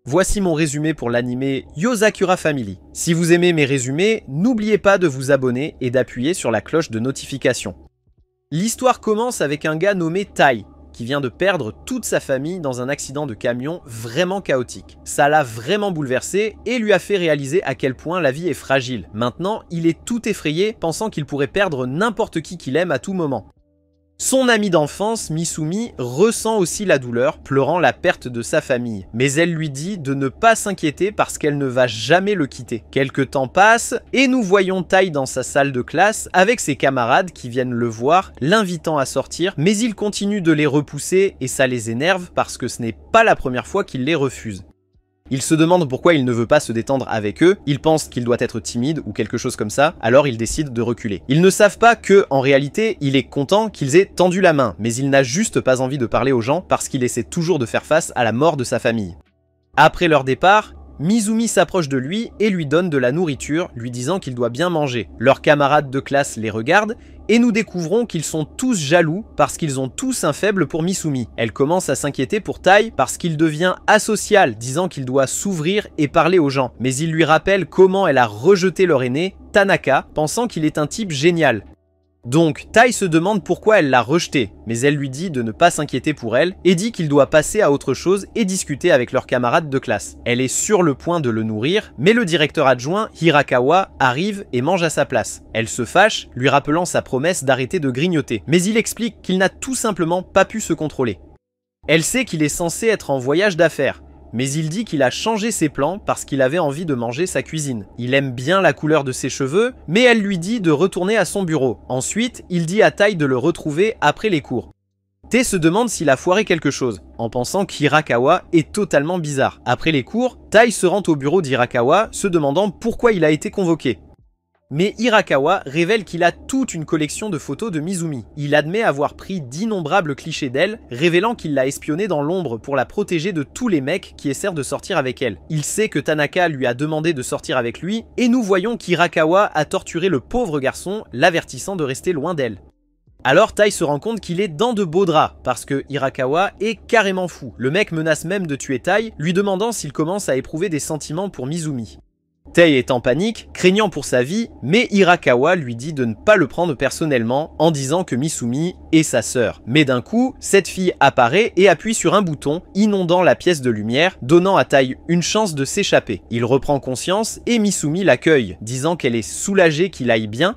Voici mon résumé pour l'anime Yozakura Family. Si vous aimez mes résumés, n'oubliez pas de vous abonner et d'appuyer sur la cloche de notification. L'histoire commence avec un gars nommé Tai, qui vient de perdre toute sa famille dans un accident de camion vraiment chaotique. Ça l'a vraiment bouleversé et lui a fait réaliser à quel point la vie est fragile. Maintenant, il est tout effrayé, pensant qu'il pourrait perdre n'importe qui qu'il aime à tout moment. Son amie d'enfance, Misumi, ressent aussi la douleur, pleurant la perte de sa famille. Mais elle lui dit de ne pas s'inquiéter parce qu'elle ne va jamais le quitter. Quelque temps passe, et nous voyons Tai dans sa salle de classe avec ses camarades qui viennent le voir, l'invitant à sortir, mais il continue de les repousser et ça les énerve parce que ce n'est pas la première fois qu'il les refuse. Il se demande pourquoi il ne veut pas se détendre avec eux, il pense qu'il doit être timide ou quelque chose comme ça, alors il décide de reculer. Ils ne savent pas que, en réalité, il est content qu'ils aient tendu la main, mais il n'a juste pas envie de parler aux gens parce qu'il essaie toujours de faire face à la mort de sa famille. Après leur départ, Misumi s'approche de lui et lui donne de la nourriture, lui disant qu'il doit bien manger. Leurs camarades de classe les regardent, et nous découvrons qu'ils sont tous jaloux parce qu'ils ont tous un faible pour Misumi. Elle commence à s'inquiéter pour Tai parce qu'il devient asocial, disant qu'il doit s'ouvrir et parler aux gens. Mais il lui rappelle comment elle a rejeté leur aîné, Tanaka, pensant qu'il est un type génial. Donc, Tai se demande pourquoi elle l'a rejeté, mais elle lui dit de ne pas s'inquiéter pour elle et dit qu'il doit passer à autre chose et discuter avec leurs camarades de classe. Elle est sur le point de le nourrir, mais le directeur adjoint, Hirakawa, arrive et mange à sa place. Elle se fâche, lui rappelant sa promesse d'arrêter de grignoter, mais il explique qu'il n'a tout simplement pas pu se contrôler. Elle sait qu'il est censé être en voyage d'affaires, mais il dit qu'il a changé ses plans parce qu'il avait envie de manger sa cuisine. Il aime bien la couleur de ses cheveux, mais elle lui dit de retourner à son bureau. Ensuite, il dit à Tai de le retrouver après les cours. T se demande s'il a foiré quelque chose, en pensant qu'Hirakawa est totalement bizarre. Après les cours, Tai se rend au bureau d'Hirakawa, se demandant pourquoi il a été convoqué. Mais Hirakawa révèle qu'il a toute une collection de photos de Misumi. Il admet avoir pris d'innombrables clichés d'elle, révélant qu'il l'a espionnée dans l'ombre pour la protéger de tous les mecs qui essaient de sortir avec elle. Il sait que Tanaka lui a demandé de sortir avec lui, et nous voyons qu'Hirakawa a torturé le pauvre garçon, l'avertissant de rester loin d'elle. Alors Tai se rend compte qu'il est dans de beaux draps, parce que Hirakawa est carrément fou. Le mec menace même de tuer Tai, lui demandant s'il commence à éprouver des sentiments pour Misumi. Tai est en panique, craignant pour sa vie, mais Hirakawa lui dit de ne pas le prendre personnellement en disant que Misumi est sa sœur. Mais d'un coup, cette fille apparaît et appuie sur un bouton, inondant la pièce de lumière, donnant à Tai une chance de s'échapper. Il reprend conscience et Misumi l'accueille, disant qu'elle est soulagée qu'il aille bien,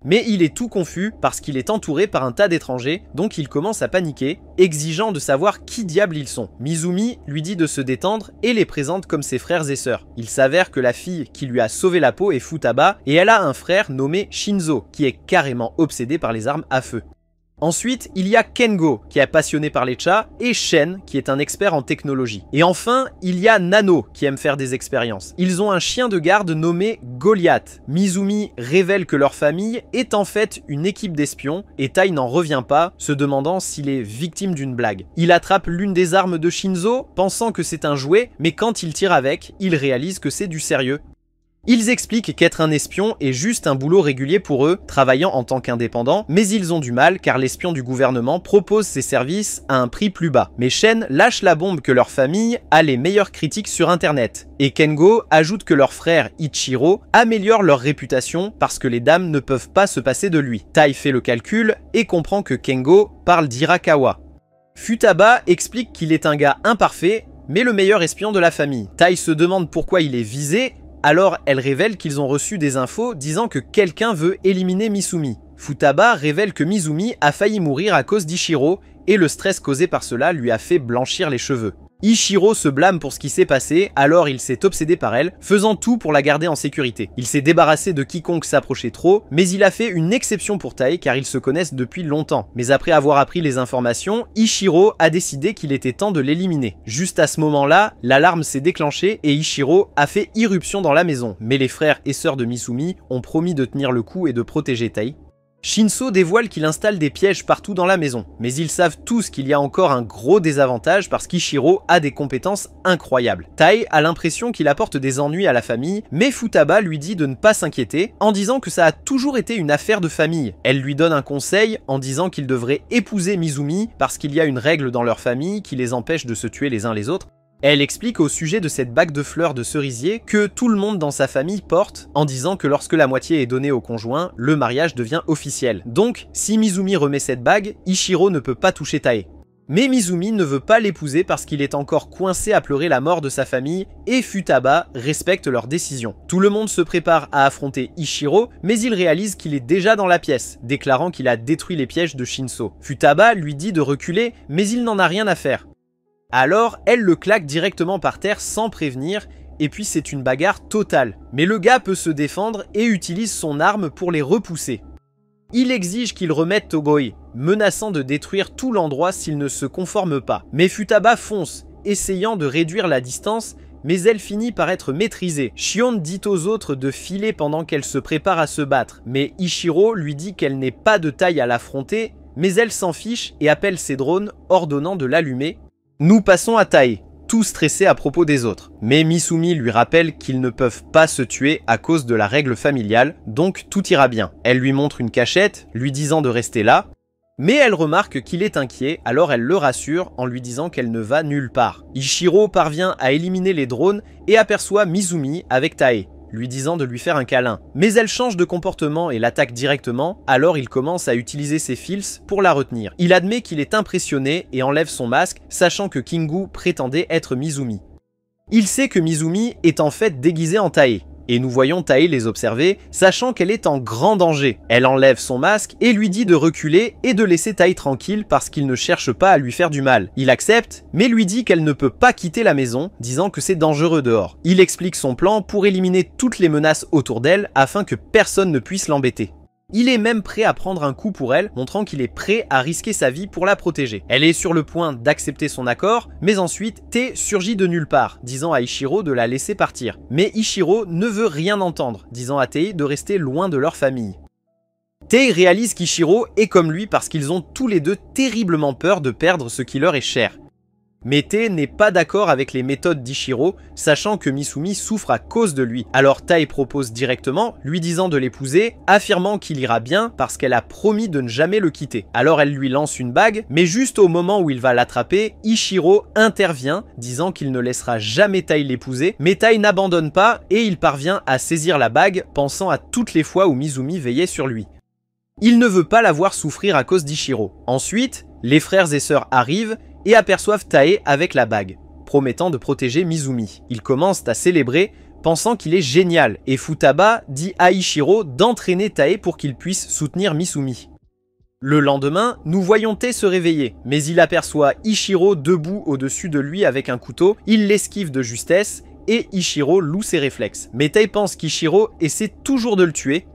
mais il est tout confus parce qu'il est entouré par un tas d'étrangers, donc il commence à paniquer, exigeant de savoir qui diable ils sont. Misumi lui dit de se détendre et les présente comme ses frères et sœurs. Il s'avère que la fille qui lui a sauvé la peau est Futaba, et elle a un frère nommé Shinzo, qui est carrément obsédé par les armes à feu. Ensuite, il y a Kengo, qui est passionné par les chats, et Shen, qui est un expert en technologie. Et enfin, il y a Nano, qui aime faire des expériences. Ils ont un chien de garde nommé Goliath. Misumi révèle que leur famille est en fait une équipe d'espions, et Tai n'en revient pas, se demandant s'il est victime d'une blague. Il attrape l'une des armes de Shinzo, pensant que c'est un jouet, mais quand il tire avec, il réalise que c'est du sérieux. Ils expliquent qu'être un espion est juste un boulot régulier pour eux, travaillant en tant qu'indépendants, mais ils ont du mal car l'espion du gouvernement propose ses services à un prix plus bas. Mais Shen lâche la bombe que leur famille a les meilleures critiques sur internet. Et Kengo ajoute que leur frère Ichiro améliore leur réputation parce que les dames ne peuvent pas se passer de lui. Tai fait le calcul et comprend que Kengo parle d'Hirakawa. Futaba explique qu'il est un gars imparfait, mais le meilleur espion de la famille. Tai se demande pourquoi il est visé. Alors elle révèle qu'ils ont reçu des infos disant que quelqu'un veut éliminer Misumi. Futaba révèle que Misumi a failli mourir à cause d'Ichiro et le stress causé par cela lui a fait blanchir les cheveux. Ichiro se blâme pour ce qui s'est passé, alors il s'est obsédé par elle, faisant tout pour la garder en sécurité. Il s'est débarrassé de quiconque s'approchait trop, mais il a fait une exception pour Tai car ils se connaissent depuis longtemps. Mais après avoir appris les informations, Ichiro a décidé qu'il était temps de l'éliminer. Juste à ce moment-là, l'alarme s'est déclenchée et Ichiro a fait irruption dans la maison. Mais les frères et sœurs de Misumi ont promis de tenir le coup et de protéger Tai. Shinzo dévoile qu'il installe des pièges partout dans la maison, mais ils savent tous qu'il y a encore un gros désavantage parce qu'Ichiro a des compétences incroyables. Tai a l'impression qu'il apporte des ennuis à la famille, mais Futaba lui dit de ne pas s'inquiéter en disant que ça a toujours été une affaire de famille. Elle lui donne un conseil en disant qu'il devrait épouser Misumi parce qu'il y a une règle dans leur famille qui les empêche de se tuer les uns les autres. Elle explique au sujet de cette bague de fleurs de cerisier que tout le monde dans sa famille porte, en disant que lorsque la moitié est donnée au conjoint, le mariage devient officiel. Donc, si Mizumi remet cette bague, Ichiro ne peut pas toucher Tae. Mais Mizumi ne veut pas l'épouser parce qu'il est encore coincé à pleurer la mort de sa famille et Futaba respecte leur décision. Tout le monde se prépare à affronter Ichiro, mais il réalise qu'il est déjà dans la pièce, déclarant qu'il a détruit les pièges de Shinso. Futaba lui dit de reculer, mais il n'en a rien à faire. Alors, elle le claque directement par terre sans prévenir, et puis c'est une bagarre totale. Mais le gars peut se défendre et utilise son arme pour les repousser. Il exige qu'ils remettent Togoi, menaçant de détruire tout l'endroit s'il ne se conforme pas. Mais Futaba fonce, essayant de réduire la distance, mais elle finit par être maîtrisée. Shion dit aux autres de filer pendant qu'elle se prépare à se battre, mais Ichiro lui dit qu'elle n'est pas de taille à l'affronter, mais elle s'en fiche et appelle ses drones, ordonnant de l'allumer. Nous passons à Tae, tout stressé à propos des autres. Mais Mizumi lui rappelle qu'ils ne peuvent pas se tuer à cause de la règle familiale, donc tout ira bien. Elle lui montre une cachette, lui disant de rester là, mais elle remarque qu'il est inquiet, alors elle le rassure en lui disant qu'elle ne va nulle part. Ichiro parvient à éliminer les drones et aperçoit Mizumi avec Tae, lui disant de lui faire un câlin. Mais elle change de comportement et l'attaque directement, alors il commence à utiliser ses fils pour la retenir. Il admet qu'il est impressionné et enlève son masque, sachant que Kingu prétendait être Mizumi. Il sait que Mizumi est en fait déguisée en Tae, et nous voyons Tae les observer, sachant qu'elle est en grand danger. Elle enlève son masque et lui dit de reculer et de laisser Tae tranquille parce qu'il ne cherche pas à lui faire du mal. Il accepte, mais lui dit qu'elle ne peut pas quitter la maison, disant que c'est dangereux dehors. Il explique son plan pour éliminer toutes les menaces autour d'elle afin que personne ne puisse l'embêter. Il est même prêt à prendre un coup pour elle, montrant qu'il est prêt à risquer sa vie pour la protéger. Elle est sur le point d'accepter son accord, mais ensuite, Tae surgit de nulle part, disant à Ichiro de la laisser partir. Mais Ichiro ne veut rien entendre, disant à Tae de rester loin de leur famille. Tae réalise qu'Ichiro est comme lui parce qu'ils ont tous les deux terriblement peur de perdre ce qui leur est cher. Mais Tae n'est pas d'accord avec les méthodes d'Ichiro, sachant que Mizumi souffre à cause de lui. Alors Tae propose directement, lui disant de l'épouser, affirmant qu'il ira bien parce qu'elle a promis de ne jamais le quitter. Alors elle lui lance une bague, mais juste au moment où il va l'attraper, Ichiro intervient, disant qu'il ne laissera jamais Tae l'épouser, mais Tae n'abandonne pas et il parvient à saisir la bague, pensant à toutes les fois où Mizumi veillait sur lui. Il ne veut pas la voir souffrir à cause d'Ichiro. Ensuite, les frères et sœurs arrivent et aperçoivent Tae avec la bague, promettant de protéger Mizumi. Ils commencent à célébrer, pensant qu'il est génial, et Futaba dit à Ichiro d'entraîner Tae pour qu'il puisse soutenir Mizumi. Le lendemain, nous voyons Tae se réveiller, mais il aperçoit Ichiro debout au-dessus de lui avec un couteau, il l'esquive de justesse, et Ichiro loue ses réflexes. Mais Tae pense qu'Ichiro essaie toujours de le tuer.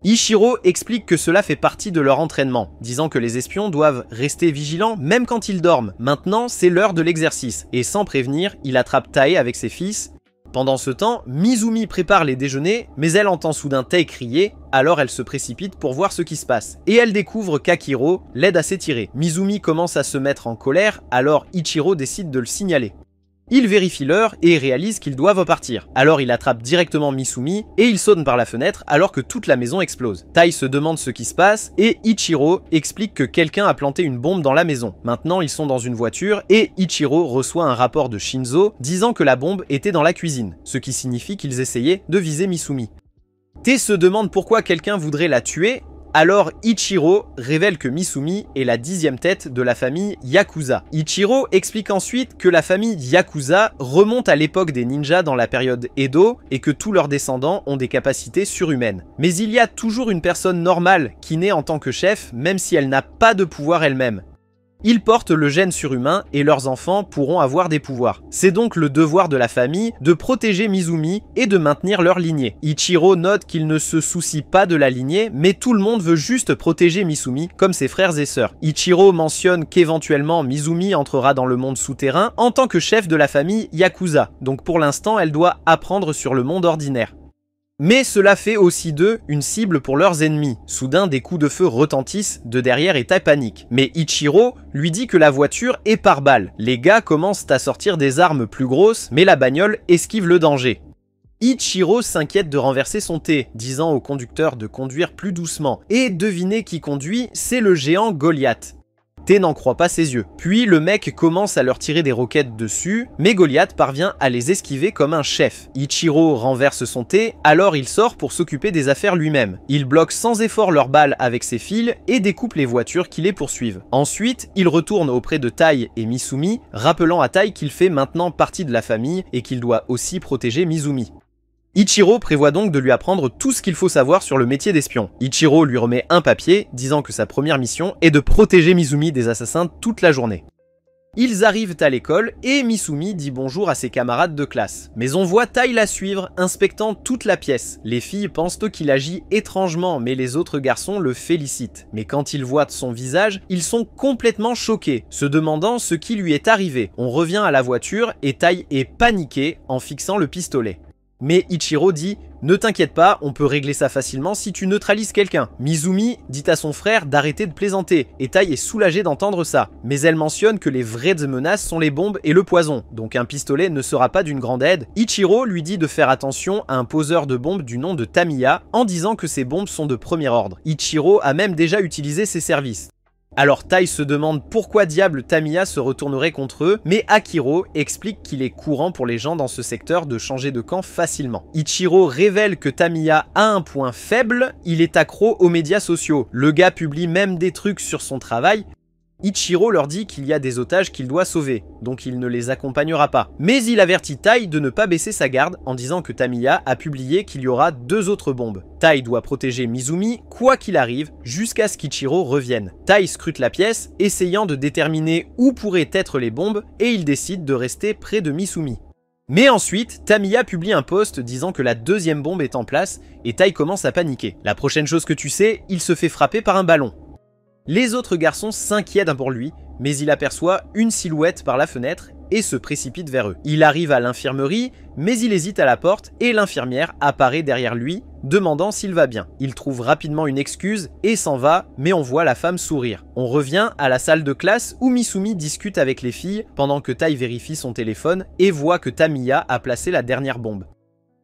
Ichiro explique que cela fait partie de leur entraînement, disant que les espions doivent rester vigilants même quand ils dorment. Maintenant, c'est l'heure de l'exercice, et sans prévenir, il attrape Tae avec ses fils. Pendant ce temps, Mizumi prépare les déjeuners, mais elle entend soudain Tae crier, alors elle se précipite pour voir ce qui se passe. Et elle découvre qu'Akiro l'aide à s'étirer. Mizumi commence à se mettre en colère, alors Ichiro décide de le signaler. Il vérifie l'heure et réalise qu'ils doivent partir. Alors il attrape directement Mizumi et il saute par la fenêtre alors que toute la maison explose. Tae se demande ce qui se passe et Ichiro explique que quelqu'un a planté une bombe dans la maison. Maintenant ils sont dans une voiture et Ichiro reçoit un rapport de Shinzo disant que la bombe était dans la cuisine, ce qui signifie qu'ils essayaient de viser Mizumi. Tae se demande pourquoi quelqu'un voudrait la tuer. Alors Ichiro révèle que Mizumi est la 10e tête de la famille Yakuza. Ichiro explique ensuite que la famille Yakuza remonte à l'époque des ninjas dans la période Edo et que tous leurs descendants ont des capacités surhumaines. Mais il y a toujours une personne normale qui naît en tant que chef même si elle n'a pas de pouvoir elle-même. Ils portent le gène surhumain et leurs enfants pourront avoir des pouvoirs. C'est donc le devoir de la famille de protéger Mizumi et de maintenir leur lignée. Ichiro note qu'il ne se soucie pas de la lignée, mais tout le monde veut juste protéger Mizumi comme ses frères et sœurs. Ichiro mentionne qu'éventuellement Mizumi entrera dans le monde souterrain en tant que chef de la famille Yakuza, donc pour l'instant elle doit apprendre sur le monde ordinaire. Mais cela fait aussi d'eux une cible pour leurs ennemis. Soudain, des coups de feu retentissent de derrière et Tae panique. Mais Ichiro lui dit que la voiture est par balle. Les gars commencent à sortir des armes plus grosses, mais la bagnole esquive le danger. Ichiro s'inquiète de renverser son thé, disant au conducteur de conduire plus doucement. Et devinez qui conduit, c'est le géant Goliath. Té n'en croit pas ses yeux. Puis le mec commence à leur tirer des roquettes dessus, mais Goliath parvient à les esquiver comme un chef. Ichiro renverse son thé, alors il sort pour s'occuper des affaires lui-même. Il bloque sans effort leurs balles avec ses fils et découpe les voitures qui les poursuivent. Ensuite, il retourne auprès de Tai et Misumi, rappelant à Tai qu'il fait maintenant partie de la famille et qu'il doit aussi protéger Mizumi. Ichiro prévoit donc de lui apprendre tout ce qu'il faut savoir sur le métier d'espion. Ichiro lui remet un papier disant que sa première mission est de protéger Mizumi des assassins toute la journée. Ils arrivent à l'école et Misumi dit bonjour à ses camarades de classe. Mais on voit Tai la suivre, inspectant toute la pièce. Les filles pensent qu'il agit étrangement, mais les autres garçons le félicitent. Mais quand ils voient son visage, ils sont complètement choqués, se demandant ce qui lui est arrivé. On revient à la voiture et Tai est paniqué en fixant le pistolet. Mais Ichiro dit « Ne t'inquiète pas, on peut régler ça facilement si tu neutralises quelqu'un ». Mizumi dit à son frère d'arrêter de plaisanter, et Tai est soulagée d'entendre ça. Mais elle mentionne que les vraies menaces sont les bombes et le poison, donc un pistolet ne sera pas d'une grande aide. Ichiro lui dit de faire attention à un poseur de bombes du nom de Tamiya, en disant que ces bombes sont de premier ordre. Ichiro a même déjà utilisé ses services. Alors Tai se demande pourquoi diable Tamiya se retournerait contre eux, mais Akiro explique qu'il est courant pour les gens dans ce secteur de changer de camp facilement. Ichiro révèle que Tamiya a un point faible, il est accro aux médias sociaux. Le gars publie même des trucs sur son travail. Ichiro leur dit qu'il y a des otages qu'il doit sauver, donc il ne les accompagnera pas. Mais il avertit Tai de ne pas baisser sa garde en disant que Tamiya a publié qu'il y aura 2 autres bombes. Tai doit protéger Mizumi, quoi qu'il arrive, jusqu'à ce qu'Ichiro revienne. Tai scrute la pièce, essayant de déterminer où pourraient être les bombes, et il décide de rester près de Misumi. Mais ensuite, Tamiya publie un post disant que la 2e bombe est en place, et Tai commence à paniquer. La prochaine chose que tu sais, il se fait frapper par un ballon. Les autres garçons s'inquiètent pour lui, mais il aperçoit une silhouette par la fenêtre et se précipite vers eux. Il arrive à l'infirmerie, mais il hésite à la porte et l'infirmière apparaît derrière lui, demandant s'il va bien. Il trouve rapidement une excuse et s'en va, mais on voit la femme sourire. On revient à la salle de classe où Misumi discute avec les filles pendant que Tai vérifie son téléphone et voit que Tamiya a placé la dernière bombe.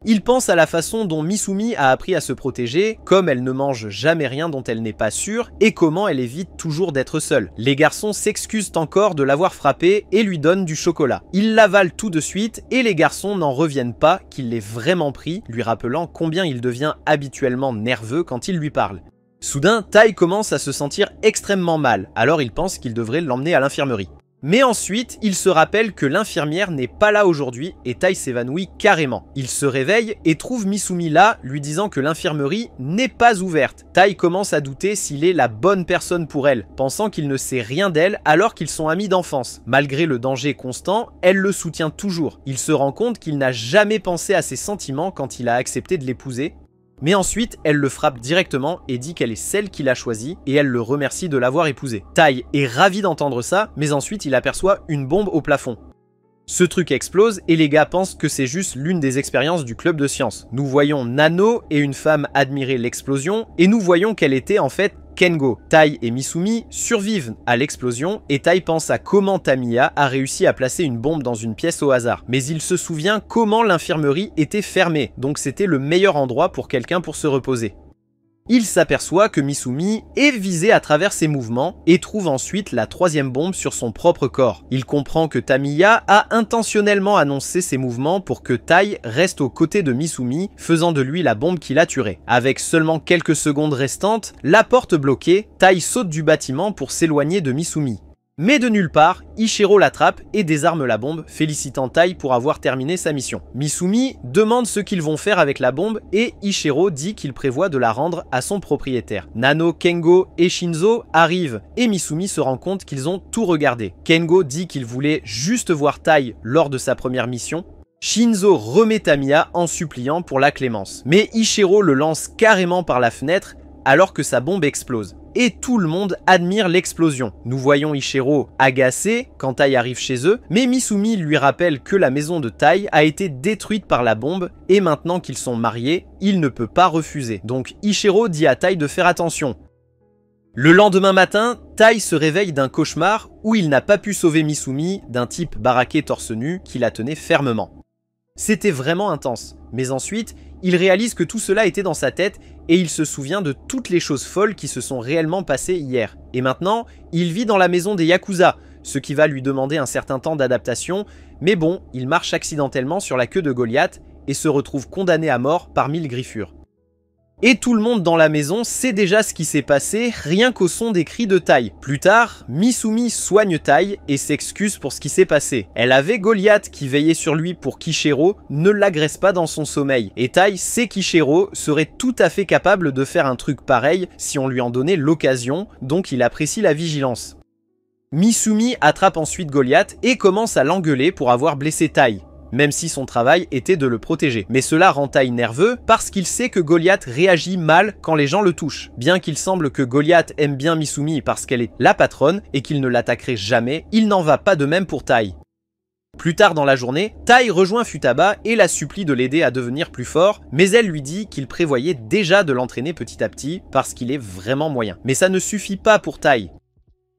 Il pense à la façon dont Misumi a appris à se protéger, comme elle ne mange jamais rien dont elle n'est pas sûre, et comment elle évite toujours d'être seule. Les garçons s'excusent encore de l'avoir frappé et lui donnent du chocolat. Il l'avale tout de suite et les garçons n'en reviennent pas qu'il l'ait vraiment pris, lui rappelant combien il devient habituellement nerveux quand il lui parle. Soudain, Tai commence à se sentir extrêmement mal, alors il pense qu'il devrait l'emmener à l'infirmerie. Mais ensuite, il se rappelle que l'infirmière n'est pas là aujourd'hui et Tai s'évanouit carrément. Il se réveille et trouve Misumi là, lui disant que l'infirmerie n'est pas ouverte. Tai commence à douter s'il est la bonne personne pour elle, pensant qu'il ne sait rien d'elle alors qu'ils sont amis d'enfance. Malgré le danger constant, elle le soutient toujours. Il se rend compte qu'il n'a jamais pensé à ses sentiments quand il a accepté de l'épouser. Mais ensuite, elle le frappe directement et dit qu'elle est celle qu'il a choisie et elle le remercie de l'avoir épousée. Tai est ravi d'entendre ça, mais ensuite il aperçoit une bombe au plafond. Ce truc explose et les gars pensent que c'est juste l'une des expériences du club de science. Nous voyons Nano et une femme admirer l'explosion et nous voyons qu'elle était en fait Kengo. Tai et Misumi survivent à l'explosion et Tai pense à comment Tamiya a réussi à placer une bombe dans une pièce au hasard. Mais il se souvient comment l'infirmerie était fermée, donc c'était le meilleur endroit pour quelqu'un pour se reposer. Il s'aperçoit que Misumi est visé à travers ses mouvements et trouve ensuite la 3e bombe sur son propre corps. Il comprend que Tamiya a intentionnellement annoncé ses mouvements pour que Tai reste aux côtés de Misumi, faisant de lui la bombe qui l'a tué. Avec seulement quelques secondes restantes, la porte bloquée, Tai saute du bâtiment pour s'éloigner de Misumi. Mais de nulle part, Ichiro l'attrape et désarme la bombe, félicitant Tai pour avoir terminé sa mission. Misumi demande ce qu'ils vont faire avec la bombe et Ichiro dit qu'il prévoit de la rendre à son propriétaire. Nano, Kengo et Shinzo arrivent et Misumi se rend compte qu'ils ont tout regardé. Kengo dit qu'il voulait juste voir Tai lors de sa première mission. Shinzo remet Tamiya en suppliant pour la clémence. Mais Ichiro le lance carrément par la fenêtre alors que sa bombe explose. Et tout le monde admire l'explosion. Nous voyons Ichiro agacé quand Tai arrive chez eux, mais Misumi lui rappelle que la maison de Tai a été détruite par la bombe et maintenant qu'ils sont mariés, il ne peut pas refuser. Donc Ichiro dit à Tai de faire attention. Le lendemain matin, Tai se réveille d'un cauchemar où il n'a pas pu sauver Misumi d'un type baraqué torse nu qui la tenait fermement. C'était vraiment intense, mais ensuite, il réalise que tout cela était dans sa tête et il se souvient de toutes les choses folles qui se sont réellement passées hier. Et maintenant, il vit dans la maison des Yakuza, ce qui va lui demander un certain temps d'adaptation, mais bon, il marche accidentellement sur la queue de Goliath et se retrouve condamné à mort par 1000 griffures. Et tout le monde dans la maison sait déjà ce qui s'est passé rien qu'au son des cris de Tai. Plus tard, Misumi soigne Tai et s'excuse pour ce qui s'est passé. Elle avait Goliath qui veillait sur lui pour qu'Ichiro ne l'agresse pas dans son sommeil. Et Tai sait qu'Ichiro serait tout à fait capable de faire un truc pareil si on lui en donnait l'occasion, donc il apprécie la vigilance. Misumi attrape ensuite Goliath et commence à l'engueuler pour avoir blessé Tai, même si son travail était de le protéger. Mais cela rend Tai nerveux parce qu'il sait que Goliath réagit mal quand les gens le touchent. Bien qu'il semble que Goliath aime bien Misumi parce qu'elle est la patronne et qu'il ne l'attaquerait jamais, il n'en va pas de même pour Tai. Plus tard dans la journée, Tai rejoint Futaba et la supplie de l'aider à devenir plus fort, mais elle lui dit qu'il prévoyait déjà de l'entraîner petit à petit parce qu'il est vraiment moyen. Mais ça ne suffit pas pour Tai.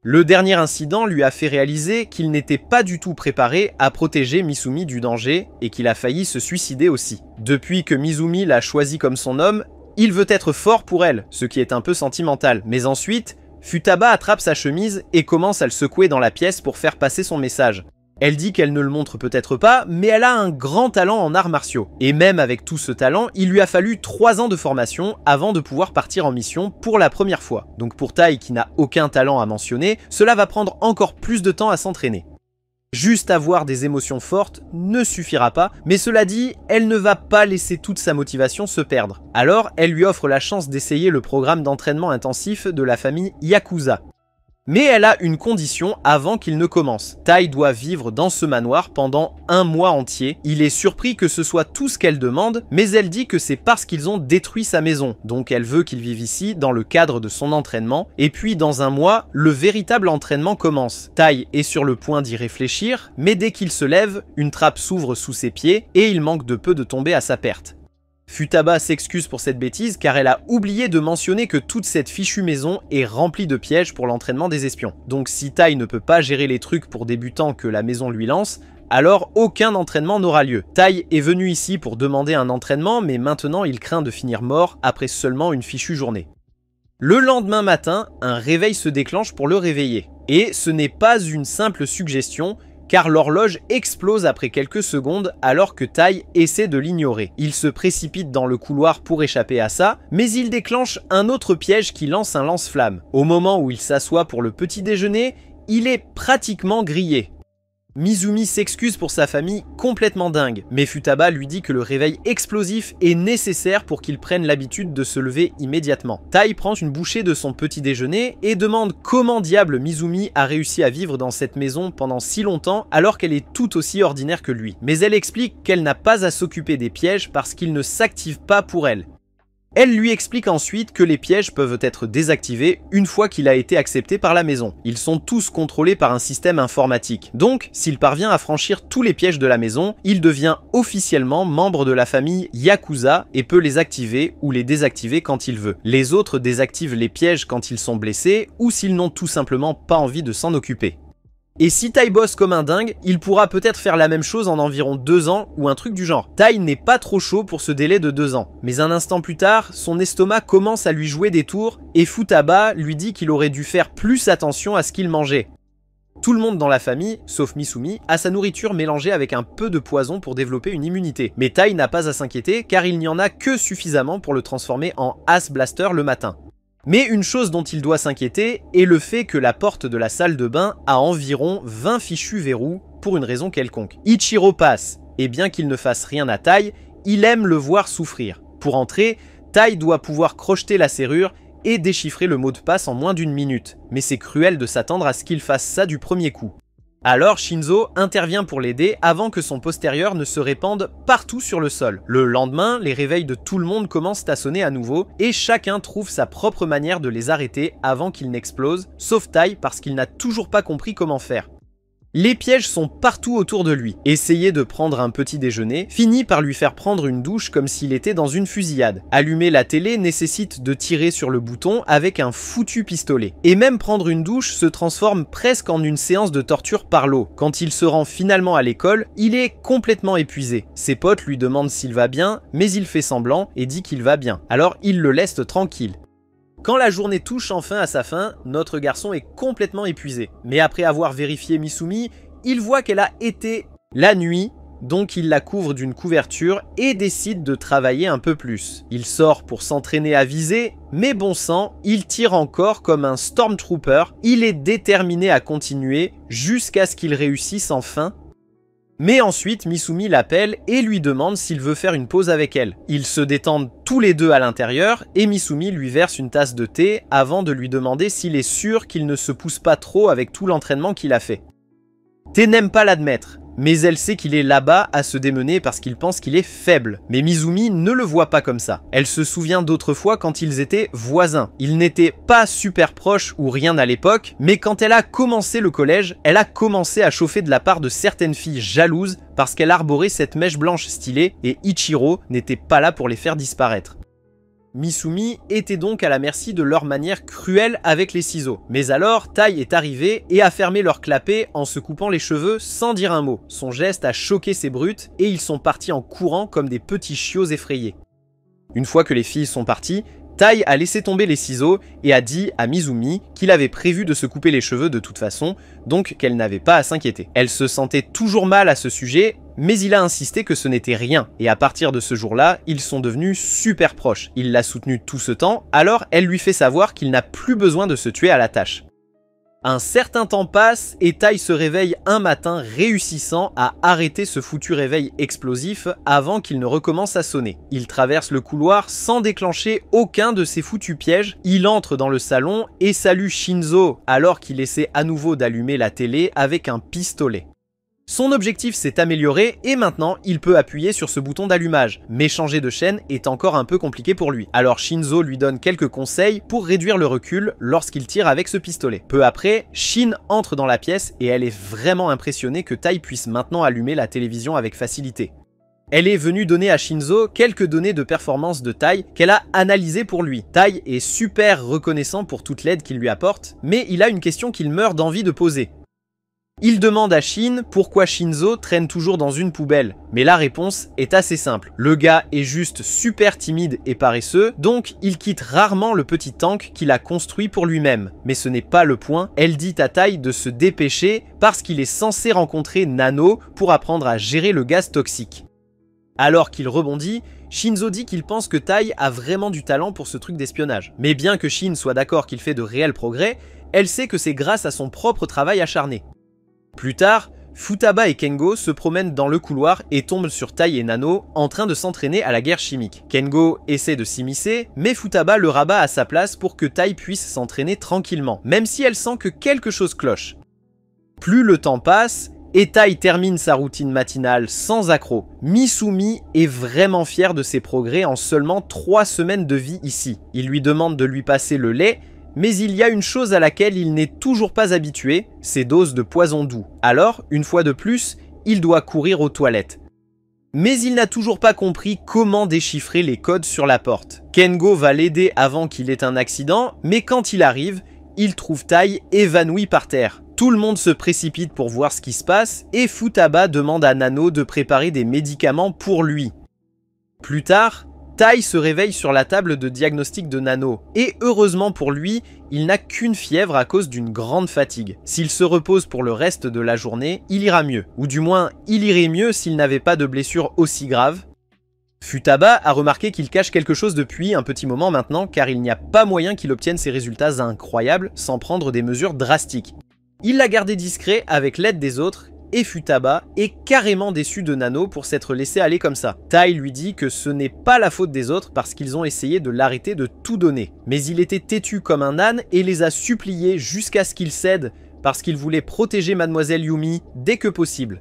Le dernier incident lui a fait réaliser qu'il n'était pas du tout préparé à protéger Misumi du danger et qu'il a failli se suicider aussi. Depuis que Misumi l'a choisi comme son homme, il veut être fort pour elle, ce qui est un peu sentimental. Mais ensuite, Futaba attrape sa chemise et commence à le secouer dans la pièce pour faire passer son message. Elle dit qu'elle ne le montre peut-être pas, mais elle a un grand talent en arts martiaux. Et même avec tout ce talent, il lui a fallu 3 ans de formation avant de pouvoir partir en mission pour la première fois. Donc pour Tai qui n'a aucun talent à mentionner, cela va prendre encore plus de temps à s'entraîner. Juste avoir des émotions fortes ne suffira pas, mais cela dit, elle ne va pas laisser toute sa motivation se perdre. Alors, elle lui offre la chance d'essayer le programme d'entraînement intensif de la famille Yakuza. Mais elle a une condition avant qu'il ne commence. Tai doit vivre dans ce manoir pendant 1 mois entier. Il est surpris que ce soit tout ce qu'elle demande, mais elle dit que c'est parce qu'ils ont détruit sa maison. Donc elle veut qu'il vive ici dans le cadre de son entraînement. Et puis dans 1 mois, le véritable entraînement commence. Tai est sur le point d'y réfléchir, mais dès qu'il se lève, une trappe s'ouvre sous ses pieds et il manque de peu de tomber à sa perte. Futaba s'excuse pour cette bêtise car elle a oublié de mentionner que toute cette fichue maison est remplie de pièges pour l'entraînement des espions. Donc si Tai ne peut pas gérer les trucs pour débutants que la maison lui lance, alors aucun entraînement n'aura lieu. Tai est venu ici pour demander un entraînement, mais maintenant il craint de finir mort après seulement une fichue journée. Le lendemain matin, un réveil se déclenche pour le réveiller. Et ce n'est pas une simple suggestion, car l'horloge explose après quelques secondes alors que Tai essaie de l'ignorer. Il se précipite dans le couloir pour échapper à ça, mais il déclenche un autre piège qui lance un lance-flamme. Au moment où il s'assoit pour le petit déjeuner, il est pratiquement grillé. Misumi s'excuse pour sa famille complètement dingue, mais Futaba lui dit que le réveil explosif est nécessaire pour qu'il prenne l'habitude de se lever immédiatement. Tai prend une bouchée de son petit déjeuner et demande comment diable Misumi a réussi à vivre dans cette maison pendant si longtemps alors qu'elle est tout aussi ordinaire que lui. Mais elle explique qu'elle n'a pas à s'occuper des pièges parce qu'ils ne s'activent pas pour elle. Elle lui explique ensuite que les pièges peuvent être désactivés une fois qu'il a été accepté par la maison. Ils sont tous contrôlés par un système informatique. Donc, s'il parvient à franchir tous les pièges de la maison, il devient officiellement membre de la famille Yakuza et peut les activer ou les désactiver quand il veut. Les autres désactivent les pièges quand ils sont blessés ou s'ils n'ont tout simplement pas envie de s'en occuper. Et si Tai bosse comme un dingue, il pourra peut-être faire la même chose en environ 2 ans ou un truc du genre. Tai n'est pas trop chaud pour ce délai de 2 ans. Mais un instant plus tard, son estomac commence à lui jouer des tours et Futaba lui dit qu'il aurait dû faire plus attention à ce qu'il mangeait. Tout le monde dans la famille, sauf Misumi, a sa nourriture mélangée avec un peu de poison pour développer une immunité. Mais Tai n'a pas à s'inquiéter car il n'y en a que suffisamment pour le transformer en Ace Blaster le matin. Mais une chose dont il doit s'inquiéter est le fait que la porte de la salle de bain a environ 20 fichus verrous pour une raison quelconque. Ichiro passe, et bien qu'il ne fasse rien à Tai, il aime le voir souffrir. Pour entrer, Tai doit pouvoir crocheter la serrure et déchiffrer le mot de passe en moins d'1 minute. Mais c'est cruel de s'attendre à ce qu'il fasse ça du premier coup. Alors Shinzo intervient pour l'aider avant que son postérieur ne se répande partout sur le sol. Le lendemain, les réveils de tout le monde commencent à sonner à nouveau et chacun trouve sa propre manière de les arrêter avant qu'ils n'explosent, sauf Tai parce qu'il n'a toujours pas compris comment faire. Les pièges sont partout autour de lui. Essayer de prendre un petit déjeuner finit par lui faire prendre une douche comme s'il était dans une fusillade. Allumer la télé nécessite de tirer sur le bouton avec un foutu pistolet. Et même prendre une douche se transforme presque en une séance de torture par l'eau. Quand il se rend finalement à l'école, il est complètement épuisé. Ses potes lui demandent s'il va bien, mais il fait semblant et dit qu'il va bien. Alors il le laisse tranquille. Quand la journée touche enfin à sa fin, notre garçon est complètement épuisé. Mais après avoir vérifié Misumi, il voit qu'elle a été la nuit, donc il la couvre d'une couverture et décide de travailler un peu plus. Il sort pour s'entraîner à viser, mais bon sang, il tire encore comme un Stormtrooper. Il est déterminé à continuer jusqu'à ce qu'il réussisse enfin. Mais ensuite, Misumi l'appelle et lui demande s'il veut faire une pause avec elle. Ils se détendent tous les deux à l'intérieur et Misumi lui verse une tasse de thé avant de lui demander s'il est sûr qu'il ne se pousse pas trop avec tout l'entraînement qu'il a fait. Té n'aime pas l'admettre, mais elle sait qu'il est là-bas à se démener parce qu'il pense qu'il est faible. Mais Misumi ne le voit pas comme ça. Elle se souvient d'autres fois quand ils étaient voisins. Ils n'étaient pas super proches ou rien à l'époque, mais quand elle a commencé le collège, elle a commencé à chauffer de la part de certaines filles jalouses parce qu'elle arborait cette mèche blanche stylée et Ichiro n'était pas là pour les faire disparaître. Misumi était donc à la merci de leur manière cruelle avec les ciseaux. Mais alors, Tai est arrivé et a fermé leur clapet en se coupant les cheveux sans dire un mot. Son geste a choqué ces brutes et ils sont partis en courant comme des petits chiots effrayés. Une fois que les filles sont parties, Tai a laissé tomber les ciseaux et a dit à Misumi qu'il avait prévu de se couper les cheveux de toute façon, donc qu'elle n'avait pas à s'inquiéter. Elle se sentait toujours mal à ce sujet, mais il a insisté que ce n'était rien, et à partir de ce jour-là, ils sont devenus super proches. Il l'a soutenue tout ce temps, alors elle lui fait savoir qu'il n'a plus besoin de se tuer à la tâche. Un certain temps passe et Tai se réveille un matin réussissant à arrêter ce foutu réveil explosif avant qu'il ne recommence à sonner. Il traverse le couloir sans déclencher aucun de ces foutus pièges. Il entre dans le salon et salue Shinzo alors qu'il essaie à nouveau d'allumer la télé avec un pistolet. Son objectif s'est amélioré et maintenant il peut appuyer sur ce bouton d'allumage, mais changer de chaîne est encore un peu compliqué pour lui. Alors Shinzo lui donne quelques conseils pour réduire le recul lorsqu'il tire avec ce pistolet. Peu après, Shin entre dans la pièce et elle est vraiment impressionnée que Tai puisse maintenant allumer la télévision avec facilité. Elle est venue donner à Shinzo quelques données de performance de Tai qu'elle a analysées pour lui. Tai est super reconnaissant pour toute l'aide qu'il lui apporte, mais il a une question qu'il meurt d'envie de poser. Il demande à Shin pourquoi Shinzo traîne toujours dans une poubelle, mais la réponse est assez simple. Le gars est juste super timide et paresseux, donc il quitte rarement le petit tank qu'il a construit pour lui-même. Mais ce n'est pas le point, elle dit à Tai de se dépêcher parce qu'il est censé rencontrer Nano pour apprendre à gérer le gaz toxique. Alors qu'il rebondit, Shinzo dit qu'il pense que Tai a vraiment du talent pour ce truc d'espionnage. Mais bien que Shin soit d'accord qu'il fait de réels progrès, elle sait que c'est grâce à son propre travail acharné. Plus tard, Futaba et Kengo se promènent dans le couloir et tombent sur Tai et Nano en train de s'entraîner à la guerre chimique. Kengo essaie de s'immiscer, mais Futaba le rabat à sa place pour que Tai puisse s'entraîner tranquillement, même si elle sent que quelque chose cloche. Plus le temps passe, et Tai termine sa routine matinale sans accroc. Misumi est vraiment fier de ses progrès en seulement 3 semaines de vie ici. Il lui demande de lui passer le lait, mais il y a une chose à laquelle il n'est toujours pas habitué, ses doses de poison doux. Alors, une fois de plus, il doit courir aux toilettes. Mais il n'a toujours pas compris comment déchiffrer les codes sur la porte. Kengo va l'aider avant qu'il ait un accident, mais quand il arrive, il trouve Tai évanoui par terre. Tout le monde se précipite pour voir ce qui se passe, et Futaba demande à Nano de préparer des médicaments pour lui. Plus tard, Tai se réveille sur la table de diagnostic de Nano, et heureusement pour lui, il n'a qu'une fièvre à cause d'une grande fatigue. S'il se repose pour le reste de la journée, il ira mieux, ou du moins, il irait mieux s'il n'avait pas de blessure aussi grave. Futaba a remarqué qu'il cache quelque chose depuis un petit moment maintenant, car il n'y a pas moyen qu'il obtienne ces résultats incroyables sans prendre des mesures drastiques. Il l'a gardé discret avec l'aide des autres, et Futaba est carrément déçu de Nano pour s'être laissé aller comme ça. Tai lui dit que ce n'est pas la faute des autres parce qu'ils ont essayé de l'arrêter de tout donner. Mais il était têtu comme un âne et les a suppliés jusqu'à ce qu'il cède parce qu'il voulait protéger Mademoiselle Yumi dès que possible.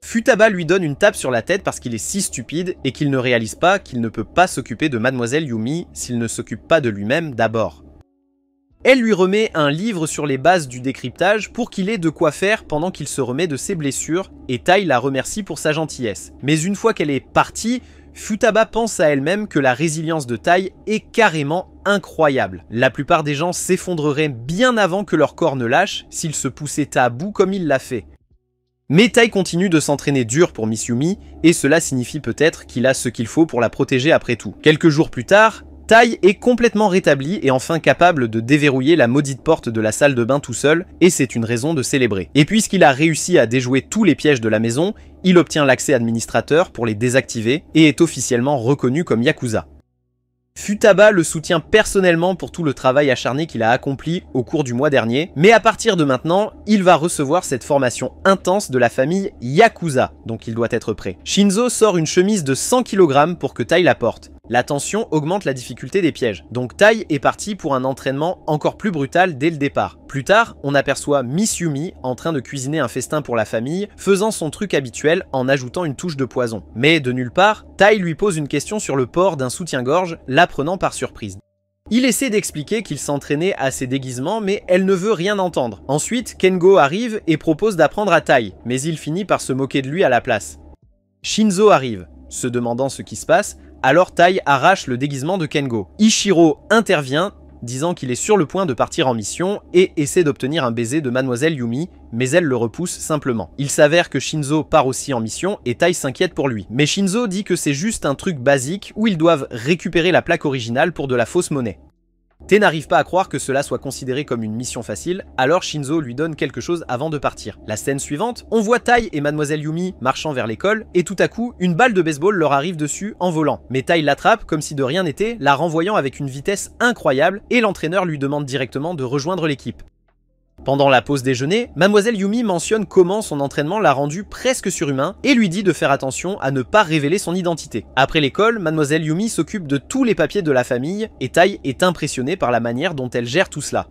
Futaba lui donne une tape sur la tête parce qu'il est si stupide et qu'il ne réalise pas qu'il ne peut pas s'occuper de Mademoiselle Yumi s'il ne s'occupe pas de lui-même d'abord. Elle lui remet un livre sur les bases du décryptage pour qu'il ait de quoi faire pendant qu'il se remet de ses blessures, et Tai la remercie pour sa gentillesse. Mais une fois qu'elle est partie, Futaba pense à elle-même que la résilience de Tai est carrément incroyable. La plupart des gens s'effondreraient bien avant que leur corps ne lâche s'ils se poussaient à bout comme il l'a fait. Mais Tai continue de s'entraîner dur pour Miss Yumi, et cela signifie peut-être qu'il a ce qu'il faut pour la protéger après tout. Quelques jours plus tard, Tai est complètement rétabli et enfin capable de déverrouiller la maudite porte de la salle de bain tout seul, et c'est une raison de célébrer. Et puisqu'il a réussi à déjouer tous les pièges de la maison, il obtient l'accès administrateur pour les désactiver et est officiellement reconnu comme Yakuza. Futaba le soutient personnellement pour tout le travail acharné qu'il a accompli au cours du mois dernier, mais à partir de maintenant, il va recevoir cette formation intense de la famille Yakuza, donc il doit être prêt. Shinzo sort une chemise de 100 kg pour que Tai la porte. La tension augmente la difficulté des pièges, donc Tai est parti pour un entraînement encore plus brutal dès le départ. Plus tard, on aperçoit Miss Yumi en train de cuisiner un festin pour la famille, faisant son truc habituel en ajoutant une touche de poison. Mais de nulle part, Tai lui pose une question sur le port d'un soutien-gorge, la prenant par surprise. Il essaie d'expliquer qu'il s'entraînait à ses déguisements, mais elle ne veut rien entendre. Ensuite, Kengo arrive et propose d'apprendre à Tai, mais il finit par se moquer de lui à la place. Shinzo arrive, se demandant ce qui se passe, alors Tai arrache le déguisement de Kengo. Ichiro intervient, disant qu'il est sur le point de partir en mission et essaie d'obtenir un baiser de Mademoiselle Yumi, mais elle le repousse simplement. Il s'avère que Shinzo part aussi en mission et Tai s'inquiète pour lui. Mais Shinzo dit que c'est juste un truc basique où ils doivent récupérer la plaque originale pour de la fausse monnaie. Tai n'arrive pas à croire que cela soit considéré comme une mission facile, alors Shinzo lui donne quelque chose avant de partir. La scène suivante, on voit Tai et Mademoiselle Yumi marchant vers l'école, et tout à coup, une balle de baseball leur arrive dessus en volant. Mais Tai l'attrape comme si de rien n'était, la renvoyant avec une vitesse incroyable, et l'entraîneur lui demande directement de rejoindre l'équipe. Pendant la pause déjeuner, Mademoiselle Yumi mentionne comment son entraînement l'a rendu presque surhumain et lui dit de faire attention à ne pas révéler son identité. Après l'école, Mademoiselle Yumi s'occupe de tous les papiers de la famille et Tai est impressionné par la manière dont elle gère tout cela.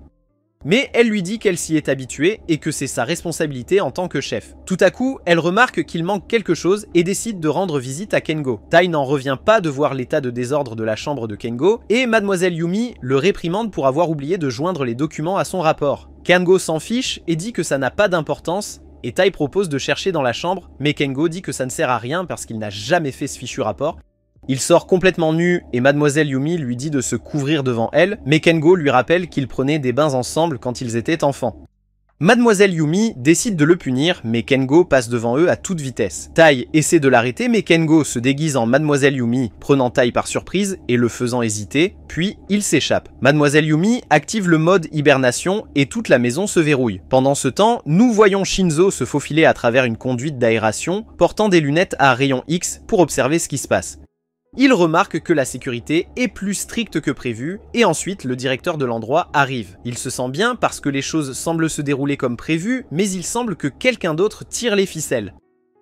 Mais elle lui dit qu'elle s'y est habituée et que c'est sa responsabilité en tant que chef. Tout à coup, elle remarque qu'il manque quelque chose et décide de rendre visite à Kengo. Tai n'en revient pas de voir l'état de désordre de la chambre de Kengo et Mademoiselle Yumi le réprimande pour avoir oublié de joindre les documents à son rapport. Kengo s'en fiche et dit que ça n'a pas d'importance et Tai propose de chercher dans la chambre, mais Kengo dit que ça ne sert à rien parce qu'il n'a jamais fait ce fichu rapport. Il sort complètement nu et Mademoiselle Yumi lui dit de se couvrir devant elle, mais Kengo lui rappelle qu'ils prenaient des bains ensemble quand ils étaient enfants. Mademoiselle Yumi décide de le punir, mais Kengo passe devant eux à toute vitesse. Tai essaie de l'arrêter, mais Kengo se déguise en Mademoiselle Yumi, prenant Tai par surprise et le faisant hésiter, puis il s'échappe. Mademoiselle Yumi active le mode hibernation et toute la maison se verrouille. Pendant ce temps, nous voyons Shinzo se faufiler à travers une conduite d'aération, portant des lunettes à rayon X pour observer ce qui se passe. Il remarque que la sécurité est plus stricte que prévu, et ensuite le directeur de l'endroit arrive. Il se sent bien parce que les choses semblent se dérouler comme prévu, mais il semble que quelqu'un d'autre tire les ficelles.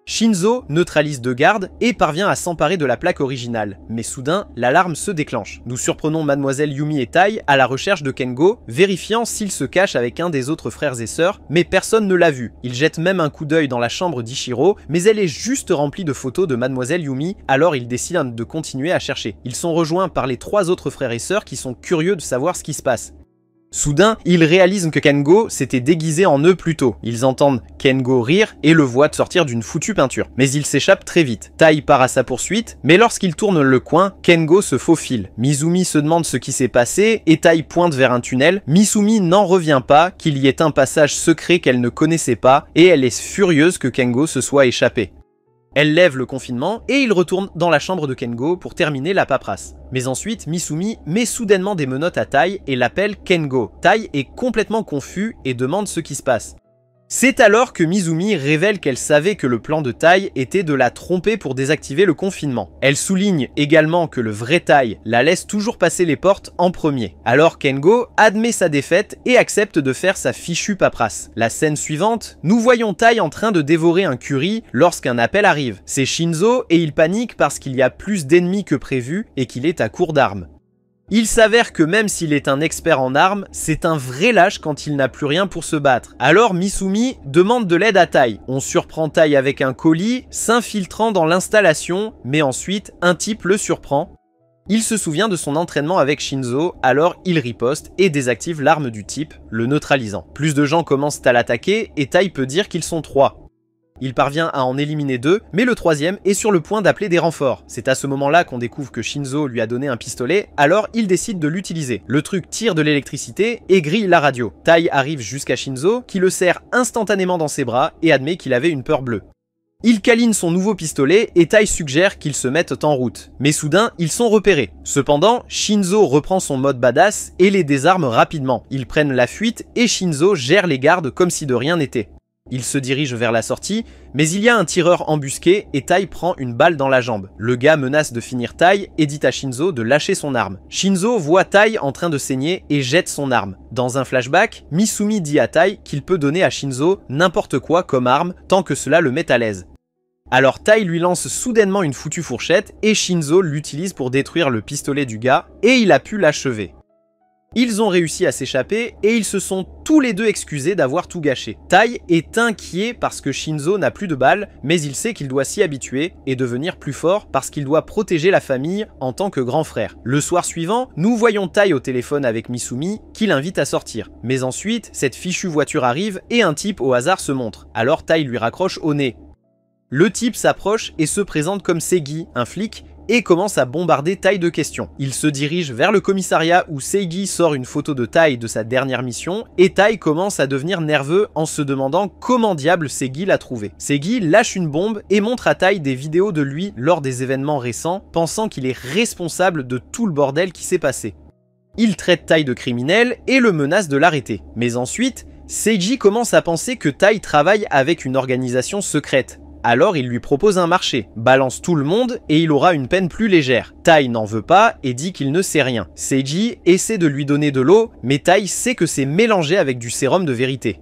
Shinzo neutralise deux gardes et parvient à s'emparer de la plaque originale, mais soudain, l'alarme se déclenche. Nous surprenons Mademoiselle Yumi et Tai à la recherche de Kengo, vérifiant s'il se cache avec un des autres frères et sœurs, mais personne ne l'a vu. Ils jettent même un coup d'œil dans la chambre d'Ichiro, mais elle est juste remplie de photos de Mademoiselle Yumi, alors ils décident de continuer à chercher. Ils sont rejoints par les trois autres frères et sœurs qui sont curieux de savoir ce qui se passe. Soudain, ils réalisent que Kengo s'était déguisé en eux plus tôt. Ils entendent Kengo rire et le voient sortir d'une foutue peinture. Mais il s'échappe très vite. Tai part à sa poursuite, mais lorsqu'il tourne le coin, Kengo se faufile. Mizumi se demande ce qui s'est passé et Tai pointe vers un tunnel. Mizumi n'en revient pas qu'il y ait un passage secret qu'elle ne connaissait pas et elle est furieuse que Kengo se soit échappé. Elle lève le confinement et il retourne dans la chambre de Kengo pour terminer la paperasse. Mais ensuite, Mizumi met soudainement des menottes à Tai et l'appelle Kengo. Tai est complètement confus et demande ce qui se passe. C'est alors que Mizumi révèle qu'elle savait que le plan de Tai était de la tromper pour désactiver le confinement. Elle souligne également que le vrai Tai la laisse toujours passer les portes en premier. Alors Kengo admet sa défaite et accepte de faire sa fichue paperasse. La scène suivante, nous voyons Tai en train de dévorer un curry lorsqu'un appel arrive. C'est Shinzo et il panique parce qu'il y a plus d'ennemis que prévu et qu'il est à court d'armes. Il s'avère que même s'il est un expert en armes, c'est un vrai lâche quand il n'a plus rien pour se battre. Alors Mizumi demande de l'aide à Tai. On surprend Tai avec un colis, s'infiltrant dans l'installation, mais ensuite un type le surprend. Il se souvient de son entraînement avec Shinzo, alors il riposte et désactive l'arme du type, le neutralisant. Plus de gens commencent à l'attaquer et Tai peut dire qu'ils sont 3. Il parvient à en éliminer 2, mais le 3e est sur le point d'appeler des renforts. C'est à ce moment-là qu'on découvre que Shinzo lui a donné un pistolet, alors il décide de l'utiliser. Le truc tire de l'électricité et grille la radio. Tai arrive jusqu'à Shinzo, qui le serre instantanément dans ses bras et admet qu'il avait une peur bleue. Il câline son nouveau pistolet et Tai suggère qu'ils se mettent en route. Mais soudain, ils sont repérés. Cependant, Shinzo reprend son mode badass et les désarme rapidement. Ils prennent la fuite et Shinzo gère les gardes comme si de rien n'était. Il se dirige vers la sortie, mais il y a un tireur embusqué et Tai prend une balle dans la jambe. Le gars menace de finir Tai et dit à Shinzo de lâcher son arme. Shinzo voit Tai en train de saigner et jette son arme. Dans un flashback, Misumi dit à Tai qu'il peut donner à Shinzo n'importe quoi comme arme tant que cela le met à l'aise. Alors Tai lui lance soudainement une foutue fourchette et Shinzo l'utilise pour détruire le pistolet du gars et il a pu l'achever. Ils ont réussi à s'échapper et ils se sont tous les deux excusés d'avoir tout gâché. Tai est inquiet parce que Shinzo n'a plus de balles, mais il sait qu'il doit s'y habituer et devenir plus fort parce qu'il doit protéger la famille en tant que grand frère. Le soir suivant, nous voyons Tai au téléphone avec Misumi qui l'invite à sortir. Mais ensuite, cette fichue voiture arrive et un type au hasard se montre. Alors Tai lui raccroche au nez. Le type s'approche et se présente comme Seigi, un flic, et commence à bombarder Tai de questions. Il se dirige vers le commissariat où Seigi sort une photo de Tai de sa dernière mission, et Tai commence à devenir nerveux en se demandant comment diable Seigi l'a trouvé. Seigi lâche une bombe et montre à Tai des vidéos de lui lors des événements récents, pensant qu'il est responsable de tout le bordel qui s'est passé. Il traite Tai de criminel et le menace de l'arrêter. Mais ensuite, Seiji commence à penser que Tai travaille avec une organisation secrète. Alors il lui propose un marché, balance tout le monde et il aura une peine plus légère. Tai n'en veut pas et dit qu'il ne sait rien. Seiji essaie de lui donner de l'eau, mais Tai sait que c'est mélangé avec du sérum de vérité.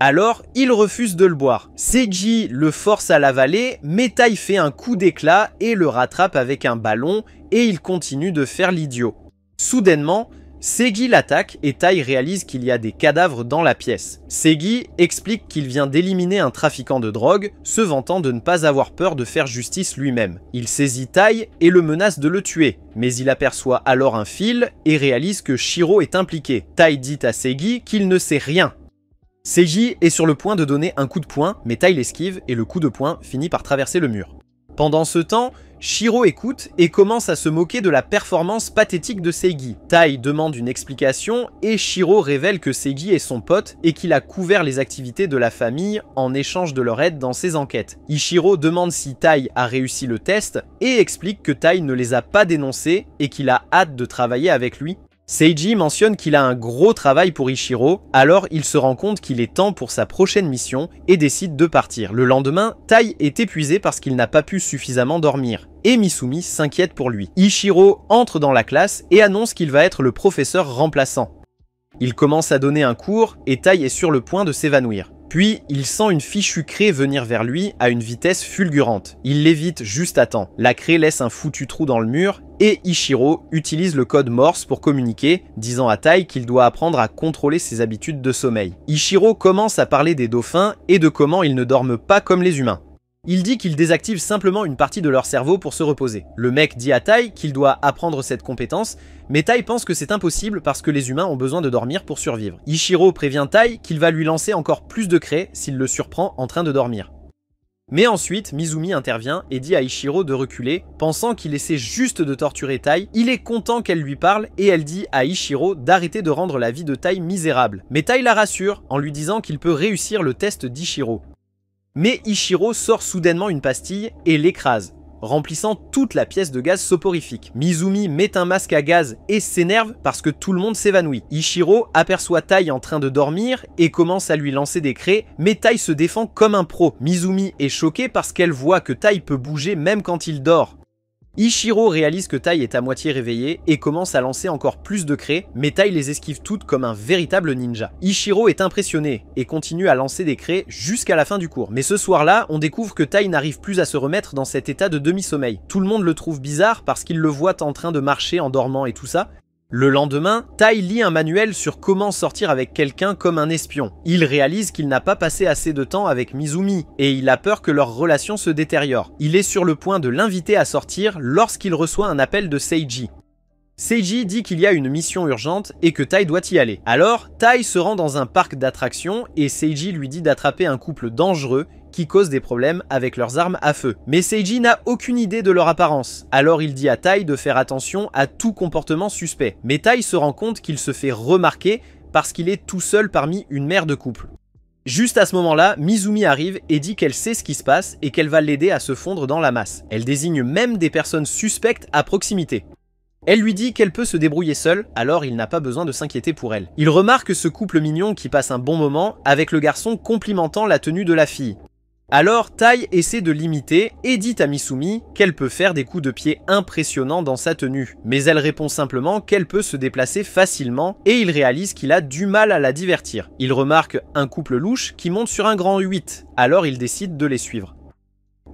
Alors, il refuse de le boire. Seiji le force à l'avaler, mais Tai fait un coup d'éclat et le rattrape avec un ballon et il continue de faire l'idiot. Soudainement, Seigi l'attaque et Tai réalise qu'il y a des cadavres dans la pièce. Seigi explique qu'il vient d'éliminer un trafiquant de drogue, se vantant de ne pas avoir peur de faire justice lui-même. Il saisit Tai et le menace de le tuer, mais il aperçoit alors un fil et réalise que Shiro est impliqué. Tai dit à Seigi qu'il ne sait rien. Seigi est sur le point de donner un coup de poing, mais Tai l'esquive et le coup de poing finit par traverser le mur. Pendant ce temps, Shiro écoute et commence à se moquer de la performance pathétique de Seigi. Tai demande une explication et Shiro révèle que Seigi est son pote et qu'il a couvert les activités de la famille en échange de leur aide dans ses enquêtes. Ichiro demande si Tai a réussi le test et explique que Tai ne les a pas dénoncés et qu'il a hâte de travailler avec lui. Seiji mentionne qu'il a un gros travail pour Ichiro, alors il se rend compte qu'il est temps pour sa prochaine mission et décide de partir. Le lendemain, Tai est épuisé parce qu'il n'a pas pu suffisamment dormir, et Misumi s'inquiète pour lui. Ichiro entre dans la classe et annonce qu'il va être le professeur remplaçant. Il commence à donner un cours et Tai est sur le point de s'évanouir. Puis, il sent une fichue craie venir vers lui à une vitesse fulgurante. Il l'évite juste à temps. La craie laisse un foutu trou dans le mur et Ichiro utilise le code Morse pour communiquer, disant à Tai qu'il doit apprendre à contrôler ses habitudes de sommeil. Ichiro commence à parler des dauphins et de comment ils ne dorment pas comme les humains. Il dit qu'il désactive simplement une partie de leur cerveau pour se reposer. Le mec dit à Tai qu'il doit apprendre cette compétence, mais Tai pense que c'est impossible parce que les humains ont besoin de dormir pour survivre. Ichiro prévient Tai qu'il va lui lancer encore plus de craie s'il le surprend en train de dormir. Mais ensuite, Misumi intervient et dit à Ichiro de reculer, pensant qu'il essaie juste de torturer Tai. Il est content qu'elle lui parle et elle dit à Ichiro d'arrêter de rendre la vie de Tai misérable. Mais Tai la rassure en lui disant qu'il peut réussir le test d'Ichiro. Mais Ichiro sort soudainement une pastille et l'écrase, remplissant toute la pièce de gaz soporifique. Misumi met un masque à gaz et s'énerve parce que tout le monde s'évanouit. Ichiro aperçoit Tai en train de dormir et commence à lui lancer des craies, mais Tai se défend comme un pro. Misumi est choquée parce qu'elle voit que Tai peut bouger même quand il dort. Ichiro réalise que Tai est à moitié réveillé et commence à lancer encore plus de craies, mais Tai les esquive toutes comme un véritable ninja. Ichiro est impressionné et continue à lancer des craies jusqu'à la fin du cours. Mais ce soir-là, on découvre que Tai n'arrive plus à se remettre dans cet état de demi-sommeil. Tout le monde le trouve bizarre parce qu'il le voit en train de marcher en dormant et tout ça. Le lendemain, Tai lit un manuel sur comment sortir avec quelqu'un comme un espion. Il réalise qu'il n'a pas passé assez de temps avec Misumi et il a peur que leur relation se détériore. Il est sur le point de l'inviter à sortir lorsqu'il reçoit un appel de Seiji. Seiji dit qu'il y a une mission urgente et que Tai doit y aller. Alors, Tai se rend dans un parc d'attractions et Seiji lui dit d'attraper un couple dangereux qui cause des problèmes avec leurs armes à feu. Mais Seiji n'a aucune idée de leur apparence, alors il dit à Tai de faire attention à tout comportement suspect. Mais Tai se rend compte qu'il se fait remarquer parce qu'il est tout seul parmi une mère de couple. Juste à ce moment-là, Mizumi arrive et dit qu'elle sait ce qui se passe et qu'elle va l'aider à se fondre dans la masse. Elle désigne même des personnes suspectes à proximité. Elle lui dit qu'elle peut se débrouiller seule, alors il n'a pas besoin de s'inquiéter pour elle. Il remarque ce couple mignon qui passe un bon moment avec le garçon complimentant la tenue de la fille. Alors Tai essaie de l'imiter et dit à Misumi qu'elle peut faire des coups de pied impressionnants dans sa tenue. Mais elle répond simplement qu'elle peut se déplacer facilement et il réalise qu'il a du mal à la divertir. Il remarque un couple louche qui monte sur un grand 8, alors il décide de les suivre.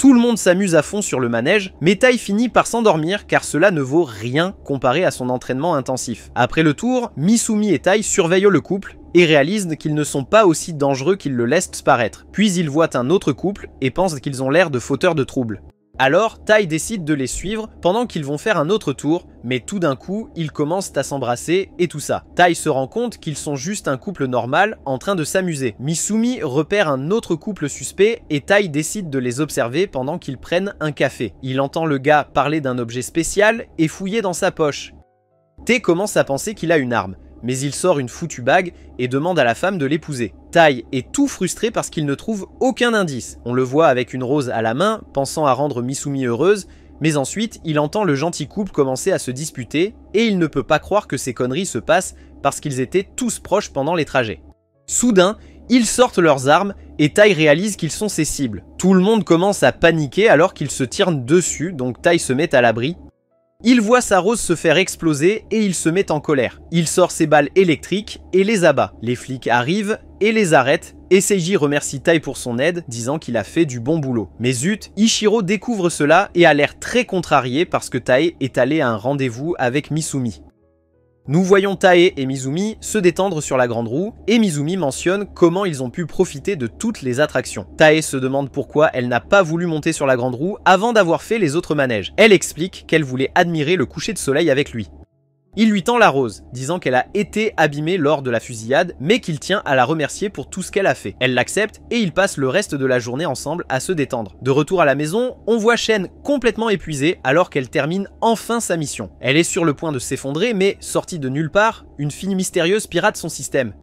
Tout le monde s'amuse à fond sur le manège, mais Tai finit par s'endormir car cela ne vaut rien comparé à son entraînement intensif. Après le tour, Misumi et Tai surveillent le couple et réalisent qu'ils ne sont pas aussi dangereux qu'ils le laissent paraître. Puis ils voient un autre couple et pensent qu'ils ont l'air de fauteurs de troubles. Alors, Tai décide de les suivre pendant qu'ils vont faire un autre tour, mais tout d'un coup, ils commencent à s'embrasser et tout ça. Tai se rend compte qu'ils sont juste un couple normal en train de s'amuser. Misumi repère un autre couple suspect et Tai décide de les observer pendant qu'ils prennent un café. Il entend le gars parler d'un objet spécial et fouiller dans sa poche. T commence à penser qu'il a une arme, mais il sort une foutue bague et demande à la femme de l'épouser. Tai est tout frustré parce qu'il ne trouve aucun indice. On le voit avec une rose à la main, pensant à rendre Misumi heureuse, mais ensuite il entend le gentil couple commencer à se disputer et il ne peut pas croire que ces conneries se passent parce qu'ils étaient tous proches pendant les trajets. Soudain, ils sortent leurs armes et Tai réalise qu'ils sont ses cibles. Tout le monde commence à paniquer alors qu'ils se tirent dessus, donc Tai se met à l'abri. Il voit sa rose se faire exploser et il se met en colère. Il sort ses balles électriques et les abat. Les flics arrivent et les arrêtent et Seiji remercie Tai pour son aide, disant qu'il a fait du bon boulot. Mais zut, Ichiro découvre cela et a l'air très contrarié parce que Tai est allé à un rendez-vous avec Misumi. Nous voyons Tae et Mizumi se détendre sur la grande roue et Mizumi mentionne comment ils ont pu profiter de toutes les attractions. Tae se demande pourquoi elle n'a pas voulu monter sur la grande roue avant d'avoir fait les autres manèges. Elle explique qu'elle voulait admirer le coucher de soleil avec lui. Il lui tend la rose, disant qu'elle a été abîmée lors de la fusillade, mais qu'il tient à la remercier pour tout ce qu'elle a fait. Elle l'accepte et ils passent le reste de la journée ensemble à se détendre. De retour à la maison, on voit Shen complètement épuisée alors qu'elle termine enfin sa mission. Elle est sur le point de s'effondrer, mais sortie de nulle part, une fille mystérieuse pirate son système.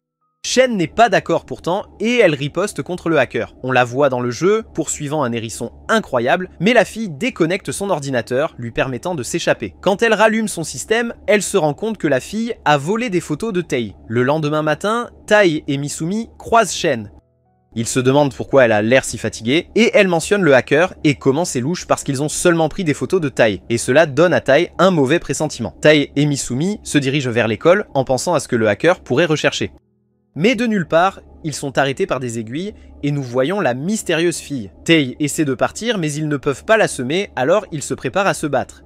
Shen n'est pas d'accord pourtant et elle riposte contre le hacker. On la voit dans le jeu, poursuivant un hérisson incroyable, mais la fille déconnecte son ordinateur, lui permettant de s'échapper. Quand elle rallume son système, elle se rend compte que la fille a volé des photos de Tei. Le lendemain matin, Tai et Misumi croisent Shen. Ils se demandent pourquoi elle a l'air si fatiguée, et elle mentionne le hacker et comment c'est louche parce qu'ils ont seulement pris des photos de Tai, et cela donne à Tai un mauvais pressentiment. Tai et Misumi se dirigent vers l'école en pensant à ce que le hacker pourrait rechercher. Mais de nulle part, ils sont arrêtés par des aiguilles et nous voyons la mystérieuse fille. Tei essaie de partir mais ils ne peuvent pas la semer, alors ils se préparent à se battre.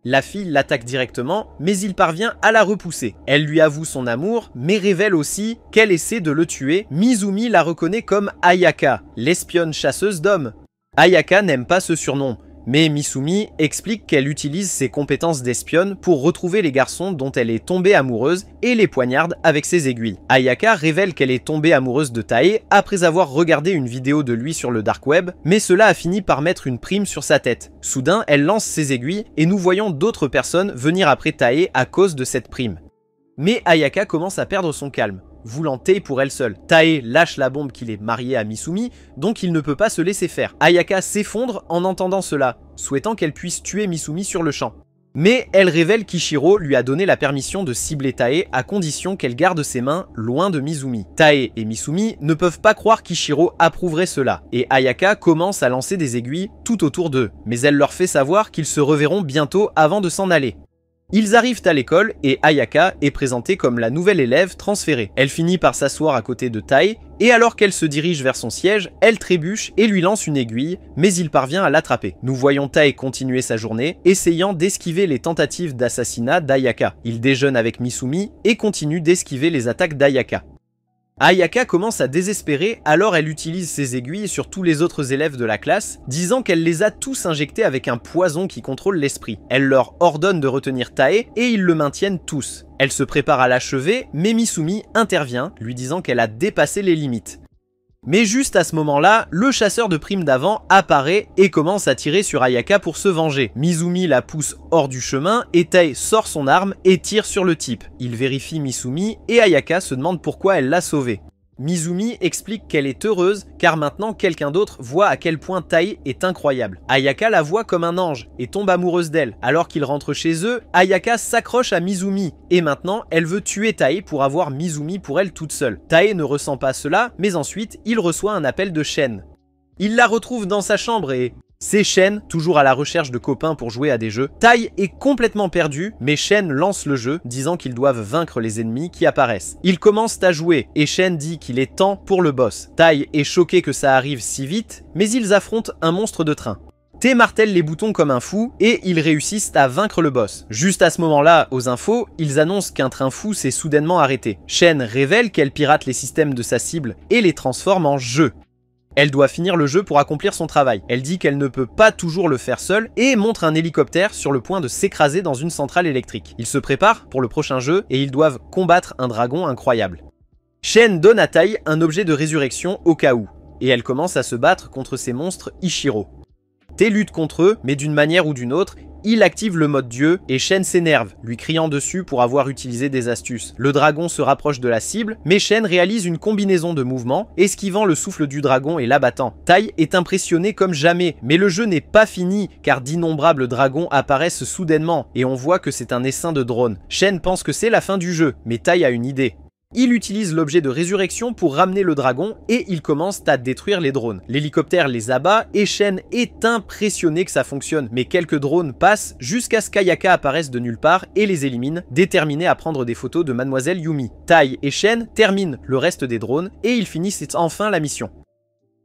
La fille l'attaque directement mais il parvient à la repousser. Elle lui avoue son amour mais révèle aussi qu'elle essaie de le tuer. Mizumi la reconnaît comme Ayaka, l'espionne chasseuse d'hommes. Ayaka n'aime pas ce surnom. Mais Misumi explique qu'elle utilise ses compétences d'espionne pour retrouver les garçons dont elle est tombée amoureuse et les poignarde avec ses aiguilles. Ayaka révèle qu'elle est tombée amoureuse de Tae après avoir regardé une vidéo de lui sur le dark web, mais cela a fini par mettre une prime sur sa tête. Soudain, elle lance ses aiguilles et nous voyons d'autres personnes venir après Tae à cause de cette prime. Mais Ayaka commence à perdre son calme, voulant Tae pour elle seule. Tae lâche la bombe qu'il est marié à Misumi, donc il ne peut pas se laisser faire. Ayaka s'effondre en entendant cela, souhaitant qu'elle puisse tuer Misumi sur le champ. Mais elle révèle qu'Ichiro lui a donné la permission de cibler Tae à condition qu'elle garde ses mains loin de Mizumi. Tae et Misumi ne peuvent pas croire qu'Ichiro approuverait cela, et Ayaka commence à lancer des aiguilles tout autour d'eux, mais elle leur fait savoir qu'ils se reverront bientôt avant de s'en aller. Ils arrivent à l'école et Ayaka est présentée comme la nouvelle élève transférée. Elle finit par s'asseoir à côté de Tai et alors qu'elle se dirige vers son siège, elle trébuche et lui lance une aiguille, mais il parvient à l'attraper. Nous voyons Tai continuer sa journée, essayant d'esquiver les tentatives d'assassinat d'Ayaka. Il déjeune avec Misumi et continue d'esquiver les attaques d'Ayaka. Ayaka commence à désespérer, alors elle utilise ses aiguilles sur tous les autres élèves de la classe, disant qu'elle les a tous injectés avec un poison qui contrôle l'esprit. Elle leur ordonne de retenir Tae et ils le maintiennent tous. Elle se prépare à l'achever, mais Misumi intervient, lui disant qu'elle a dépassé les limites. Mais juste à ce moment-là, le chasseur de primes d'avant apparaît et commence à tirer sur Ayaka pour se venger. Misumi la pousse hors du chemin et Tae sort son arme et tire sur le type. Il vérifie Misumi et Ayaka se demande pourquoi elle l'a sauvé. Misumi explique qu'elle est heureuse car maintenant quelqu'un d'autre voit à quel point Tae est incroyable. Ayaka la voit comme un ange et tombe amoureuse d'elle. Alors qu'ils rentrent chez eux, Ayaka s'accroche à Misumi et maintenant elle veut tuer Tae pour avoir Misumi pour elle toute seule. Tae ne ressent pas cela, mais ensuite il reçoit un appel de Shen. Il la retrouve dans sa chambre et... c'est Shen, toujours à la recherche de copains pour jouer à des jeux. Tae est complètement perdu, mais Shen lance le jeu, disant qu'ils doivent vaincre les ennemis qui apparaissent. Ils commencent à jouer, et Shen dit qu'il est temps pour le boss. Tae est choqué que ça arrive si vite, mais ils affrontent un monstre de train. Tae martèle les boutons comme un fou, et ils réussissent à vaincre le boss. Juste à ce moment-là, aux infos, ils annoncent qu'un train fou s'est soudainement arrêté. Shen révèle qu'elle pirate les systèmes de sa cible, et les transforme en jeux. Elle doit finir le jeu pour accomplir son travail. Elle dit qu'elle ne peut pas toujours le faire seule et montre un hélicoptère sur le point de s'écraser dans une centrale électrique. Ils se préparent pour le prochain jeu et ils doivent combattre un dragon incroyable. Shen donne à Tae un objet de résurrection au cas où, et elle commence à se battre contre ces monstres Ichiro. Tae lutte contre eux, mais d'une manière ou d'une autre, il active le mode dieu et Shen s'énerve, lui criant dessus pour avoir utilisé des astuces. Le dragon se rapproche de la cible, mais Shen réalise une combinaison de mouvements, esquivant le souffle du dragon et l'abattant. Tae est impressionné comme jamais, mais le jeu n'est pas fini, car d'innombrables dragons apparaissent soudainement, et on voit que c'est un essaim de drone. Shen pense que c'est la fin du jeu, mais Tae a une idée. Il utilise l'objet de résurrection pour ramener le dragon et il commence à détruire les drones. L'hélicoptère les abat et Shen est impressionné que ça fonctionne, mais quelques drones passent jusqu'à ce qu'Ayaka apparaisse de nulle part et les élimine, déterminé à prendre des photos de Mademoiselle Yumi. Tae et Shen terminent le reste des drones et ils finissent enfin la mission.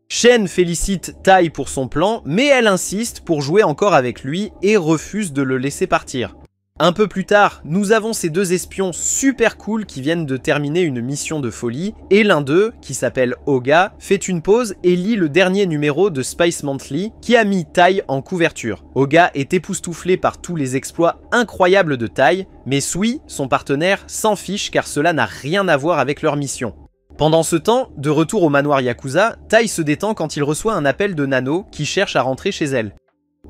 Shen félicite Tae pour son plan, mais elle insiste pour jouer encore avec lui et refuse de le laisser partir. Un peu plus tard, nous avons ces deux espions super cool qui viennent de terminer une mission de folie, et l'un d'eux, qui s'appelle Oga, fait une pause et lit le dernier numéro de Spice Monthly qui a mis Tae en couverture. Oga est époustouflé par tous les exploits incroyables de Tae, mais Sui, son partenaire, s'en fiche car cela n'a rien à voir avec leur mission. Pendant ce temps, de retour au manoir Yakuza, Tae se détend quand il reçoit un appel de Nano qui cherche à rentrer chez elle.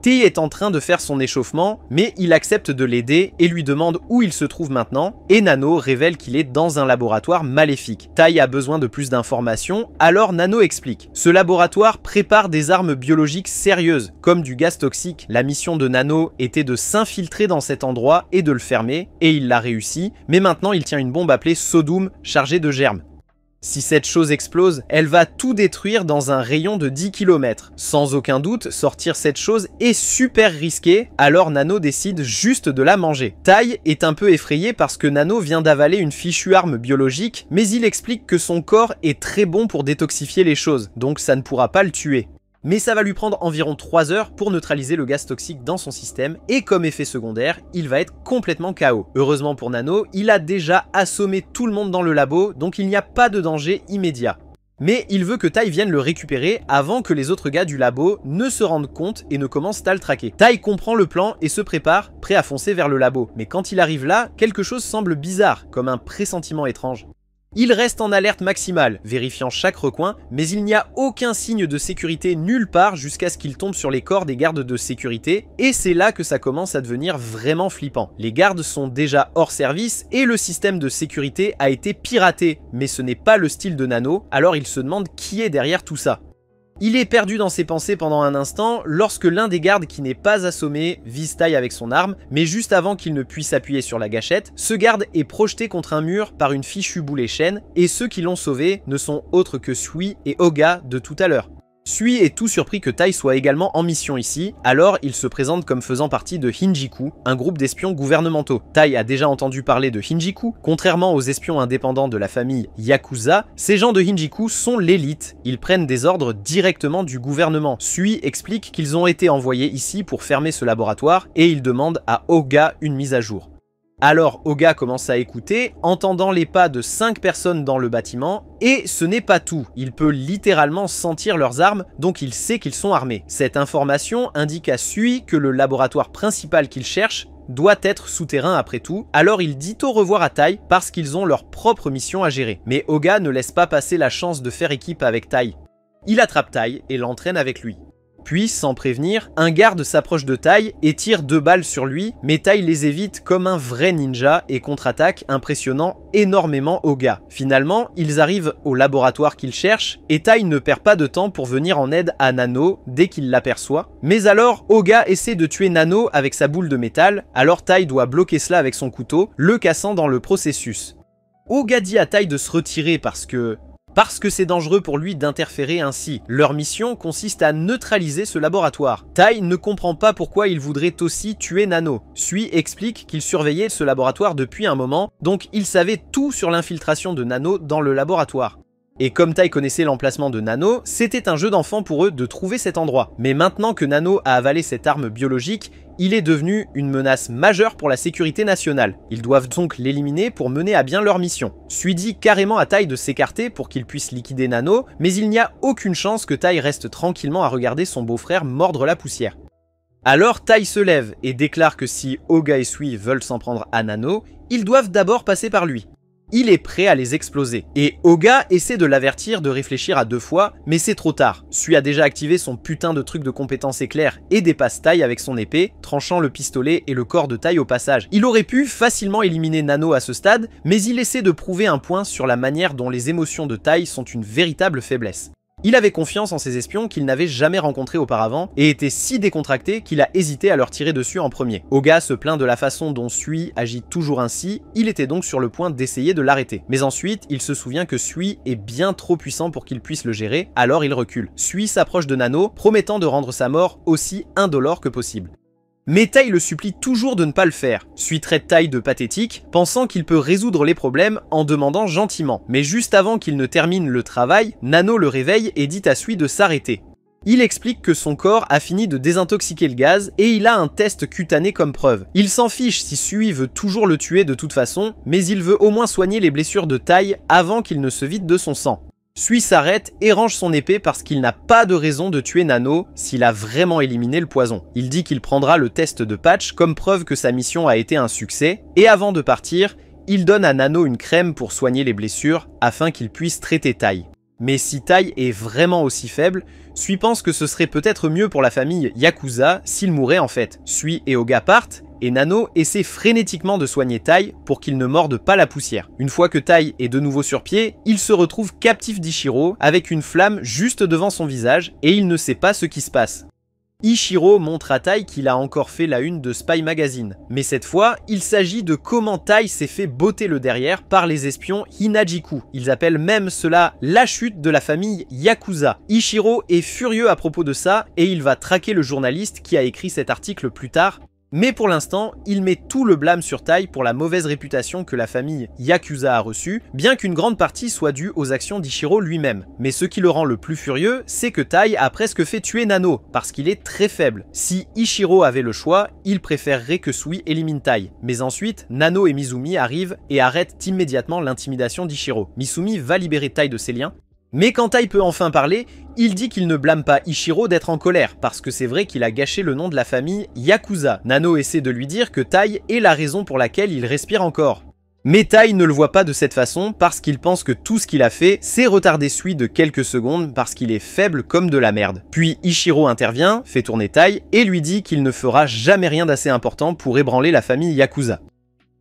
Tae est en train de faire son échauffement, mais il accepte de l'aider et lui demande où il se trouve maintenant, et Nano révèle qu'il est dans un laboratoire maléfique. Tae a besoin de plus d'informations, alors Nano explique. Ce laboratoire prépare des armes biologiques sérieuses, comme du gaz toxique. La mission de Nano était de s'infiltrer dans cet endroit et de le fermer, et il l'a réussi, mais maintenant il tient une bombe appelée Sodom chargée de germes. Si cette chose explose, elle va tout détruire dans un rayon de 10 km. Sans aucun doute, sortir cette chose est super risqué, alors Nano décide juste de la manger. Tae est un peu effrayé parce que Nano vient d'avaler une fichue arme biologique, mais il explique que son corps est très bon pour détoxifier les choses, donc ça ne pourra pas le tuer. Mais ça va lui prendre environ 3 heures pour neutraliser le gaz toxique dans son système, et comme effet secondaire, il va être complètement KO. Heureusement pour Nano, il a déjà assommé tout le monde dans le labo, donc il n'y a pas de danger immédiat. Mais il veut que Tae vienne le récupérer avant que les autres gars du labo ne se rendent compte et ne commencent à le traquer. Tae comprend le plan et se prépare, prêt à foncer vers le labo. Mais quand il arrive là, quelque chose semble bizarre, comme un pressentiment étrange. Il reste en alerte maximale, vérifiant chaque recoin, mais il n'y a aucun signe de sécurité nulle part jusqu'à ce qu'il tombe sur les corps des gardes de sécurité, et c'est là que ça commence à devenir vraiment flippant. Les gardes sont déjà hors service et le système de sécurité a été piraté, mais ce n'est pas le style de Nano, alors il se demande qui est derrière tout ça. Il est perdu dans ses pensées pendant un instant lorsque l'un des gardes qui n'est pas assommé vise Tae avec son arme, mais juste avant qu'il ne puisse appuyer sur la gâchette, ce garde est projeté contre un mur par une fichue boulet chaîne et ceux qui l'ont sauvé ne sont autres que Sui et Oga de tout à l'heure. Sui est tout surpris que Tae soit également en mission ici, alors il se présente comme faisant partie de Hinjiku, un groupe d'espions gouvernementaux. Tae a déjà entendu parler de Hinjiku, contrairement aux espions indépendants de la famille Yakuza, ces gens de Hinjiku sont l'élite, ils prennent des ordres directement du gouvernement. Sui explique qu'ils ont été envoyés ici pour fermer ce laboratoire et il demande à Oga une mise à jour. Alors Oga commence à écouter, entendant les pas de 5 personnes dans le bâtiment, et ce n'est pas tout, il peut littéralement sentir leurs armes, donc il sait qu'ils sont armés. Cette information indique à Sui que le laboratoire principal qu'il cherche doit être souterrain après tout, alors il dit au revoir à Tai parce qu'ils ont leur propre mission à gérer. Mais Oga ne laisse pas passer la chance de faire équipe avec Tai. Il attrape Tai et l'entraîne avec lui. Puis, sans prévenir, un garde s'approche de Tai et tire 2 balles sur lui, mais Tai les évite comme un vrai ninja et contre-attaque, impressionnant énormément Oga. Finalement, ils arrivent au laboratoire qu'ils cherchent, et Tai ne perd pas de temps pour venir en aide à Nano dès qu'il l'aperçoit. Mais alors, Oga essaie de tuer Nano avec sa boule de métal, alors Tai doit bloquer cela avec son couteau, le cassant dans le processus. Oga dit à Tai de se retirer parce que c'est dangereux pour lui d'interférer ainsi. Leur mission consiste à neutraliser ce laboratoire. Tai ne comprend pas pourquoi il voudrait aussi tuer Nano. Sui explique qu'il surveillait ce laboratoire depuis un moment, donc il savait tout sur l'infiltration de Nano dans le laboratoire. Et comme Tai connaissait l'emplacement de Nano, c'était un jeu d'enfant pour eux de trouver cet endroit. Mais maintenant que Nano a avalé cette arme biologique, il est devenu une menace majeure pour la sécurité nationale. Ils doivent donc l'éliminer pour mener à bien leur mission. Sui dit carrément à Tai de s'écarter pour qu'il puisse liquider Nano, mais il n'y a aucune chance que Tai reste tranquillement à regarder son beau-frère mordre la poussière. Alors Tai se lève et déclare que si Oga et Sui veulent s'en prendre à Nano, ils doivent d'abord passer par lui. Il est prêt à les exploser. Et Oga essaie de l'avertir de réfléchir à 2 fois, mais c'est trop tard. Sui a déjà activé son putain de truc de compétence éclair et dépasse Tai avec son épée, tranchant le pistolet et le corps de Tai au passage. Il aurait pu facilement éliminer Nano à ce stade, mais il essaie de prouver un point sur la manière dont les émotions de Tai sont une véritable faiblesse. Il avait confiance en ses espions qu'il n'avait jamais rencontrés auparavant et était si décontracté qu'il a hésité à leur tirer dessus en premier. Oga se plaint de la façon dont Sui agit toujours ainsi, il était donc sur le point d'essayer de l'arrêter. Mais ensuite, il se souvient que Sui est bien trop puissant pour qu'il puisse le gérer, alors il recule. Sui s'approche de Nano, promettant de rendre sa mort aussi indolore que possible. Mais Tai le supplie toujours de ne pas le faire. Sui traite Tai de pathétique, pensant qu'il peut résoudre les problèmes en demandant gentiment. Mais juste avant qu'il ne termine le travail, Nano le réveille et dit à Sui de s'arrêter. Il explique que son corps a fini de désintoxiquer le gaz et il a un test cutané comme preuve. Il s'en fiche si Sui veut toujours le tuer de toute façon, mais il veut au moins soigner les blessures de Tai avant qu'il ne se vide de son sang. Sui s'arrête et range son épée parce qu'il n'a pas de raison de tuer Nano s'il a vraiment éliminé le poison. Il dit qu'il prendra le test de Patch comme preuve que sa mission a été un succès, et avant de partir, il donne à Nano une crème pour soigner les blessures afin qu'il puisse traiter Tai. Mais si Tai est vraiment aussi faible, Sui pense que ce serait peut-être mieux pour la famille Yakuza s'il mourait en fait. Sui et Oga partent, et Nano essaie frénétiquement de soigner Tai pour qu'il ne morde pas la poussière. Une fois que Tai est de nouveau sur pied, il se retrouve captif d'Ichiro avec une flamme juste devant son visage et il ne sait pas ce qui se passe. Ichiro montre à Tai qu'il a encore fait la une de Spy Magazine, mais cette fois, il s'agit de comment Tai s'est fait botter le derrière par les espions Hinajiku. Ils appellent même cela la chute de la famille Yakuza. Ichiro est furieux à propos de ça et il va traquer le journaliste qui a écrit cet article plus tard. Mais pour l'instant, il met tout le blâme sur Tai pour la mauvaise réputation que la famille Yakuza a reçue, bien qu'une grande partie soit due aux actions d'Ichiro lui-même. Mais ce qui le rend le plus furieux, c'est que Tai a presque fait tuer Nano, parce qu'il est très faible. Si Ichiro avait le choix, il préférerait que Sui élimine Tai. Mais ensuite, Nano et Mizumi arrivent et arrêtent immédiatement l'intimidation d'Ichiro. Mizumi va libérer Tai de ses liens, mais quand Tai peut enfin parler, il dit qu'il ne blâme pas Ichiro d'être en colère, parce que c'est vrai qu'il a gâché le nom de la famille Yakuza. Nano essaie de lui dire que Tai est la raison pour laquelle il respire encore. Mais Tai ne le voit pas de cette façon, parce qu'il pense que tout ce qu'il a fait, c'est retarder Sui de quelques secondes, parce qu'il est faible comme de la merde. Puis Ichiro intervient, fait tourner Tai, et lui dit qu'il ne fera jamais rien d'assez important pour ébranler la famille Yakuza.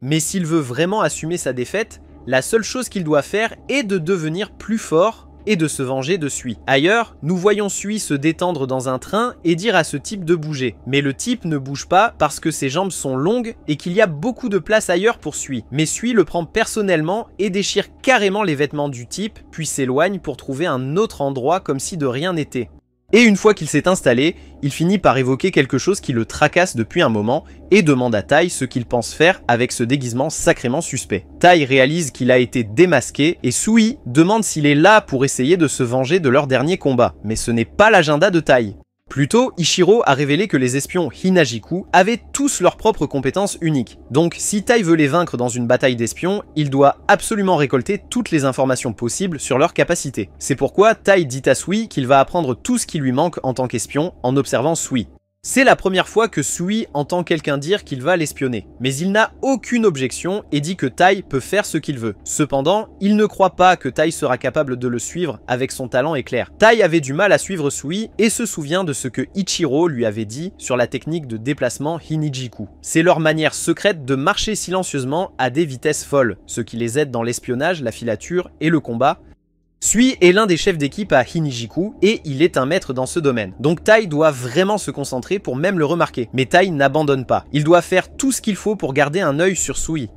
Mais s'il veut vraiment assumer sa défaite, la seule chose qu'il doit faire est de devenir plus fort, et de se venger de Sui. Ailleurs, nous voyons Sui se détendre dans un train et dire à ce type de bouger. Mais le type ne bouge pas parce que ses jambes sont longues et qu'il y a beaucoup de place ailleurs pour Sui. Mais Sui le prend personnellement et déchire carrément les vêtements du type, puis s'éloigne pour trouver un autre endroit comme si de rien n'était. Et une fois qu'il s'est installé, il finit par évoquer quelque chose qui le tracasse depuis un moment et demande à Tai ce qu'il pense faire avec ce déguisement sacrément suspect. Tai réalise qu'il a été démasqué et Sui demande s'il est là pour essayer de se venger de leur dernier combat, mais ce n'est pas l'agenda de Tai. Plus tôt, Ichiro a révélé que les espions Hinajiku avaient tous leurs propres compétences uniques. Donc si Tai veut les vaincre dans une bataille d'espions, il doit absolument récolter toutes les informations possibles sur leurs capacités. C'est pourquoi Tai dit à Sui qu'il va apprendre tout ce qui lui manque en tant qu'espion en observant Sui. C'est la première fois que Sui entend quelqu'un dire qu'il va l'espionner, mais il n'a aucune objection et dit que Tai peut faire ce qu'il veut. Cependant, il ne croit pas que Tai sera capable de le suivre avec son talent éclair. Tai avait du mal à suivre Sui et se souvient de ce que Ichiro lui avait dit sur la technique de déplacement Hinijiku. C'est leur manière secrète de marcher silencieusement à des vitesses folles, ce qui les aide dans l'espionnage, la filature et le combat. Sui est l'un des chefs d'équipe à Hinijiku et il est un maître dans ce domaine. Donc Tai doit vraiment se concentrer pour même le remarquer. Mais Tai n'abandonne pas. Il doit faire tout ce qu'il faut pour garder un œil sur Sui.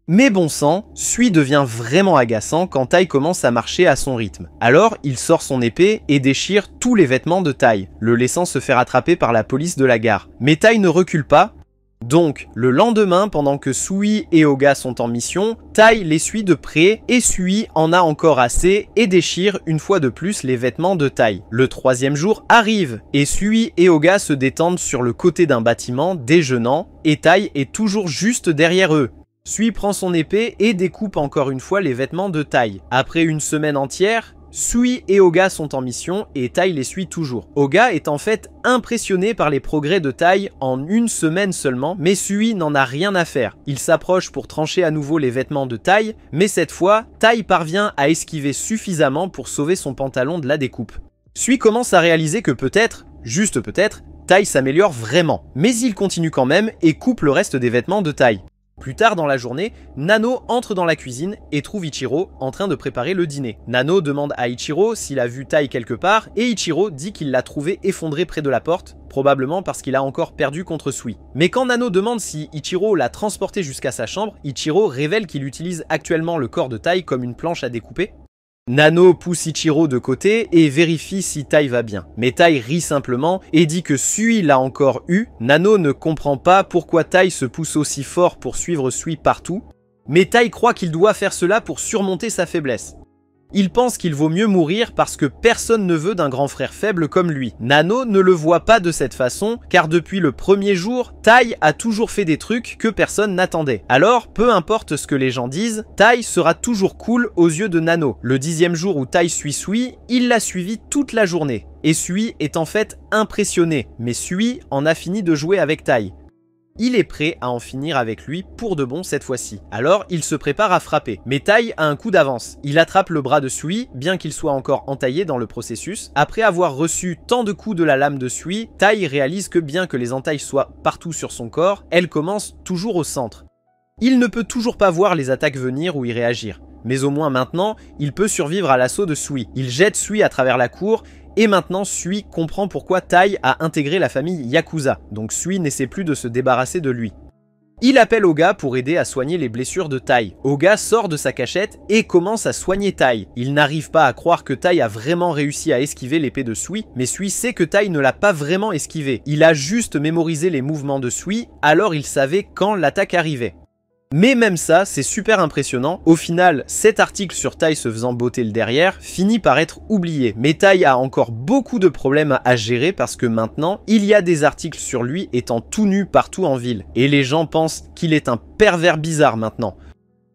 Mais bon sang, Sui devient vraiment agaçant quand Tai commence à marcher à son rythme. Alors il sort son épée et déchire tous les vêtements de Tai, le laissant se faire attraper par la police de la gare. Mais Tai ne recule pas. Donc, le lendemain, pendant que Sui et Oga sont en mission, Tai les suit de près et Sui en a encore assez et déchire une fois de plus les vêtements de Tai. Le troisième jour arrive et Sui et Oga se détendent sur le côté d'un bâtiment déjeunant et Tai est toujours juste derrière eux. Sui prend son épée et découpe encore une fois les vêtements de Tai. Après une semaine entière, Sui et Oga sont en mission et Tai les suit toujours. Oga est en fait impressionné par les progrès de Tai en une semaine seulement, mais Sui n'en a rien à faire. Il s'approche pour trancher à nouveau les vêtements de Tai, mais cette fois, Tai parvient à esquiver suffisamment pour sauver son pantalon de la découpe. Sui commence à réaliser que peut-être, juste peut-être, Tai s'améliore vraiment, mais il continue quand même et coupe le reste des vêtements de Tai. Plus tard dans la journée, Nano entre dans la cuisine et trouve Ichiro en train de préparer le dîner. Nano demande à Ichiro s'il a vu Tai quelque part et Ichiro dit qu'il l'a trouvé effondré près de la porte, probablement parce qu'il a encore perdu contre Sui. Mais quand Nano demande si Ichiro l'a transporté jusqu'à sa chambre, Ichiro révèle qu'il utilise actuellement le corps de Tai comme une planche à découper. Nano pousse Ichiro de côté et vérifie si Tai va bien. Mais Tai rit simplement et dit que Sui l'a encore eu. Nano ne comprend pas pourquoi Tai se pousse aussi fort pour suivre Sui partout. Mais Tai croit qu'il doit faire cela pour surmonter sa faiblesse. Il pense qu'il vaut mieux mourir parce que personne ne veut d'un grand frère faible comme lui. Nano ne le voit pas de cette façon, car depuis le premier jour, Tai a toujours fait des trucs que personne n'attendait. Alors, peu importe ce que les gens disent, Tai sera toujours cool aux yeux de Nano. Le 10e jour où Tai suit Sui, il l'a suivi toute la journée. Et Sui est en fait impressionné, mais Sui en a fini de jouer avec Tai. Il est prêt à en finir avec lui pour de bon cette fois-ci. Alors il se prépare à frapper, mais Tai a un coup d'avance. Il attrape le bras de Sui, bien qu'il soit encore entaillé dans le processus. Après avoir reçu tant de coups de la lame de Sui, Tai réalise que bien que les entailles soient partout sur son corps, elles commencent toujours au centre. Il ne peut toujours pas voir les attaques venir ou y réagir. Mais au moins maintenant, il peut survivre à l'assaut de Sui. Il jette Sui à travers la cour, et maintenant Sui comprend pourquoi Tai a intégré la famille Yakuza, donc Sui n'essaie plus de se débarrasser de lui. Il appelle Oga pour aider à soigner les blessures de Tai. Oga sort de sa cachette et commence à soigner Tai. Il n'arrive pas à croire que Tai a vraiment réussi à esquiver l'épée de Sui, mais Sui sait que Tai ne l'a pas vraiment esquivé. Il a juste mémorisé les mouvements de Sui, alors il savait quand l'attaque arrivait. Mais même ça, c'est super impressionnant. Au final, cet article sur Tai se faisant botter le derrière finit par être oublié. Mais Tai a encore beaucoup de problèmes à gérer parce que maintenant, il y a des articles sur lui étant tout nu partout en ville. Et les gens pensent qu'il est un pervers bizarre maintenant.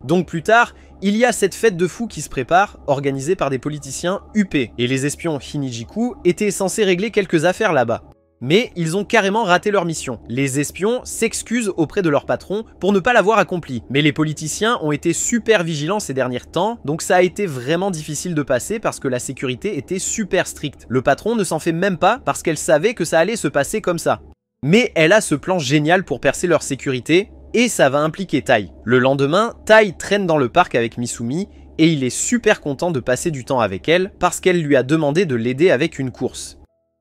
Donc plus tard, il y a cette fête de fous qui se prépare, organisée par des politiciens UP. Et les espions Hinijiku étaient censés régler quelques affaires là-bas. Mais ils ont carrément raté leur mission. Les espions s'excusent auprès de leur patron pour ne pas l'avoir accompli. Mais les politiciens ont été super vigilants ces derniers temps, donc ça a été vraiment difficile de passer parce que la sécurité était super stricte. Le patron ne s'en fait même pas parce qu'elle savait que ça allait se passer comme ça. Mais elle a ce plan génial pour percer leur sécurité, et ça va impliquer Tai. Le lendemain, Tai traîne dans le parc avec Misumi, et il est super content de passer du temps avec elle parce qu'elle lui a demandé de l'aider avec une course.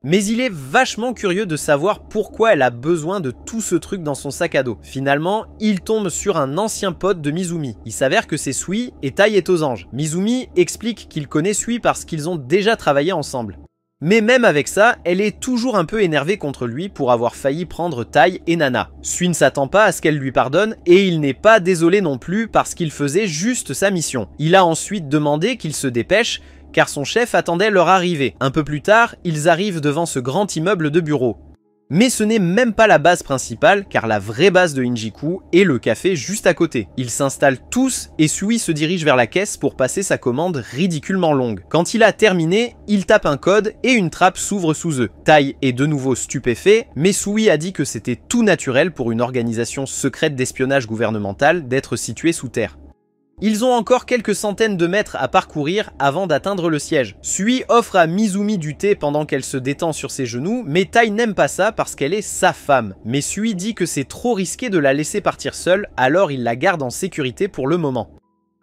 Mais il est vachement curieux de savoir pourquoi elle a besoin de tout ce truc dans son sac à dos. Finalement, il tombe sur un ancien pote de Mizumi. Il s'avère que c'est Sui et Tai est aux anges. Mizumi explique qu'il connaît Sui parce qu'ils ont déjà travaillé ensemble. Mais même avec ça, elle est toujours un peu énervée contre lui pour avoir failli prendre Tai et Nana. Sui ne s'attend pas à ce qu'elle lui pardonne et il n'est pas désolé non plus parce qu'il faisait juste sa mission. Il a ensuite demandé qu'il se dépêche car son chef attendait leur arrivée. Un peu plus tard, ils arrivent devant ce grand immeuble de bureaux. Mais ce n'est même pas la base principale, car la vraie base de Injiku est le café juste à côté. Ils s'installent tous et Sui se dirige vers la caisse pour passer sa commande ridiculement longue. Quand il a terminé, il tape un code et une trappe s'ouvre sous eux. Tai est de nouveau stupéfait, mais Sui a dit que c'était tout naturel pour une organisation secrète d'espionnage gouvernemental d'être située sous terre. Ils ont encore quelques centaines de mètres à parcourir avant d'atteindre le siège. Sui offre à Mizumi du thé pendant qu'elle se détend sur ses genoux, mais Tai n'aime pas ça parce qu'elle est sa femme. Mais Sui dit que c'est trop risqué de la laisser partir seule, alors il la garde en sécurité pour le moment.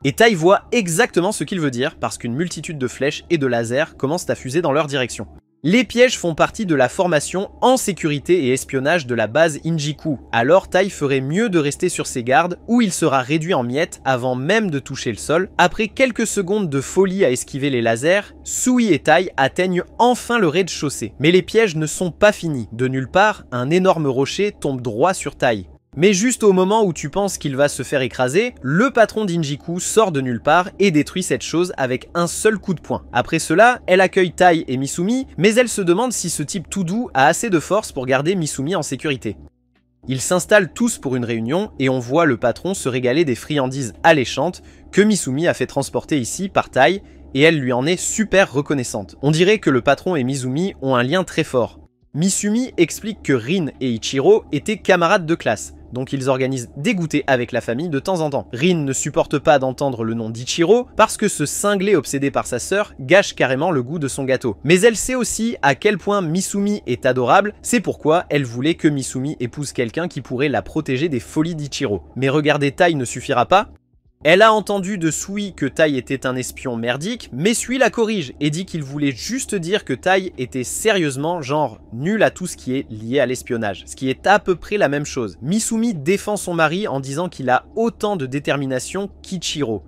Et Tai voit exactement ce qu'il veut dire parce qu'une multitude de flèches et de lasers commencent à fuser dans leur direction. Les pièges font partie de la formation en sécurité et espionnage de la base Injiku, alors Tai ferait mieux de rester sur ses gardes où il sera réduit en miettes avant même de toucher le sol. Après quelques secondes de folie à esquiver les lasers, Sui et Tai atteignent enfin le rez-de-chaussée. Mais les pièges ne sont pas finis. De nulle part, un énorme rocher tombe droit sur Tai. Mais juste au moment où tu penses qu'il va se faire écraser, le patron d'Injiku sort de nulle part et détruit cette chose avec un seul coup de poing. Après cela, elle accueille Tai et Misumi, mais elle se demande si ce type tout doux a assez de force pour garder Misumi en sécurité. Ils s'installent tous pour une réunion et on voit le patron se régaler des friandises alléchantes que Misumi a fait transporter ici par Tai et elle lui en est super reconnaissante. On dirait que le patron et Misumi ont un lien très fort. Misumi explique que Rin et Ichiro étaient camarades de classe, donc ils organisent des goûters avec la famille de temps en temps. Rin ne supporte pas d'entendre le nom d'Ichiro parce que ce cinglé obsédé par sa sœur gâche carrément le goût de son gâteau. Mais elle sait aussi à quel point Misumi est adorable, c'est pourquoi elle voulait que Misumi épouse quelqu'un qui pourrait la protéger des folies d'Ichiro. Mais regarder Tai ne suffira pas. Elle a entendu de Sui que Tai était un espion merdique, mais Sui la corrige et dit qu'il voulait juste dire que Tai était sérieusement genre nul à tout ce qui est lié à l'espionnage, ce qui est à peu près la même chose. Misumi défend son mari en disant qu'il a autant de détermination qu'Ichiro.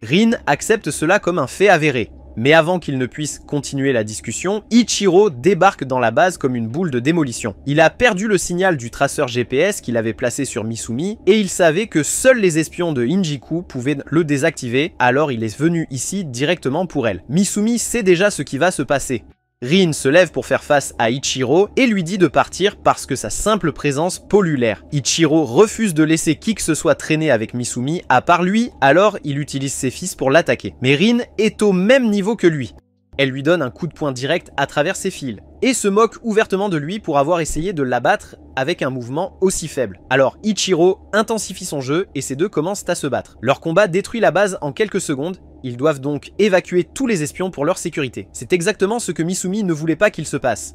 Rin accepte cela comme un fait avéré. Mais avant qu'il ne puisse continuer la discussion, Ichiro débarque dans la base comme une boule de démolition. Il a perdu le signal du traceur GPS qu'il avait placé sur Misumi et il savait que seuls les espions de Injiku pouvaient le désactiver, alors il est venu ici directement pour elle. Misumi sait déjà ce qui va se passer. Rin se lève pour faire face à Ichiro et lui dit de partir parce que sa simple présence pollue l'air. Ichiro refuse de laisser qui que ce soit traîner avec Misumi à part lui, alors il utilise ses fils pour l'attaquer. Mais Rin est au même niveau que lui. Elle lui donne un coup de poing direct à travers ses fils et se moque ouvertement de lui pour avoir essayé de l'abattre avec un mouvement aussi faible. Alors Ichiro intensifie son jeu et ces deux commencent à se battre. Leur combat détruit la base en quelques secondes. Ils doivent donc évacuer tous les espions pour leur sécurité. C'est exactement ce que Misumi ne voulait pas qu'il se passe.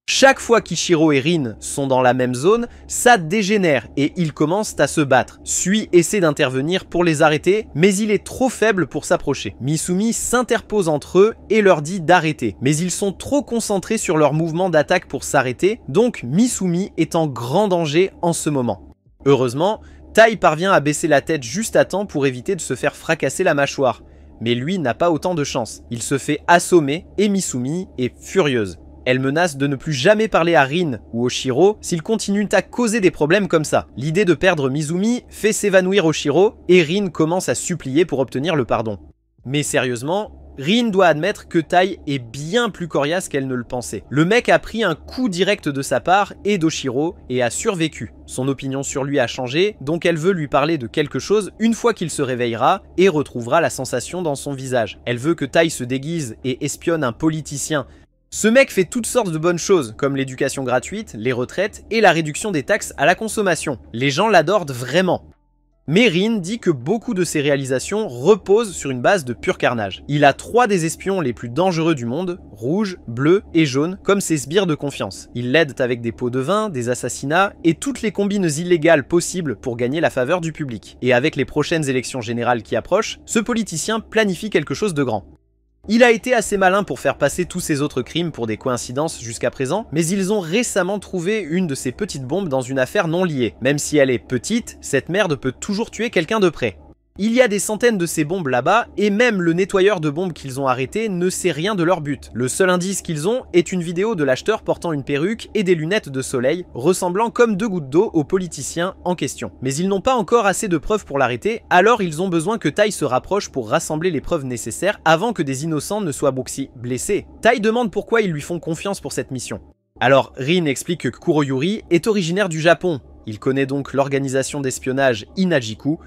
Chaque fois qu'Ichiro et Rin sont dans la même zone, ça dégénère et ils commencent à se battre. Sui essaie d'intervenir pour les arrêter, mais il est trop faible pour s'approcher. Misumi s'interpose entre eux et leur dit d'arrêter, mais ils sont trop concentrés sur leur mouvement d'attaque pour s'arrêter, donc Misumi est en grand danger en ce moment. Heureusement, Tai parvient à baisser la tête juste à temps pour éviter de se faire fracasser la mâchoire. Mais lui n'a pas autant de chance. Il se fait assommer et Misumi est furieuse. Elle menace de ne plus jamais parler à Rin ou Oshiro s'ils continuent à causer des problèmes comme ça. L'idée de perdre Mizumi fait s'évanouir Oshiro et Rin commence à supplier pour obtenir le pardon. Mais sérieusement, Rin doit admettre que Tai est bien plus coriace qu'elle ne le pensait. Le mec a pris un coup direct de sa part et d'Oshiro et a survécu. Son opinion sur lui a changé, donc elle veut lui parler de quelque chose une fois qu'il se réveillera et retrouvera la sensation dans son visage. Elle veut que Tai se déguise et espionne un politicien. Ce mec fait toutes sortes de bonnes choses, comme l'éducation gratuite, les retraites et la réduction des taxes à la consommation. Les gens l'adorent vraiment. Mais Rin dit que beaucoup de ses réalisations reposent sur une base de pur carnage. Il a 3 des espions les plus dangereux du monde, rouge, bleu et jaune, comme ses sbires de confiance. Ils l'aident avec des pots de vin, des assassinats et toutes les combines illégales possibles pour gagner la faveur du public. Et avec les prochaines élections générales qui approchent, ce politicien planifie quelque chose de grand. Il a été assez malin pour faire passer tous ces autres crimes pour des coïncidences jusqu'à présent, mais ils ont récemment trouvé une de ces petites bombes dans une affaire non liée. Même si elle est petite, cette merde peut toujours tuer quelqu'un de près. Il y a des centaines de ces bombes là-bas, et même le nettoyeur de bombes qu'ils ont arrêté ne sait rien de leur but. Le seul indice qu'ils ont est une vidéo de l'acheteur portant une perruque et des lunettes de soleil, ressemblant comme deux gouttes d'eau au politicien en question. Mais ils n'ont pas encore assez de preuves pour l'arrêter, alors ils ont besoin que Tai se rapproche pour rassembler les preuves nécessaires avant que des innocents ne soient aussi blessés. Tai demande pourquoi ils lui font confiance pour cette mission. Alors Rin explique que Kuroyuri est originaire du Japon. Il connaît donc l'organisation d'espionnage Inajiku.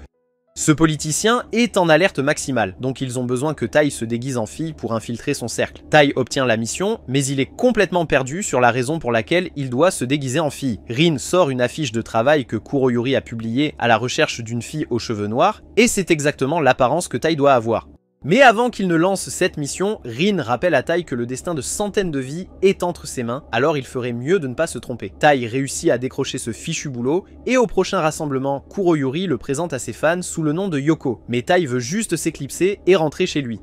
Ce politicien est en alerte maximale, donc ils ont besoin que Tai se déguise en fille pour infiltrer son cercle. Tai obtient la mission, mais il est complètement perdu sur la raison pour laquelle il doit se déguiser en fille. Rin sort une affiche de travail que Kuroyuri a publiée à la recherche d'une fille aux cheveux noirs, et c'est exactement l'apparence que Tai doit avoir. Mais avant qu'il ne lance cette mission, Rin rappelle à Tai que le destin de centaines de vies est entre ses mains, alors il ferait mieux de ne pas se tromper. Tai réussit à décrocher ce fichu boulot, et au prochain rassemblement, Kuroyuri le présente à ses fans sous le nom de Yoko, mais Tai veut juste s'éclipser et rentrer chez lui.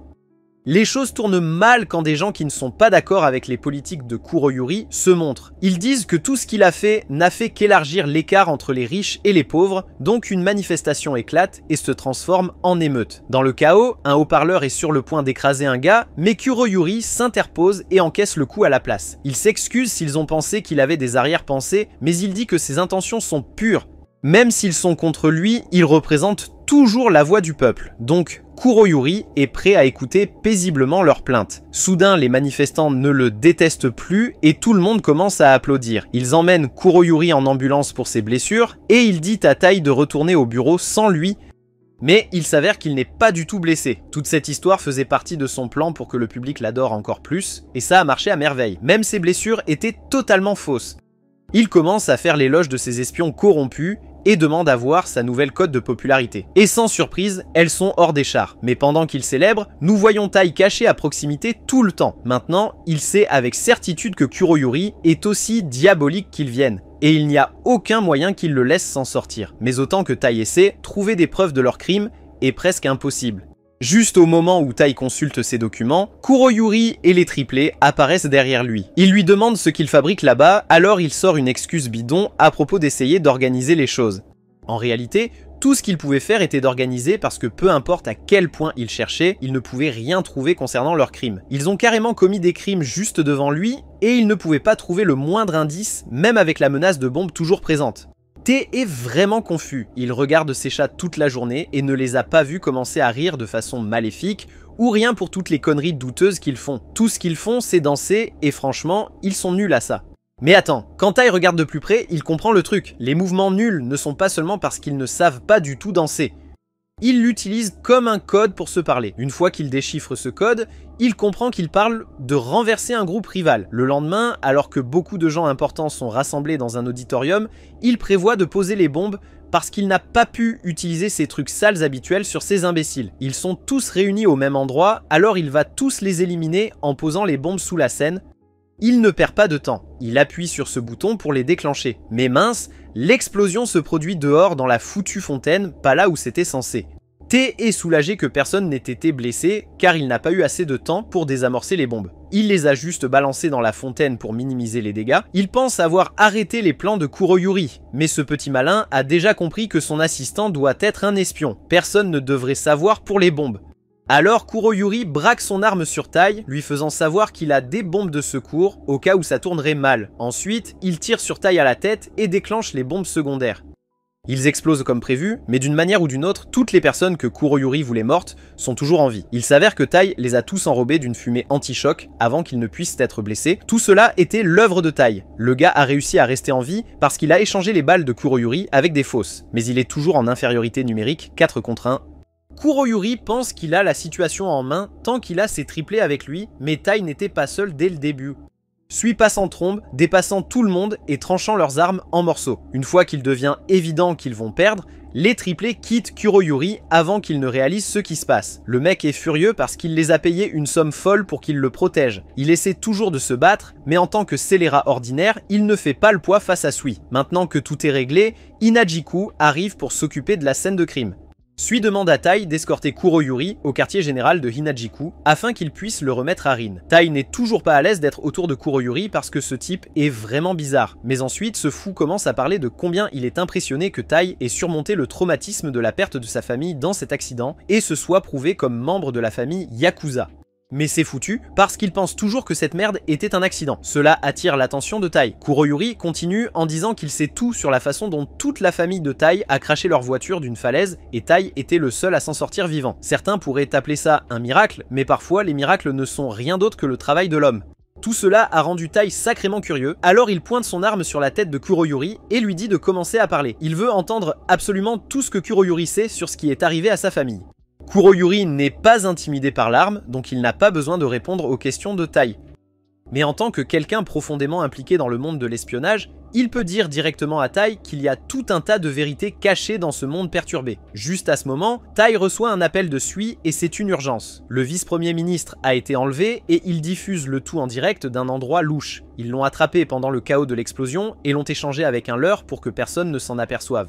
Les choses tournent mal quand des gens qui ne sont pas d'accord avec les politiques de Kuroyuri se montrent. Ils disent que tout ce qu'il a fait n'a fait qu'élargir l'écart entre les riches et les pauvres, donc une manifestation éclate et se transforme en émeute. Dans le chaos, un haut-parleur est sur le point d'écraser un gars, mais Kuroyuri s'interpose et encaisse le coup à la place. Il s'excuse s'ils ont pensé qu'il avait des arrière-pensées, mais il dit que ses intentions sont pures. Même s'ils sont contre lui, il représente toujours la voix du peuple, donc Kuroyuri est prêt à écouter paisiblement leurs plaintes. Soudain, les manifestants ne le détestent plus et tout le monde commence à applaudir. Ils emmènent Kuroyuri en ambulance pour ses blessures et il dit à Tai de retourner au bureau sans lui, mais il s'avère qu'il n'est pas du tout blessé. Toute cette histoire faisait partie de son plan pour que le public l'adore encore plus, et ça a marché à merveille. Même ses blessures étaient totalement fausses. Il commence à faire l'éloge de ses espions corrompus et demande à voir sa nouvelle cote de popularité. Et sans surprise, elles sont hors des chars. Mais pendant qu'il célèbre, nous voyons Tai caché à proximité tout le temps. Maintenant, il sait avec certitude que Kuroyuri est aussi diabolique qu'il vienne. Et il n'y a aucun moyen qu'il le laisse s'en sortir. Mais autant que Tai essaie, trouver des preuves de leur crime est presque impossible. Juste au moment où Tai consulte ses documents, Kuroyuri et les triplés apparaissent derrière lui. Il lui demande ce qu'il fabrique là-bas, alors il sort une excuse bidon à propos d'essayer d'organiser les choses. En réalité, tout ce qu'il pouvait faire était d'organiser parce que peu importe à quel point il cherchait, il ne pouvait rien trouver concernant leurs crimes. Ils ont carrément commis des crimes juste devant lui et il ne pouvait pas trouver le moindre indice, même avec la menace de bombe toujours présente. T est vraiment confus, il regarde ses chats toute la journée et ne les a pas vus commencer à rire de façon maléfique, ou rien pour toutes les conneries douteuses qu'ils font. Tout ce qu'ils font, c'est danser, et franchement, ils sont nuls à ça. Mais attends, quand Tai regarde de plus près, il comprend le truc. Les mouvements nuls ne sont pas seulement parce qu'ils ne savent pas du tout danser. Il l'utilise comme un code pour se parler. Une fois qu'il déchiffre ce code, il comprend qu'il parle de renverser un groupe rival. Le lendemain, alors que beaucoup de gens importants sont rassemblés dans un auditorium, il prévoit de poser les bombes parce qu'il n'a pas pu utiliser ses trucs sales habituels sur ces imbéciles. Ils sont tous réunis au même endroit, alors il va tous les éliminer en posant les bombes sous la scène. Il ne perd pas de temps, il appuie sur ce bouton pour les déclencher. Mais mince, l'explosion se produit dehors dans la foutue fontaine, pas là où c'était censé. T est soulagé que personne n'ait été blessé, car il n'a pas eu assez de temps pour désamorcer les bombes. Il les a juste balancées dans la fontaine pour minimiser les dégâts. Il pense avoir arrêté les plans de Kuroyuri, mais ce petit malin a déjà compris que son assistant doit être un espion. Personne ne devrait savoir pour les bombes. Alors Kuroyuri braque son arme sur Tai, lui faisant savoir qu'il a des bombes de secours au cas où ça tournerait mal. Ensuite, il tire sur Tai à la tête et déclenche les bombes secondaires. Ils explosent comme prévu, mais d'une manière ou d'une autre, toutes les personnes que Kuroyuri voulait mortes sont toujours en vie. Il s'avère que Tai les a tous enrobés d'une fumée anti-choc avant qu'ils ne puissent être blessés. Tout cela était l'œuvre de Tai. Le gars a réussi à rester en vie parce qu'il a échangé les balles de Kuroyuri avec des fausses. Mais il est toujours en infériorité numérique, 4 contre 1. Kuroyuri pense qu'il a la situation en main tant qu'il a ses triplés avec lui, mais Tai n'était pas seul dès le début. Sui passe en trombe, dépassant tout le monde et tranchant leurs armes en morceaux. Une fois qu'il devient évident qu'ils vont perdre, les triplés quittent Kuroyuri avant qu'ils ne réalisent ce qui se passe. Le mec est furieux parce qu'il les a payés une somme folle pour qu'ils le protègent. Il essaie toujours de se battre, mais en tant que scélérat ordinaire, il ne fait pas le poids face à Sui. Maintenant que tout est réglé, Inajiku arrive pour s'occuper de la scène de crime. Sui demande à Tai d'escorter Kuroyuri au quartier général de Hinajiku afin qu'il puisse le remettre à Rin. Tai n'est toujours pas à l'aise d'être autour de Kuroyuri parce que ce type est vraiment bizarre. Mais ensuite, ce fou commence à parler de combien il est impressionné que Tai ait surmonté le traumatisme de la perte de sa famille dans cet accident et se soit prouvé comme membre de la famille Yakuza. Mais c'est foutu, parce qu'il pense toujours que cette merde était un accident. Cela attire l'attention de Tai. Kuroyuri continue en disant qu'il sait tout sur la façon dont toute la famille de Tai a craché leur voiture d'une falaise, et Tai était le seul à s'en sortir vivant. Certains pourraient appeler ça un miracle, mais parfois les miracles ne sont rien d'autre que le travail de l'homme. Tout cela a rendu Tai sacrément curieux, alors il pointe son arme sur la tête de Kuroyuri et lui dit de commencer à parler. Il veut entendre absolument tout ce que Kuroyuri sait sur ce qui est arrivé à sa famille. Kuroyuri n'est pas intimidé par l'arme, donc il n'a pas besoin de répondre aux questions de Tai. Mais en tant que quelqu'un profondément impliqué dans le monde de l'espionnage, il peut dire directement à Tai qu'il y a tout un tas de vérités cachées dans ce monde perturbé. Juste à ce moment, Tai reçoit un appel de Sui et c'est une urgence. Le vice-premier ministre a été enlevé et il diffuse le tout en direct d'un endroit louche. Ils l'ont attrapé pendant le chaos de l'explosion et l'ont échangé avec un leurre pour que personne ne s'en aperçoive.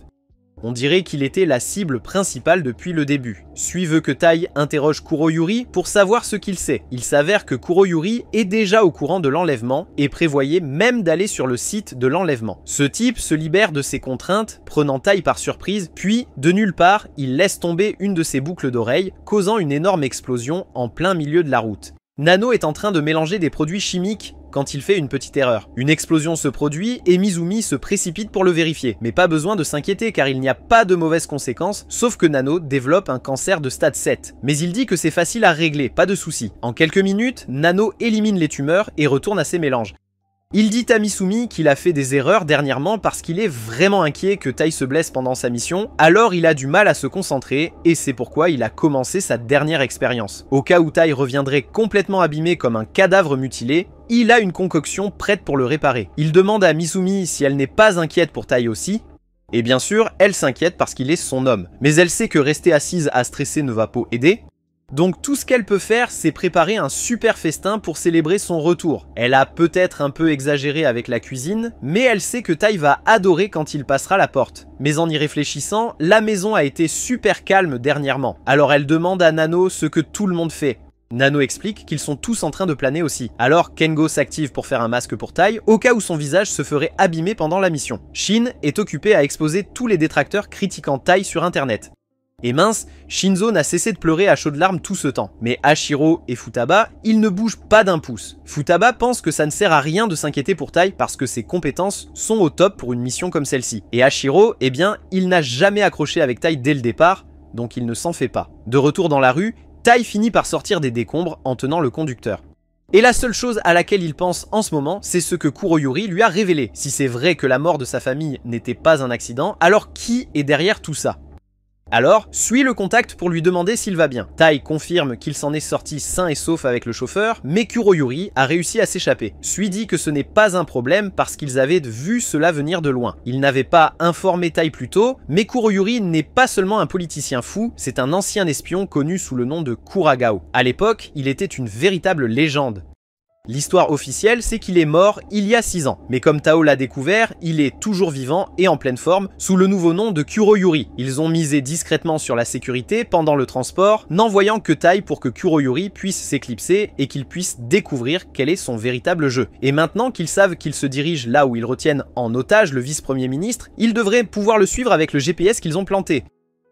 On dirait qu'il était la cible principale depuis le début. Sui veut que Tai interroge Kuroyuri pour savoir ce qu'il sait. Il s'avère que Kuroyuri est déjà au courant de l'enlèvement et prévoyait même d'aller sur le site de l'enlèvement. Ce type se libère de ses contraintes, prenant Tai par surprise, puis, de nulle part, il laisse tomber une de ses boucles d'oreilles, causant une énorme explosion en plein milieu de la route. Nano est en train de mélanger des produits chimiques quand il fait une petite erreur. Une explosion se produit et Mizumi se précipite pour le vérifier. Mais pas besoin de s'inquiéter car il n'y a pas de mauvaises conséquences, sauf que Nano développe un cancer de stade 7. Mais il dit que c'est facile à régler, pas de soucis. En quelques minutes, Nano élimine les tumeurs et retourne à ses mélanges. Il dit à Misumi qu'il a fait des erreurs dernièrement parce qu'il est vraiment inquiet que Tai se blesse pendant sa mission, alors il a du mal à se concentrer et c'est pourquoi il a commencé sa dernière expérience. Au cas où Tai reviendrait complètement abîmé comme un cadavre mutilé, il a une concoction prête pour le réparer. Il demande à Misumi si elle n'est pas inquiète pour Tai aussi, et bien sûr, elle s'inquiète parce qu'il est son homme. Mais elle sait que rester assise à stresser ne va pas aider. Donc tout ce qu'elle peut faire, c'est préparer un super festin pour célébrer son retour. Elle a peut-être un peu exagéré avec la cuisine, mais elle sait que Tai va adorer quand il passera la porte. Mais en y réfléchissant, la maison a été super calme dernièrement. Alors elle demande à Nano ce que tout le monde fait. Nano explique qu'ils sont tous en train de planer aussi. Alors Kengo s'active pour faire un masque pour Tai, au cas où son visage se ferait abîmer pendant la mission. Shin est occupé à exposer tous les détracteurs critiquant Tai sur internet. Et mince, Shinzo n'a cessé de pleurer à chaudes larmes tout ce temps. Mais Hashiro et Futaba, ils ne bougent pas d'un pouce. Futaba pense que ça ne sert à rien de s'inquiéter pour Tai parce que ses compétences sont au top pour une mission comme celle-ci. Et Hashiro, eh bien, il n'a jamais accroché avec Tai dès le départ, donc il ne s'en fait pas. De retour dans la rue, Tai finit par sortir des décombres en tenant le conducteur. Et la seule chose à laquelle il pense en ce moment, c'est ce que Kuroyuri lui a révélé. Si c'est vrai que la mort de sa famille n'était pas un accident, alors qui est derrière tout ça ? Alors, Sui le contacte pour lui demander s'il va bien. Tai confirme qu'il s'en est sorti sain et sauf avec le chauffeur, mais Kuroyuri a réussi à s'échapper. Sui dit que ce n'est pas un problème parce qu'ils avaient vu cela venir de loin. Ils n'avaient pas informé Tai plus tôt, mais Kuroyuri n'est pas seulement un politicien fou, c'est un ancien espion connu sous le nom de Kuragao. À l'époque, il était une véritable légende. L'histoire officielle, c'est qu'il est mort il y a 6 ans. Mais comme Tao l'a découvert, il est toujours vivant et en pleine forme, sous le nouveau nom de Kuroyuri. Ils ont misé discrètement sur la sécurité pendant le transport, n'envoyant que Tai pour que Kuroyuri puisse s'éclipser et qu'il puisse découvrir quel est son véritable jeu. Et maintenant qu'ils savent qu'il se dirige là où ils retiennent en otage le vice-premier ministre, ils devraient pouvoir le suivre avec le GPS qu'ils ont planté.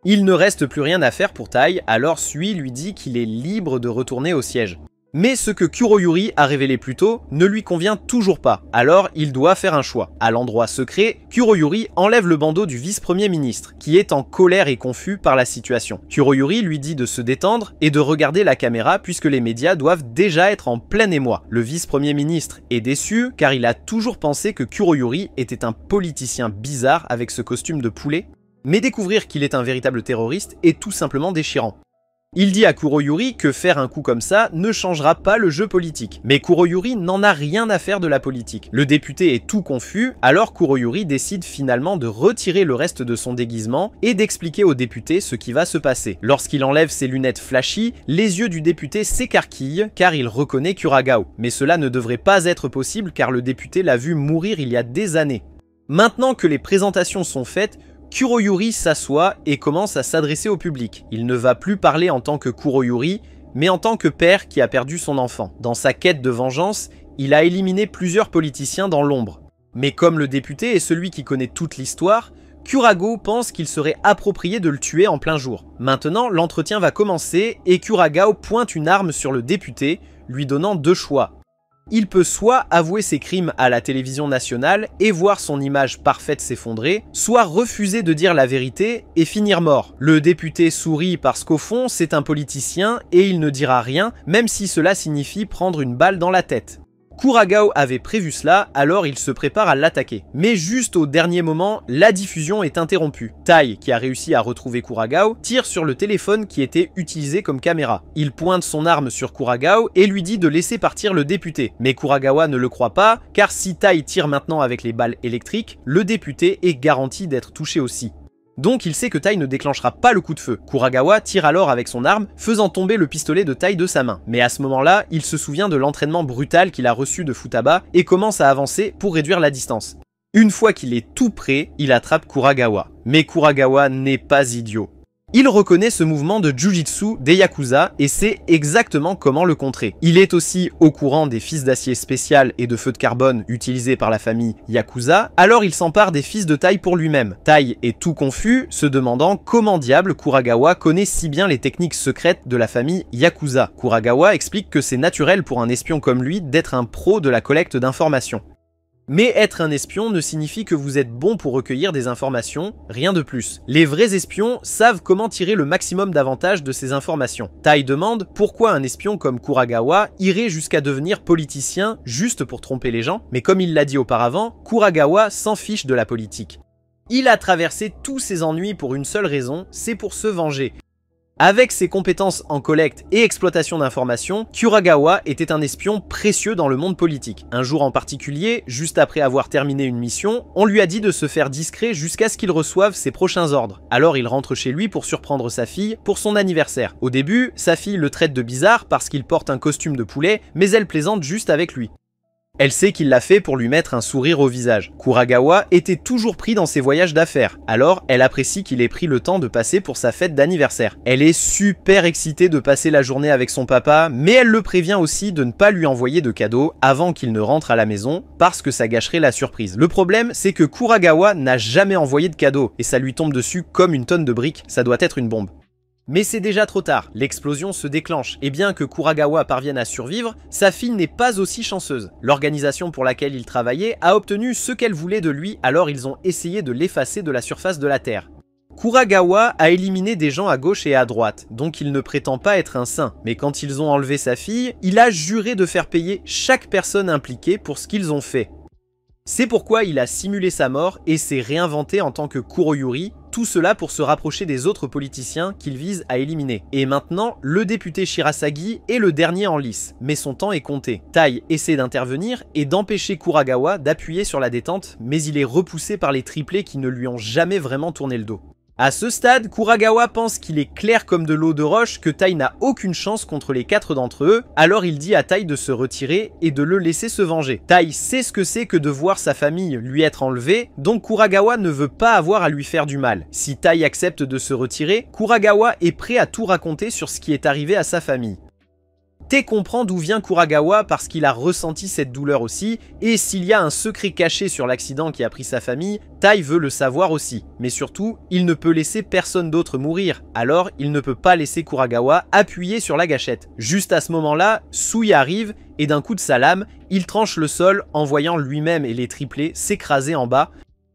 Il ne reste plus rien à faire pour Tai, alors Sui lui dit qu'il est libre de retourner au siège. Mais ce que Kuroyuri a révélé plus tôt ne lui convient toujours pas, alors il doit faire un choix. À l'endroit secret, Kuroyuri enlève le bandeau du vice-premier ministre, qui est en colère et confus par la situation. Kuroyuri lui dit de se détendre et de regarder la caméra puisque les médias doivent déjà être en plein émoi. Le vice-premier ministre est déçu car il a toujours pensé que Kuroyuri était un politicien bizarre avec ce costume de poulet, mais découvrir qu'il est un véritable terroriste est tout simplement déchirant. Il dit à Kuroyuri que faire un coup comme ça ne changera pas le jeu politique. Mais Kuroyuri n'en a rien à faire de la politique. Le député est tout confus, alors Kuroyuri décide finalement de retirer le reste de son déguisement et d'expliquer au député ce qui va se passer. Lorsqu'il enlève ses lunettes flashy, les yeux du député s'écarquillent car il reconnaît Kuragao. Mais cela ne devrait pas être possible car le député l'a vu mourir il y a des années. Maintenant que les présentations sont faites, Kuroyuri s'assoit et commence à s'adresser au public. Il ne va plus parler en tant que Kuroyuri, mais en tant que père qui a perdu son enfant. Dans sa quête de vengeance, il a éliminé plusieurs politiciens dans l'ombre. Mais comme le député est celui qui connaît toute l'histoire, Kurago pense qu'il serait approprié de le tuer en plein jour. Maintenant, l'entretien va commencer et Kuragao pointe une arme sur le député, lui donnant deux choix. Il peut soit avouer ses crimes à la télévision nationale et voir son image parfaite s'effondrer, soit refuser de dire la vérité et finir mort. Le député sourit parce qu'au fond, c'est un politicien et il ne dira rien, même si cela signifie prendre une balle dans la tête. Kuragao avait prévu cela, alors il se prépare à l'attaquer. Mais juste au dernier moment, la diffusion est interrompue. Tai, qui a réussi à retrouver Kuragao, tire sur le téléphone qui était utilisé comme caméra. Il pointe son arme sur Kuragao et lui dit de laisser partir le député. Mais Kuragawa ne le croit pas, car si Tai tire maintenant avec les balles électriques, le député est garanti d'être touché aussi. Donc il sait que Tai ne déclenchera pas le coup de feu. Kuragawa tire alors avec son arme, faisant tomber le pistolet de Tai de sa main. Mais à ce moment-là, il se souvient de l'entraînement brutal qu'il a reçu de Futaba et commence à avancer pour réduire la distance. Une fois qu'il est tout prêt, il attrape Kuragawa. Mais Kuragawa n'est pas idiot. Il reconnaît ce mouvement de Jujitsu des Yakuza et sait exactement comment le contrer. Il est aussi au courant des fils d'acier spécial et de feu de carbone utilisés par la famille Yakuza, alors il s'empare des fils de Tai pour lui-même. Tai est tout confus, se demandant comment diable Kuragawa connaît si bien les techniques secrètes de la famille Yakuza. Kuragawa explique que c'est naturel pour un espion comme lui d'être un pro de la collecte d'informations. Mais être un espion ne signifie que vous êtes bon pour recueillir des informations, rien de plus. Les vrais espions savent comment tirer le maximum d'avantages de ces informations. Tai demande pourquoi un espion comme Kuragawa irait jusqu'à devenir politicien juste pour tromper les gens, mais comme il l'a dit auparavant, Kuragawa s'en fiche de la politique. Il a traversé tous ses ennuis pour une seule raison, c'est pour se venger. Avec ses compétences en collecte et exploitation d'informations, Kuragawa était un espion précieux dans le monde politique. Un jour en particulier, juste après avoir terminé une mission, on lui a dit de se faire discret jusqu'à ce qu'il reçoive ses prochains ordres. Alors il rentre chez lui pour surprendre sa fille pour son anniversaire. Au début, sa fille le traite de bizarre parce qu'il porte un costume de poulet, mais elle plaisante juste avec lui. Elle sait qu'il l'a fait pour lui mettre un sourire au visage. Kuragawa était toujours pris dans ses voyages d'affaires, alors elle apprécie qu'il ait pris le temps de passer pour sa fête d'anniversaire. Elle est super excitée de passer la journée avec son papa, mais elle le prévient aussi de ne pas lui envoyer de cadeaux avant qu'il ne rentre à la maison, parce que ça gâcherait la surprise. Le problème, c'est que Kuragawa n'a jamais envoyé de cadeaux, et ça lui tombe dessus comme une tonne de briques, ça doit être une bombe. Mais c'est déjà trop tard, l'explosion se déclenche, et bien que Kuragawa parvienne à survivre, sa fille n'est pas aussi chanceuse. L'organisation pour laquelle il travaillait a obtenu ce qu'elle voulait de lui, alors ils ont essayé de l'effacer de la surface de la Terre. Kuragawa a éliminé des gens à gauche et à droite, donc il ne prétend pas être un saint, mais quand ils ont enlevé sa fille, il a juré de faire payer chaque personne impliquée pour ce qu'ils ont fait. C'est pourquoi il a simulé sa mort et s'est réinventé en tant que Kuroyuri, tout cela pour se rapprocher des autres politiciens qu'il vise à éliminer. Et maintenant, le député Shirasagi est le dernier en lice, mais son temps est compté. Tai essaie d'intervenir et d'empêcher Kuragawa d'appuyer sur la détente, mais il est repoussé par les triplés qui ne lui ont jamais vraiment tourné le dos. À ce stade, Kuragawa pense qu'il est clair comme de l'eau de roche que Tai n'a aucune chance contre les 4 d'entre eux, alors il dit à Tai de se retirer et de le laisser se venger. Tai sait ce que c'est que de voir sa famille lui être enlevée, donc Kuragawa ne veut pas avoir à lui faire du mal. Si Tai accepte de se retirer, Kuragawa est prêt à tout raconter sur ce qui est arrivé à sa famille. Tai comprend d'où vient Kuragawa parce qu'il a ressenti cette douleur aussi, et s'il y a un secret caché sur l'accident qui a pris sa famille, Tai veut le savoir aussi. Mais surtout, il ne peut laisser personne d'autre mourir, alors il ne peut pas laisser Kuragawa appuyer sur la gâchette. Juste à ce moment-là, Sui arrive, et d'un coup de sa lame, il tranche le sol en voyant lui-même et les triplés s'écraser en bas.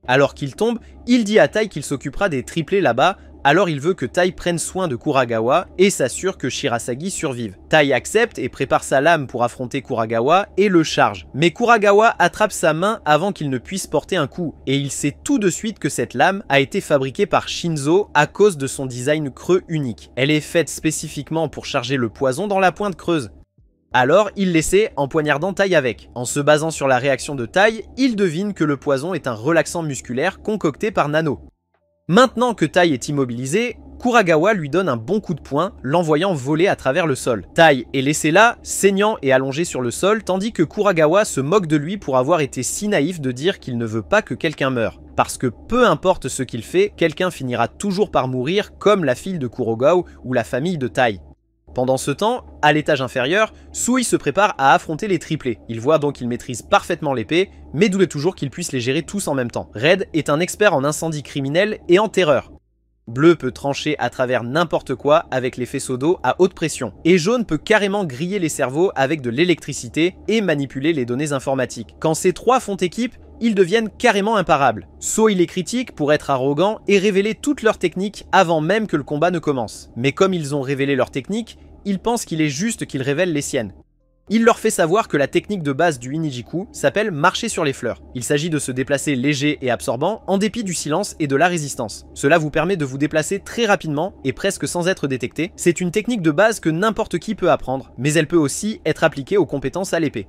Alors qu'il tombe, il dit à Tai qu'il s'occupera des triplés là-bas, alors il veut que Tai prenne soin de Kuragawa et s'assure que Shirasagi survive. Tai accepte et prépare sa lame pour affronter Kuragawa et le charge. Mais Kuragawa attrape sa main avant qu'il ne puisse porter un coup, et il sait tout de suite que cette lame a été fabriquée par Shinzo à cause de son design creux unique. Elle est faite spécifiquement pour charger le poison dans la pointe creuse. Alors, il l'essaie en poignardant Tai avec. En se basant sur la réaction de Tai, il devine que le poison est un relaxant musculaire concocté par Nano. Maintenant que Tai est immobilisé, Kuragawa lui donne un bon coup de poing, l'envoyant voler à travers le sol. Tai est laissé là, saignant et allongé sur le sol, tandis que Kuragawa se moque de lui pour avoir été si naïf de dire qu'il ne veut pas que quelqu'un meure. Parce que peu importe ce qu'il fait, quelqu'un finira toujours par mourir, comme la fille de Kurogao ou la famille de Tai. Pendant ce temps, à l'étage inférieur, Sui se prépare à affronter les triplés. Il voit donc qu'il maîtrise parfaitement l'épée, mais doute toujours qu'il puisse les gérer tous en même temps. Red est un expert en incendie criminel et en terreur. Bleu peut trancher à travers n'importe quoi avec les faisceaux d'eau à haute pression. Et jaune peut carrément griller les cerveaux avec de l'électricité et manipuler les données informatiques. Quand ces trois font équipe, ils deviennent carrément imparables. Soi les critique pour être arrogants et révéler toutes leurs techniques avant même que le combat ne commence. Mais comme ils ont révélé leurs techniques, ils pensent qu'il est juste qu'ils révèlent les siennes. Il leur fait savoir que la technique de base du Inijiku s'appelle marcher sur les fleurs. Il s'agit de se déplacer léger et absorbant en dépit du silence et de la résistance. Cela vous permet de vous déplacer très rapidement et presque sans être détecté. C'est une technique de base que n'importe qui peut apprendre, mais elle peut aussi être appliquée aux compétences à l'épée.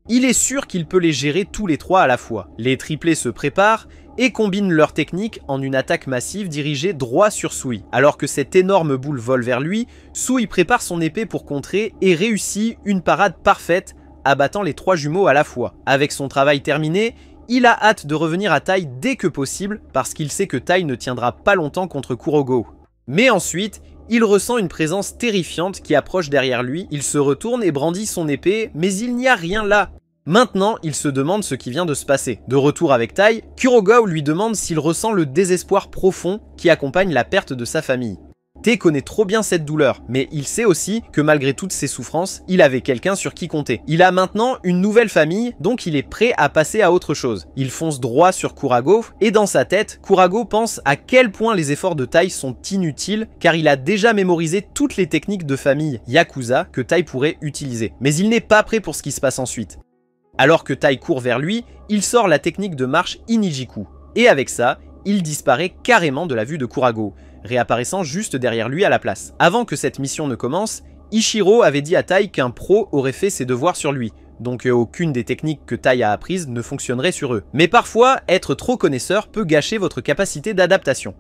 Il est sûr qu'il peut les gérer tous les trois à la fois. Les triplés se préparent et combinent leur technique en une attaque massive dirigée droit sur Sui. Alors que cette énorme boule vole vers lui, Sui prépare son épée pour contrer et réussit une parade parfaite, abattant les trois jumeaux à la fois. Avec son travail terminé, il a hâte de revenir à Tai dès que possible parce qu'il sait que Tai ne tiendra pas longtemps contre Kurogao. Mais ensuite, il ressent une présence terrifiante qui approche derrière lui, il se retourne et brandit son épée, mais il n'y a rien là. Maintenant, il se demande ce qui vient de se passer. De retour avec Tai, Kurogao lui demande s'il ressent le désespoir profond qui accompagne la perte de sa famille. T connaît trop bien cette douleur, mais il sait aussi que malgré toutes ses souffrances, il avait quelqu'un sur qui compter. Il a maintenant une nouvelle famille, donc il est prêt à passer à autre chose. Il fonce droit sur Kuragao, et dans sa tête, Kuragao pense à quel point les efforts de Tai sont inutiles, car il a déjà mémorisé toutes les techniques de famille Yakuza que Tai pourrait utiliser. Mais il n'est pas prêt pour ce qui se passe ensuite. Alors que Tai court vers lui, il sort la technique de marche Inijiku. Et avec ça, il disparaît carrément de la vue de Kuragao, réapparaissant juste derrière lui à la place. Avant que cette mission ne commence, Ichiro avait dit à Tai qu'un pro aurait fait ses devoirs sur lui, donc aucune des techniques que Tai a apprises ne fonctionnerait sur eux. Mais parfois, être trop connaisseur peut gâcher votre capacité d'adaptation.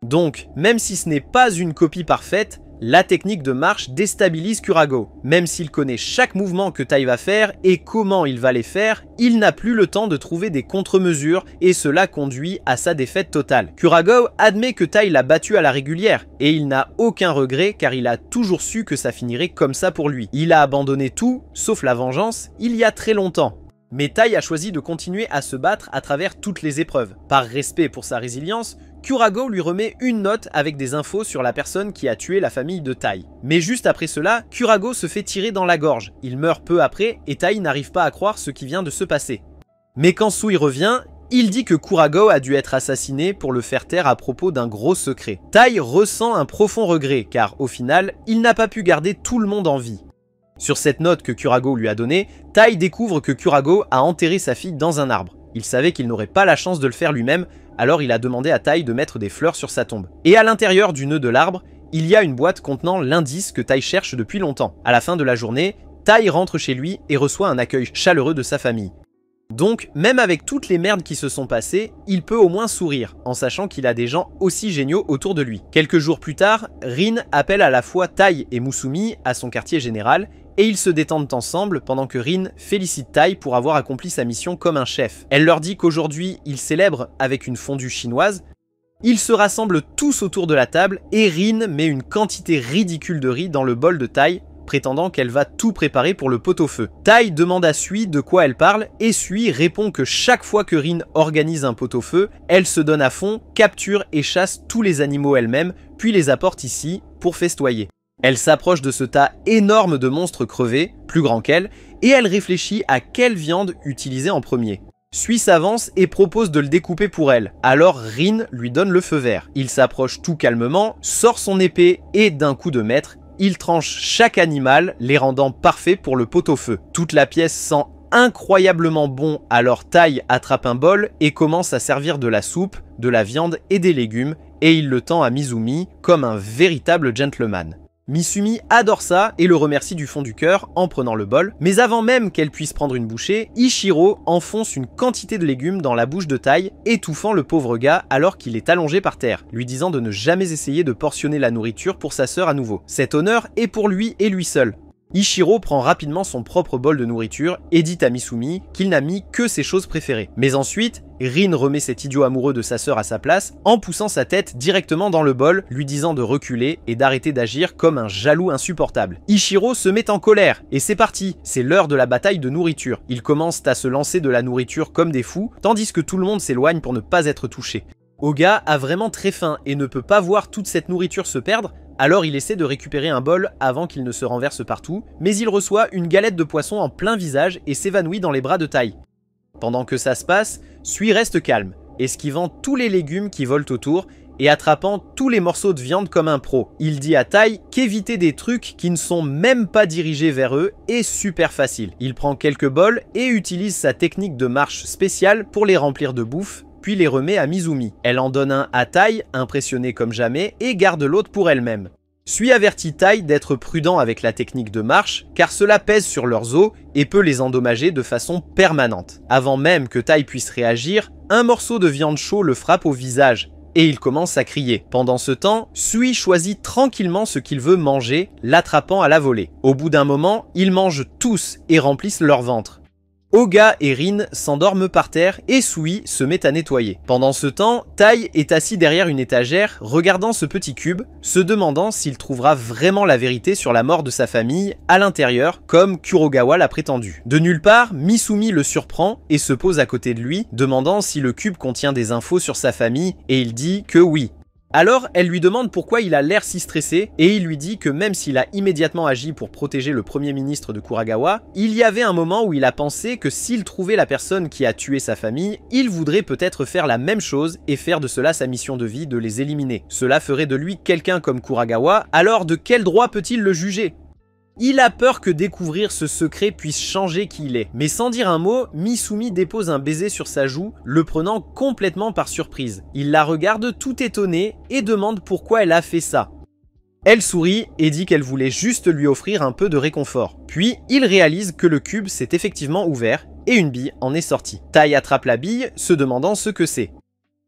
Donc, même si ce n'est pas une copie parfaite, la technique de marche déstabilise Kuragao. Même s'il connaît chaque mouvement que Tai va faire et comment il va les faire, il n'a plus le temps de trouver des contre-mesures et cela conduit à sa défaite totale. Kuragao admet que Tai l'a battu à la régulière et il n'a aucun regret car il a toujours su que ça finirait comme ça pour lui. Il a abandonné tout, sauf la vengeance, il y a très longtemps. Mais Tai a choisi de continuer à se battre à travers toutes les épreuves. Par respect pour sa résilience, Kuragao lui remet une note avec des infos sur la personne qui a tué la famille de Tai. Mais juste après cela, Kuragao se fait tirer dans la gorge. Il meurt peu après et Tai n'arrive pas à croire ce qui vient de se passer. Mais quand Sui revient, il dit que Kuragao a dû être assassiné pour le faire taire à propos d'un gros secret. Tai ressent un profond regret car au final, il n'a pas pu garder tout le monde en vie. Sur cette note que Kuragao lui a donnée, Tai découvre que Kuragao a enterré sa fille dans un arbre. Il savait qu'il n'aurait pas la chance de le faire lui-même, alors il a demandé à Tai de mettre des fleurs sur sa tombe. Et à l'intérieur du nœud de l'arbre, il y a une boîte contenant l'indice que Tai cherche depuis longtemps. À la fin de la journée, Tai rentre chez lui et reçoit un accueil chaleureux de sa famille. Donc, même avec toutes les merdes qui se sont passées, il peut au moins sourire, en sachant qu'il a des gens aussi géniaux autour de lui. Quelques jours plus tard, Rin appelle à la fois Tai et Musumi à son quartier général, et ils se détendent ensemble pendant que Rin félicite Tai pour avoir accompli sa mission comme un chef. Elle leur dit qu'aujourd'hui, ils célèbrent avec une fondue chinoise. Ils se rassemblent tous autour de la table et Rin met une quantité ridicule de riz dans le bol de Tai, prétendant qu'elle va tout préparer pour le pot-au-feu. Tai demande à Sui de quoi elle parle et Sui répond que chaque fois que Rin organise un pot-au-feu, elle se donne à fond, capture et chasse tous les animaux elle-même, puis les apporte ici pour festoyer. Elle s'approche de ce tas énorme de monstres crevés, plus grands qu'elle, et elle réfléchit à quelle viande utiliser en premier. Sui s'avance et propose de le découper pour elle, alors Rin lui donne le feu vert. Il s'approche tout calmement, sort son épée et d'un coup de maître, il tranche chaque animal, les rendant parfaits pour le pot-au-feu. Toute la pièce sent incroyablement bon, alors Tai attrape un bol et commence à servir de la soupe, de la viande et des légumes, et il le tend à Mizumi comme un véritable gentleman. Misumi adore ça et le remercie du fond du cœur en prenant le bol, mais avant même qu'elle puisse prendre une bouchée, Ichiro enfonce une quantité de légumes dans la bouche de Tai, étouffant le pauvre gars alors qu'il est allongé par terre, lui disant de ne jamais essayer de portionner la nourriture pour sa sœur à nouveau. Cet honneur est pour lui et lui seul. Ichiro prend rapidement son propre bol de nourriture et dit à Misumi qu'il n'a mis que ses choses préférées. Mais ensuite, Rin remet cet idiot amoureux de sa sœur à sa place en poussant sa tête directement dans le bol, lui disant de reculer et d'arrêter d'agir comme un jaloux insupportable. Ichiro se met en colère et c'est parti, c'est l'heure de la bataille de nourriture. Ils commencent à se lancer de la nourriture comme des fous, tandis que tout le monde s'éloigne pour ne pas être touché. Oga a vraiment très faim et ne peut pas voir toute cette nourriture se perdre, alors il essaie de récupérer un bol avant qu'il ne se renverse partout, mais il reçoit une galette de poisson en plein visage et s'évanouit dans les bras de Tai. Pendant que ça se passe, Sui reste calme, esquivant tous les légumes qui volent autour et attrapant tous les morceaux de viande comme un pro. Il dit à Tai qu'éviter des trucs qui ne sont même pas dirigés vers eux est super facile. Il prend quelques bols et utilise sa technique de marche spéciale pour les remplir de bouffe, puis les remet à Misumi. Elle en donne un à Tai, impressionnée comme jamais, et garde l'autre pour elle-même. Sui avertit Tai d'être prudent avec la technique de marche, car cela pèse sur leurs os et peut les endommager de façon permanente. Avant même que Tai puisse réagir, un morceau de viande chaude le frappe au visage, et il commence à crier. Pendant ce temps, Sui choisit tranquillement ce qu'il veut manger, l'attrapant à la volée. Au bout d'un moment, ils mangent tous et remplissent leur ventre. Oga et Rin s'endorment par terre et Sui se met à nettoyer. Pendant ce temps, Tai est assis derrière une étagère, regardant ce petit cube, se demandant s'il trouvera vraiment la vérité sur la mort de sa famille à l'intérieur, comme Kurogawa l'a prétendu. De nulle part, Misumi le surprend et se pose à côté de lui, demandant si le cube contient des infos sur sa famille, et il dit que oui. Alors, elle lui demande pourquoi il a l'air si stressé, et il lui dit que même s'il a immédiatement agi pour protéger le premier ministre de Kuragawa, il y avait un moment où il a pensé que s'il trouvait la personne qui a tué sa famille, il voudrait peut-être faire la même chose et faire de cela sa mission de vie de les éliminer. Cela ferait de lui quelqu'un comme Kuragawa, alors de quel droit peut-il le juger ? Il a peur que découvrir ce secret puisse changer qui il est. Mais sans dire un mot, Misumi dépose un baiser sur sa joue, le prenant complètement par surprise. Il la regarde tout étonné et demande pourquoi elle a fait ça. Elle sourit et dit qu'elle voulait juste lui offrir un peu de réconfort. Puis, il réalise que le cube s'est effectivement ouvert et une bille en est sortie. Tai attrape la bille, se demandant ce que c'est.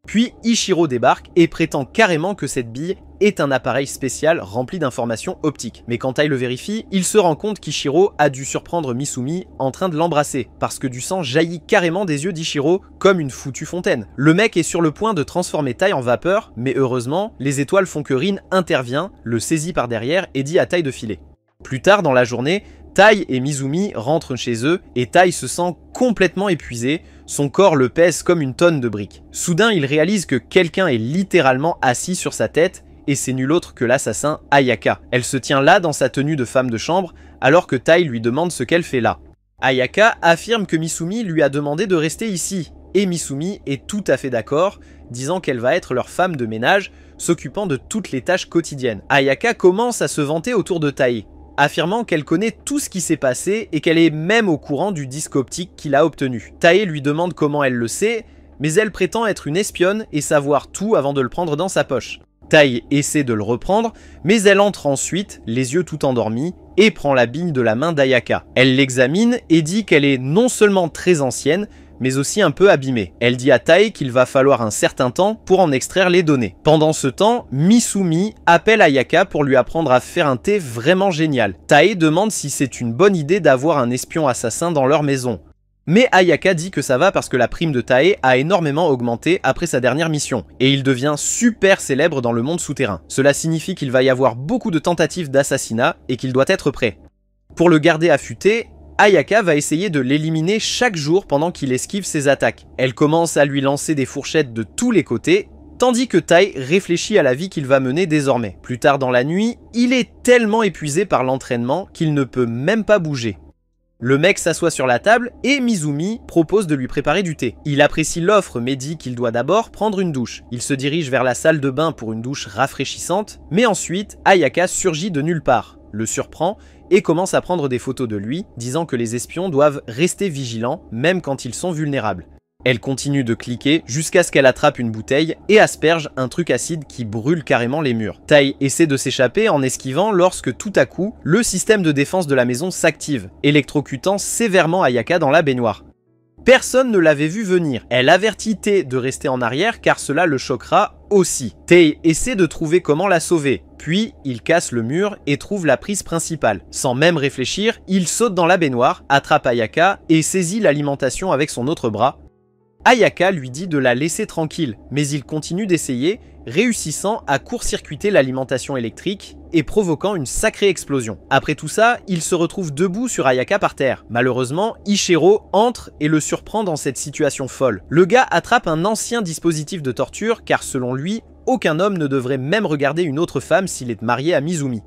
Puis Ichiro débarque et prétend carrément que cette bille est un appareil spécial rempli d'informations optiques. Mais quand Tai le vérifie, il se rend compte qu'Ichiro a dû surprendre Misumi en train de l'embrasser, parce que du sang jaillit carrément des yeux d'Ichiro comme une foutue fontaine. Le mec est sur le point de transformer Tai en vapeur, mais heureusement, les étoiles font que Rin intervient, le saisit par derrière et dit à Tai de filer. Plus tard dans la journée, Tai et Misumi rentrent chez eux et Tai se sent complètement épuisé, son corps le pèse comme une tonne de briques. Soudain, il réalise que quelqu'un est littéralement assis sur sa tête et c'est nul autre que l'assassin Ayaka. Elle se tient là dans sa tenue de femme de chambre alors que Tai lui demande ce qu'elle fait là. Ayaka affirme que Misumi lui a demandé de rester ici et Misumi est tout à fait d'accord, disant qu'elle va être leur femme de ménage, s'occupant de toutes les tâches quotidiennes. Ayaka commence à se vanter autour de Tai, affirmant qu'elle connaît tout ce qui s'est passé et qu'elle est même au courant du disque optique qu'il a obtenu. Tai lui demande comment elle le sait, mais elle prétend être une espionne et savoir tout avant de le prendre dans sa poche. Tai essaie de le reprendre, mais elle entre ensuite, les yeux tout endormis, et prend la bille de la main d'Ayaka. Elle l'examine et dit qu'elle est non seulement très ancienne, mais aussi un peu abîmée. Elle dit à Tai qu'il va falloir un certain temps pour en extraire les données. Pendant ce temps, Misumi appelle Ayaka pour lui apprendre à faire un thé vraiment génial. Tai demande si c'est une bonne idée d'avoir un espion assassin dans leur maison. Mais Ayaka dit que ça va parce que la prime de Tai a énormément augmenté après sa dernière mission, et il devient super célèbre dans le monde souterrain. Cela signifie qu'il va y avoir beaucoup de tentatives d'assassinat et qu'il doit être prêt. Pour le garder affûté, Ayaka va essayer de l'éliminer chaque jour pendant qu'il esquive ses attaques. Elle commence à lui lancer des fourchettes de tous les côtés, tandis que Tai réfléchit à la vie qu'il va mener désormais. Plus tard dans la nuit, il est tellement épuisé par l'entraînement qu'il ne peut même pas bouger. Le mec s'assoit sur la table et Misumi propose de lui préparer du thé. Il apprécie l'offre mais dit qu'il doit d'abord prendre une douche. Il se dirige vers la salle de bain pour une douche rafraîchissante, mais ensuite Ayaka surgit de nulle part, le surprend et commence à prendre des photos de lui, disant que les espions doivent rester vigilants même quand ils sont vulnérables. Elle continue de cliquer jusqu'à ce qu'elle attrape une bouteille et asperge un truc acide qui brûle carrément les murs. Tai essaie de s'échapper en esquivant lorsque tout à coup, le système de défense de la maison s'active, électrocutant sévèrement Ayaka dans la baignoire. Personne ne l'avait vu venir. Elle avertit Tae de rester en arrière car cela le choquera aussi. Tae essaie de trouver comment la sauver, puis il casse le mur et trouve la prise principale. Sans même réfléchir, il saute dans la baignoire, attrape Ayaka et saisit l'alimentation avec son autre bras. Ayaka lui dit de la laisser tranquille, mais il continue d'essayer, réussissant à court-circuiter l'alimentation électrique et provoquant une sacrée explosion. Après tout ça, il se retrouve debout sur Ayaka par terre. Malheureusement, Ichiro entre et le surprend dans cette situation folle. Le gars attrape un ancien dispositif de torture car selon lui, aucun homme ne devrait même regarder une autre femme s'il est marié à Mizumi.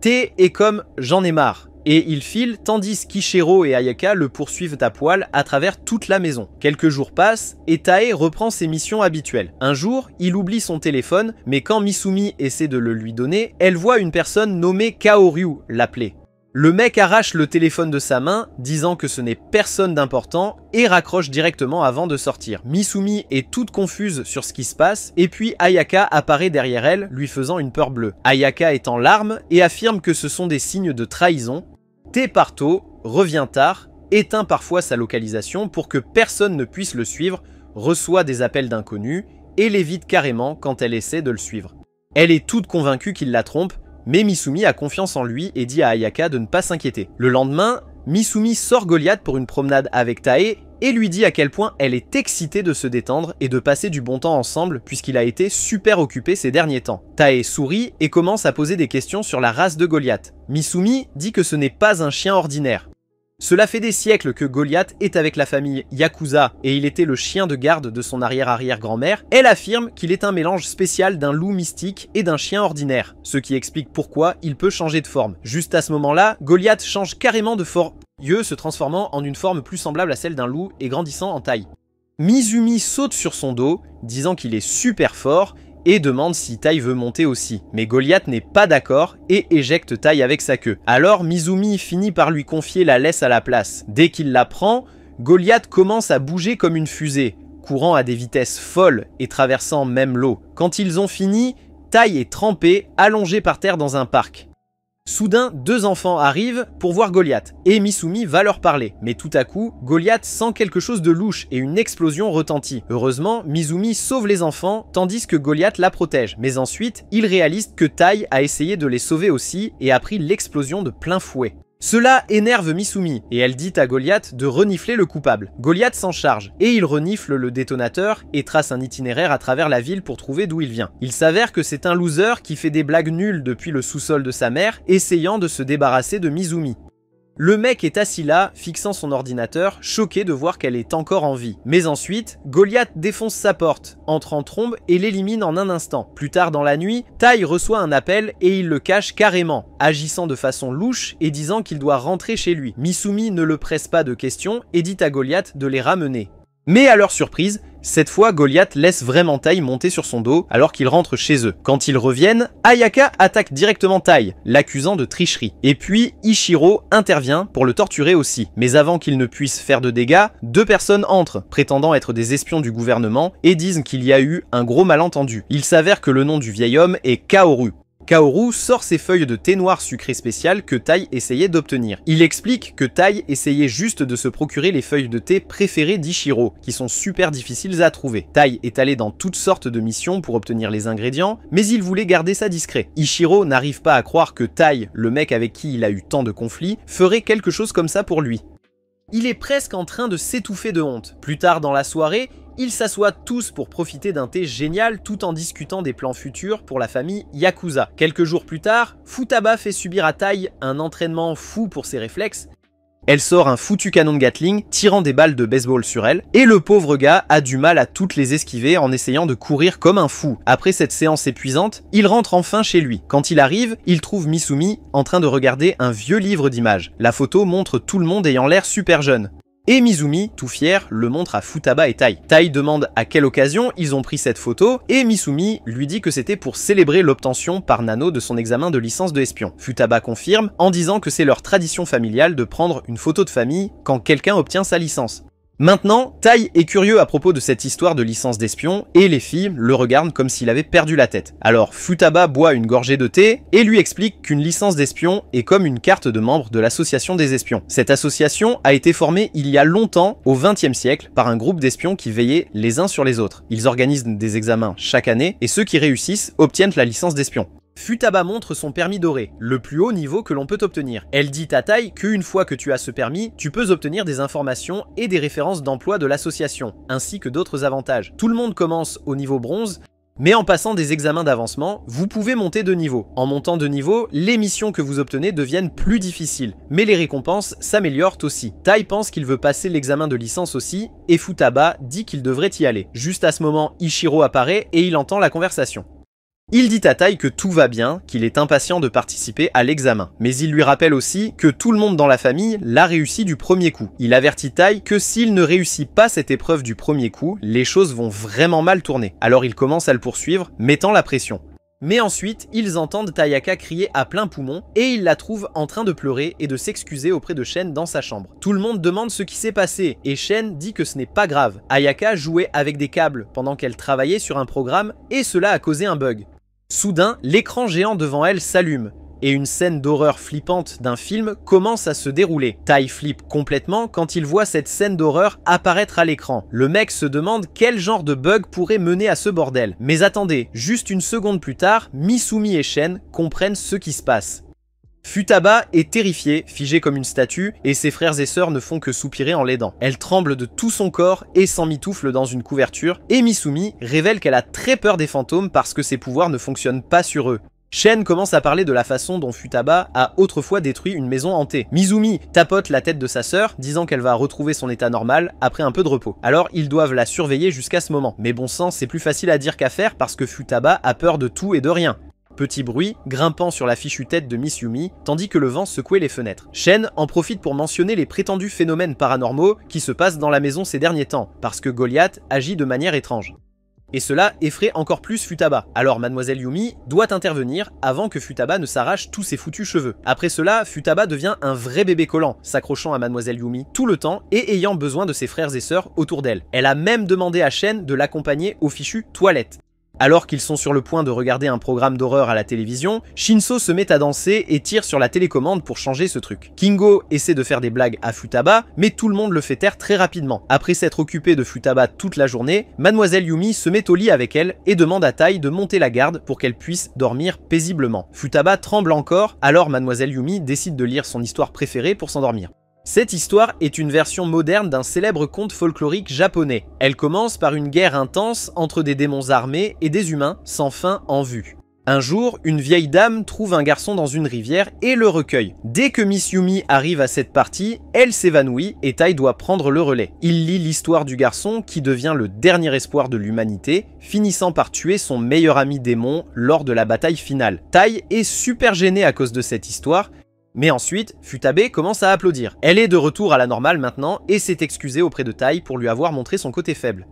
Tae est comme « j'en ai marre ». Et il file tandis qu'Ichiro et Ayaka le poursuivent à poil à travers toute la maison. Quelques jours passent et Tae reprend ses missions habituelles. Un jour, il oublie son téléphone, mais quand Misumi essaie de le lui donner, elle voit une personne nommée Kaoryu l'appeler. Le mec arrache le téléphone de sa main, disant que ce n'est personne d'important, et raccroche directement avant de sortir. Misumi est toute confuse sur ce qui se passe, et puis Ayaka apparaît derrière elle, lui faisant une peur bleue. Ayaka est en larmes et affirme que ce sont des signes de trahison. Tae part tôt, revient tard, éteint parfois sa localisation pour que personne ne puisse le suivre, reçoit des appels d'inconnus, et l'évite carrément quand elle essaie de le suivre. Elle est toute convaincue qu'il la trompe, mais Misumi a confiance en lui et dit à Ayaka de ne pas s'inquiéter. Le lendemain, Misumi sort Goliath pour une promenade avec Tae et lui dit à quel point elle est excitée de se détendre et de passer du bon temps ensemble puisqu'il a été super occupé ces derniers temps. Tae sourit et commence à poser des questions sur la race de Goliath. Misumi dit que ce n'est pas un chien ordinaire. Cela fait des siècles que Goliath est avec la famille Yakuza et il était le chien de garde de son arrière-arrière-grand-mère. Elle affirme qu'il est un mélange spécial d'un loup mystique et d'un chien ordinaire, ce qui explique pourquoi il peut changer de forme. Juste à ce moment-là, Goliath change carrément de forme, se transformant en une forme plus semblable à celle d'un loup et grandissant en taille. Mizumi saute sur son dos, disant qu'il est super fort, et demande si Tai veut monter aussi. Mais Goliath n'est pas d'accord et éjecte Tai avec sa queue. Alors Mizumi finit par lui confier la laisse à la place. Dès qu'il la prend, Goliath commence à bouger comme une fusée, courant à des vitesses folles et traversant même l'eau. Quand ils ont fini, Tai est trempé, allongé par terre dans un parc. Soudain, deux enfants arrivent pour voir Goliath, et Misumi va leur parler. Mais tout à coup, Goliath sent quelque chose de louche et une explosion retentit. Heureusement, Misumi sauve les enfants, tandis que Goliath la protège. Mais ensuite, il réalise que Tai a essayé de les sauver aussi et a pris l'explosion de plein fouet. Cela énerve Misumi, et elle dit à Goliath de renifler le coupable. Goliath s'en charge, et il renifle le détonateur et trace un itinéraire à travers la ville pour trouver d'où il vient. Il s'avère que c'est un loser qui fait des blagues nulles depuis le sous-sol de sa mère, essayant de se débarrasser de Mizumi. Le mec est assis là, fixant son ordinateur, choqué de voir qu'elle est encore en vie. Mais ensuite, Goliath défonce sa porte, entre en trombe et l'élimine en un instant. Plus tard dans la nuit, Tai reçoit un appel et il le cache carrément, agissant de façon louche et disant qu'il doit rentrer chez lui. Misumi ne le presse pas de questions et dit à Goliath de les ramener. Mais à leur surprise, cette fois Goliath laisse vraiment Tai monter sur son dos alors qu'ils rentrent chez eux. Quand ils reviennent, Ayaka attaque directement Tai, l'accusant de tricherie. Et puis Ichiro intervient pour le torturer aussi. Mais avant qu'il ne puisse faire de dégâts, deux personnes entrent, prétendant être des espions du gouvernement, et disent qu'il y a eu un gros malentendu. Il s'avère que le nom du vieil homme est Kaoru. Kaoru sort ses feuilles de thé noir sucré spécial que Tai essayait d'obtenir. Il explique que Tai essayait juste de se procurer les feuilles de thé préférées d'Ichiro, qui sont super difficiles à trouver. Tai est allé dans toutes sortes de missions pour obtenir les ingrédients, mais il voulait garder ça discret. Ichiro n'arrive pas à croire que Tai, le mec avec qui il a eu tant de conflits, ferait quelque chose comme ça pour lui. Il est presque en train de s'étouffer de honte. Plus tard dans la soirée, ils s'assoient tous pour profiter d'un thé génial tout en discutant des plans futurs pour la famille Yakuza. Quelques jours plus tard, Futaba fait subir à Tai un entraînement fou pour ses réflexes. Elle sort un foutu canon de Gatling, tirant des balles de baseball sur elle, et le pauvre gars a du mal à toutes les esquiver en essayant de courir comme un fou. Après cette séance épuisante, il rentre enfin chez lui. Quand il arrive, il trouve Misumi en train de regarder un vieux livre d'images. La photo montre tout le monde ayant l'air super jeune. Et Mizumi, tout fier, le montre à Futaba et Tai. Tai demande à quelle occasion ils ont pris cette photo, et Misumi lui dit que c'était pour célébrer l'obtention par Nano de son examen de licence de espion. Futaba confirme en disant que c'est leur tradition familiale de prendre une photo de famille quand quelqu'un obtient sa licence. Maintenant, Tai est curieux à propos de cette histoire de licence d'espion et les filles le regardent comme s'il avait perdu la tête. Alors Futaba boit une gorgée de thé et lui explique qu'une licence d'espion est comme une carte de membre de l'association des espions. Cette association a été formée il y a longtemps, au XXe siècle, par un groupe d'espions qui veillaient les uns sur les autres. Ils organisent des examens chaque année et ceux qui réussissent obtiennent la licence d'espion. Futaba montre son permis doré, le plus haut niveau que l'on peut obtenir. Elle dit à Tai qu'une fois que tu as ce permis, tu peux obtenir des informations et des références d'emploi de l'association, ainsi que d'autres avantages. Tout le monde commence au niveau bronze, mais en passant des examens d'avancement, vous pouvez monter de niveau. En montant de niveau, les missions que vous obtenez deviennent plus difficiles, mais les récompenses s'améliorent aussi. Tai pense qu'il veut passer l'examen de licence aussi, et Futaba dit qu'il devrait y aller. Juste à ce moment, Ichiro apparaît et il entend la conversation. Il dit à Tai que tout va bien, qu'il est impatient de participer à l'examen. Mais il lui rappelle aussi que tout le monde dans la famille l'a réussi du premier coup. Il avertit Tai que s'il ne réussit pas cette épreuve du premier coup, les choses vont vraiment mal tourner. Alors il commence à le poursuivre, mettant la pression. Mais ensuite, ils entendent Tayaka crier à plein poumon et ils la trouvent en train de pleurer et de s'excuser auprès de Shen dans sa chambre. Tout le monde demande ce qui s'est passé et Shen dit que ce n'est pas grave. Ayaka jouait avec des câbles pendant qu'elle travaillait sur un programme et cela a causé un bug. Soudain, l'écran géant devant elle s'allume et une scène d'horreur flippante d'un film commence à se dérouler. Tai flippe complètement quand il voit cette scène d'horreur apparaître à l'écran. Le mec se demande quel genre de bug pourrait mener à ce bordel. Mais attendez, juste une seconde plus tard, Misumi et Shen comprennent ce qui se passe. Futaba est terrifiée, figée comme une statue, et ses frères et sœurs ne font que soupirer en l'aidant. Elle tremble de tout son corps et s'emmitoufle dans une couverture, et Misumi révèle qu'elle a très peur des fantômes parce que ses pouvoirs ne fonctionnent pas sur eux. Shen commence à parler de la façon dont Futaba a autrefois détruit une maison hantée. Misumi tapote la tête de sa sœur, disant qu'elle va retrouver son état normal après un peu de repos. Alors ils doivent la surveiller jusqu'à ce moment. Mais bon sang, c'est plus facile à dire qu'à faire parce que Futaba a peur de tout et de rien. Petit bruit, grimpant sur la fichue tête de Miss Yumi, tandis que le vent secouait les fenêtres. Shen en profite pour mentionner les prétendus phénomènes paranormaux qui se passent dans la maison ces derniers temps, parce que Goliath agit de manière étrange. Et cela effraie encore plus Futaba. Alors Mademoiselle Yumi doit intervenir avant que Futaba ne s'arrache tous ses foutus cheveux. Après cela, Futaba devient un vrai bébé collant, s'accrochant à Mademoiselle Yumi tout le temps et ayant besoin de ses frères et sœurs autour d'elle. Elle a même demandé à Shen de l'accompagner aux fichues toilettes. Alors qu'ils sont sur le point de regarder un programme d'horreur à la télévision, Shinso se met à danser et tire sur la télécommande pour changer ce truc. Kingo essaie de faire des blagues à Futaba, mais tout le monde le fait taire très rapidement. Après s'être occupé de Futaba toute la journée, Mademoiselle Yumi se met au lit avec elle et demande à Tai de monter la garde pour qu'elle puisse dormir paisiblement. Futaba tremble encore, alors Mademoiselle Yumi décide de lire son histoire préférée pour s'endormir. Cette histoire est une version moderne d'un célèbre conte folklorique japonais. Elle commence par une guerre intense entre des démons armés et des humains sans fin en vue. Un jour, une vieille dame trouve un garçon dans une rivière et le recueille. Dès que Miss Yumi arrive à cette partie, elle s'évanouit et Tai doit prendre le relais. Il lit l'histoire du garçon qui devient le dernier espoir de l'humanité, finissant par tuer son meilleur ami démon lors de la bataille finale. Tai est super gêné à cause de cette histoire, mais ensuite, Futabe commence à applaudir. Elle est de retour à la normale maintenant et s'est excusée auprès de Tai pour lui avoir montré son côté faible.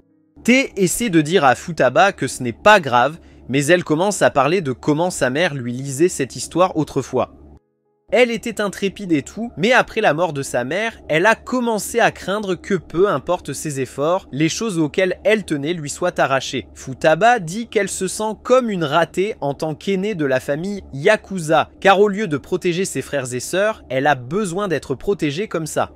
Te essaie de dire à Futaba que ce n'est pas grave, mais elle commence à parler de comment sa mère lui lisait cette histoire autrefois. Elle était intrépide et tout, mais après la mort de sa mère, elle a commencé à craindre que peu importe ses efforts, les choses auxquelles elle tenait lui soient arrachées. Futaba dit qu'elle se sent comme une ratée en tant qu'aînée de la famille Yakuza, car au lieu de protéger ses frères et sœurs, elle a besoin d'être protégée comme ça.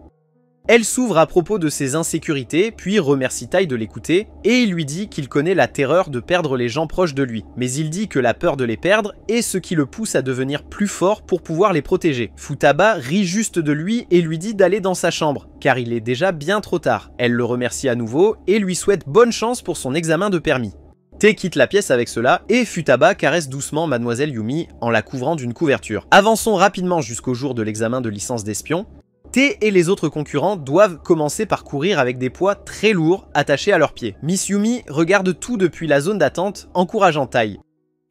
Elle s'ouvre à propos de ses insécurités, puis remercie Tai de l'écouter, et il lui dit qu'il connaît la terreur de perdre les gens proches de lui. Mais il dit que la peur de les perdre est ce qui le pousse à devenir plus fort pour pouvoir les protéger. Futaba rit juste de lui et lui dit d'aller dans sa chambre, car il est déjà bien trop tard. Elle le remercie à nouveau et lui souhaite bonne chance pour son examen de permis. Te quitte la pièce avec cela et Futaba caresse doucement Mademoiselle Yumi en la couvrant d'une couverture. Avançons rapidement jusqu'au jour de l'examen de licence d'espion. Te et les autres concurrents doivent commencer par courir avec des poids très lourds attachés à leurs pieds. Miss Yumi regarde tout depuis la zone d'attente, encourageant Tai.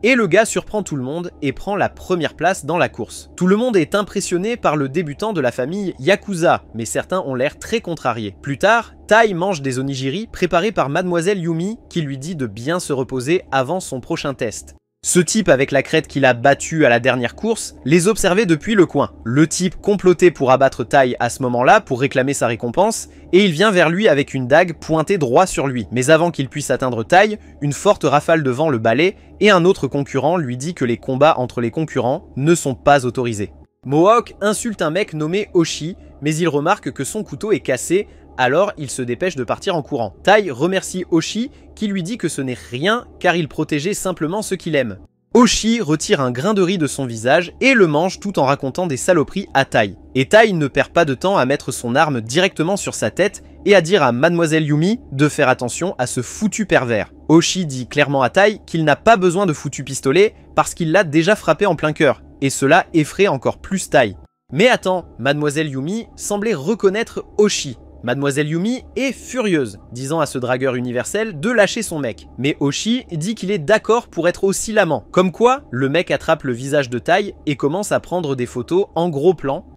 Et le gars surprend tout le monde et prend la première place dans la course. Tout le monde est impressionné par le débutant de la famille Yakuza, mais certains ont l'air très contrariés. Plus tard, Tai mange des onigiri préparés par Mademoiselle Yumi qui lui dit de bien se reposer avant son prochain test. Ce type avec la crête qu'il a battu à la dernière course les observait depuis le coin. Le type complotait pour abattre Tai à ce moment-là pour réclamer sa récompense, et il vient vers lui avec une dague pointée droit sur lui. Mais avant qu'il puisse atteindre Tai, une forte rafale de vent le balaie, et un autre concurrent lui dit que les combats entre les concurrents ne sont pas autorisés. Mohawk insulte un mec nommé Oshi, mais il remarque que son couteau est cassé, alors il se dépêche de partir en courant. Tai remercie Oshi qui lui dit que ce n'est rien car il protégeait simplement ceux qu'il aime. Oshi retire un grain de riz de son visage et le mange tout en racontant des saloperies à Tai. Et Tai ne perd pas de temps à mettre son arme directement sur sa tête et à dire à Mademoiselle Yumi de faire attention à ce foutu pervers. Oshi dit clairement à Tai qu'il n'a pas besoin de foutu pistolet parce qu'il l'a déjà frappé en plein cœur, et cela effraie encore plus Tai. Mais attends, Mademoiselle Yumi semblait reconnaître Oshi. Mademoiselle Yumi est furieuse, disant à ce dragueur universel de lâcher son mec. Mais Oshi dit qu'il est d'accord pour être aussi l'amant. Comme quoi, le mec attrape le visage de Tai et commence à prendre des photos en gros plan.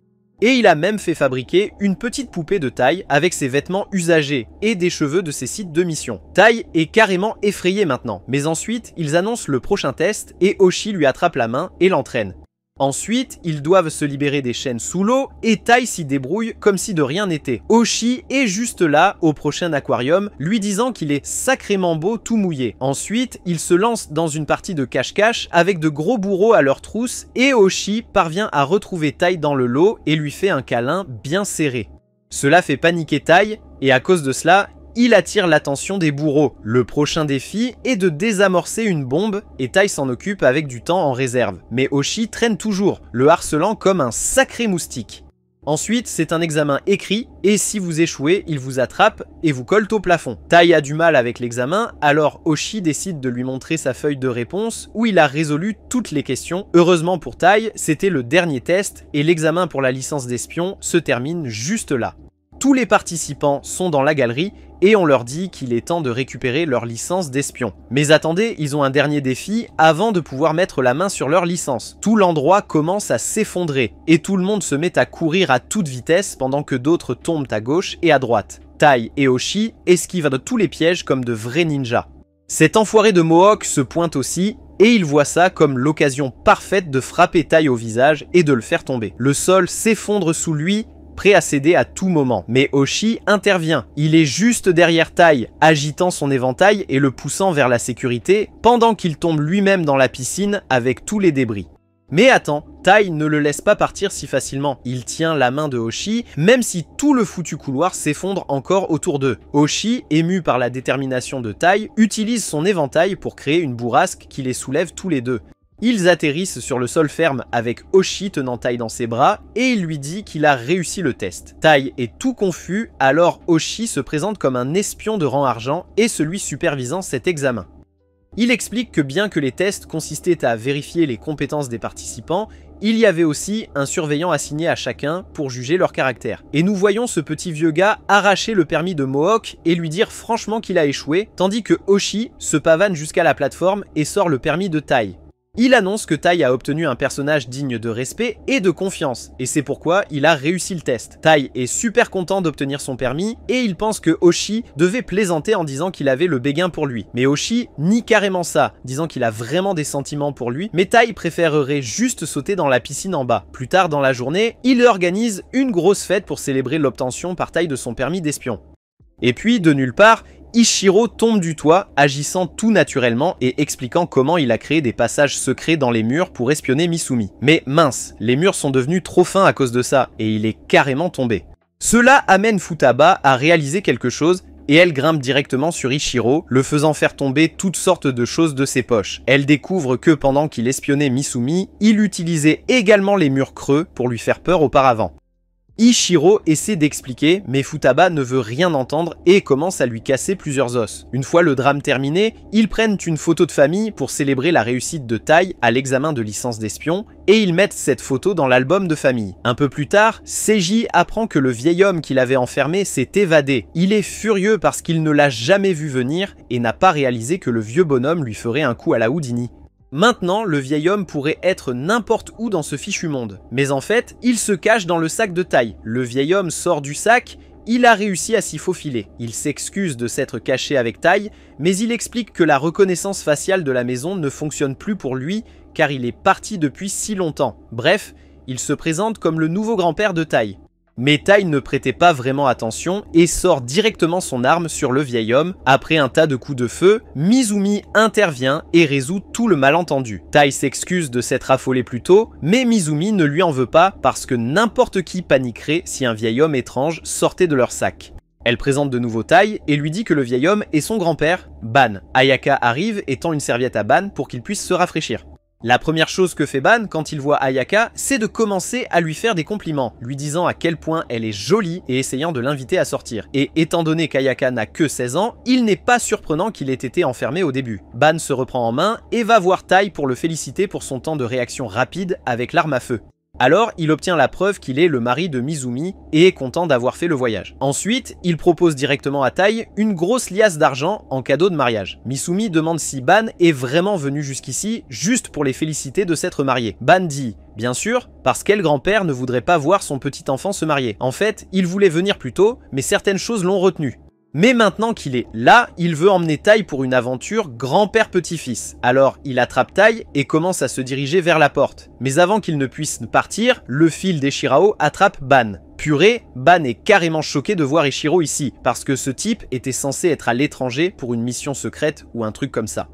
Et il a même fait fabriquer une petite poupée de Tai avec ses vêtements usagés et des cheveux de ses sites de mission. Tai est carrément effrayé maintenant. Mais ensuite, ils annoncent le prochain test et Oshi lui attrape la main et l'entraîne. Ensuite, ils doivent se libérer des chaînes sous l'eau et Tai s'y débrouille comme si de rien n'était. Oshi est juste là au prochain aquarium, lui disant qu'il est sacrément beau tout mouillé. Ensuite, ils se lancent dans une partie de cache-cache avec de gros bourreaux à leur trousse et Oshi parvient à retrouver Tai dans le lot et lui fait un câlin bien serré. Cela fait paniquer Tai et à cause de cela, il attire l'attention des bourreaux. Le prochain défi est de désamorcer une bombe et Tai s'en occupe avec du temps en réserve. Mais Oshi traîne toujours, le harcelant comme un sacré moustique. Ensuite, c'est un examen écrit et si vous échouez, il vous attrape et vous colle au plafond. Tai a du mal avec l'examen, alors Oshi décide de lui montrer sa feuille de réponse où il a résolu toutes les questions. Heureusement pour Tai, c'était le dernier test et l'examen pour la licence d'espion se termine juste là. Tous les participants sont dans la galerie et on leur dit qu'il est temps de récupérer leur licence d'espion. Mais attendez, ils ont un dernier défi avant de pouvoir mettre la main sur leur licence. Tout l'endroit commence à s'effondrer et tout le monde se met à courir à toute vitesse pendant que d'autres tombent à gauche et à droite. Tai et Oshi esquivent de tous les pièges comme de vrais ninjas. Cet enfoiré de Mohawk se pointe aussi et il voit ça comme l'occasion parfaite de frapper Tai au visage et de le faire tomber. Le sol s'effondre sous lui, prêt à céder à tout moment. Mais Oshi intervient. Il est juste derrière Tai, agitant son éventail et le poussant vers la sécurité, pendant qu'il tombe lui-même dans la piscine avec tous les débris. Mais attends, Tai ne le laisse pas partir si facilement. Il tient la main de Oshi, même si tout le foutu couloir s'effondre encore autour d'eux. Oshi, ému par la détermination de Tai, utilise son éventail pour créer une bourrasque qui les soulève tous les deux. Ils atterrissent sur le sol ferme avec Oshi tenant Tai dans ses bras et il lui dit qu'il a réussi le test. Tai est tout confus, alors Oshi se présente comme un espion de rang argent et celui supervisant cet examen. Il explique que bien que les tests consistaient à vérifier les compétences des participants, il y avait aussi un surveillant assigné à chacun pour juger leur caractère. Et nous voyons ce petit vieux gars arracher le permis de Mohawk et lui dire franchement qu'il a échoué, tandis que Oshi se pavane jusqu'à la plateforme et sort le permis de Tai. Il annonce que Tai a obtenu un personnage digne de respect et de confiance, et c'est pourquoi il a réussi le test. Tai est super content d'obtenir son permis, et il pense que Oshi devait plaisanter en disant qu'il avait le béguin pour lui. Mais Oshi nie carrément ça, disant qu'il a vraiment des sentiments pour lui, mais Tai préférerait juste sauter dans la piscine en bas. Plus tard dans la journée, il organise une grosse fête pour célébrer l'obtention par Tai de son permis d'espion. Et puis, de nulle part, Ichiro tombe du toit, agissant tout naturellement et expliquant comment il a créé des passages secrets dans les murs pour espionner Misumi. Mais mince, les murs sont devenus trop fins à cause de ça, et il est carrément tombé. Cela amène Futaba à réaliser quelque chose, et elle grimpe directement sur Ichiro, le faisant faire tomber toutes sortes de choses de ses poches. Elle découvre que pendant qu'il espionnait Misumi, il utilisait également les murs creux pour lui faire peur auparavant. Ichiro essaie d'expliquer, mais Futaba ne veut rien entendre et commence à lui casser plusieurs os. Une fois le drame terminé, ils prennent une photo de famille pour célébrer la réussite de Tai à l'examen de licence d'espion, et ils mettent cette photo dans l'album de famille. Un peu plus tard, Seiji apprend que le vieil homme qu'il avait enfermé s'est évadé. Il est furieux parce qu'il ne l'a jamais vu venir et n'a pas réalisé que le vieux bonhomme lui ferait un coup à la Houdini. Maintenant, le vieil homme pourrait être n'importe où dans ce fichu monde. Mais en fait, il se cache dans le sac de Tai. Le vieil homme sort du sac il a réussi à s'y faufiler. Il s'excuse de s'être caché avec Tai, mais il explique que la reconnaissance faciale de la maison ne fonctionne plus pour lui car il est parti depuis si longtemps. Bref, il se présente comme le nouveau grand-père de Tai. Mais Tai ne prêtait pas vraiment attention et sort directement son arme sur le vieil homme. Après un tas de coups de feu, Mizumi intervient et résout tout le malentendu. Tai s'excuse de s'être affolé plus tôt, mais Mizumi ne lui en veut pas parce que n'importe qui paniquerait si un vieil homme étrange sortait de leur sac. Elle présente de nouveau Tai et lui dit que le vieil homme est son grand-père, Ban. Ayaka arrive et tend une serviette à Ban pour qu'il puisse se rafraîchir. La première chose que fait Ban quand il voit Ayaka, c'est de commencer à lui faire des compliments, lui disant à quel point elle est jolie et essayant de l'inviter à sortir. Et étant donné qu'Ayaka n'a que 16 ans, il n'est pas surprenant qu'il ait été enfermé au début. Ban se reprend en main et va voir Tai pour le féliciter pour son temps de réaction rapide avec l'arme à feu. Alors, il obtient la preuve qu'il est le mari de Mizumi et est content d'avoir fait le voyage. Ensuite, il propose directement à Tai une grosse liasse d'argent en cadeau de mariage. Mizumi demande si Ban est vraiment venu jusqu'ici juste pour les féliciter de s'être mariés. Ban dit « Bien sûr, parce quel grand-père ne voudrait pas voir son petit enfant se marier. En fait, il voulait venir plus tôt, mais certaines choses l'ont retenu. Mais maintenant qu'il est là, il veut emmener Tai pour une aventure grand-père-petit-fils. Alors il attrape Tai et commence à se diriger vers la porte. Mais avant qu'il ne puisse partir, le fil d'Eshirao attrape Ban. Purée, Ban est carrément choqué de voir Eshiro ici, parce que ce type était censé être à l'étranger pour une mission secrète ou un truc comme ça.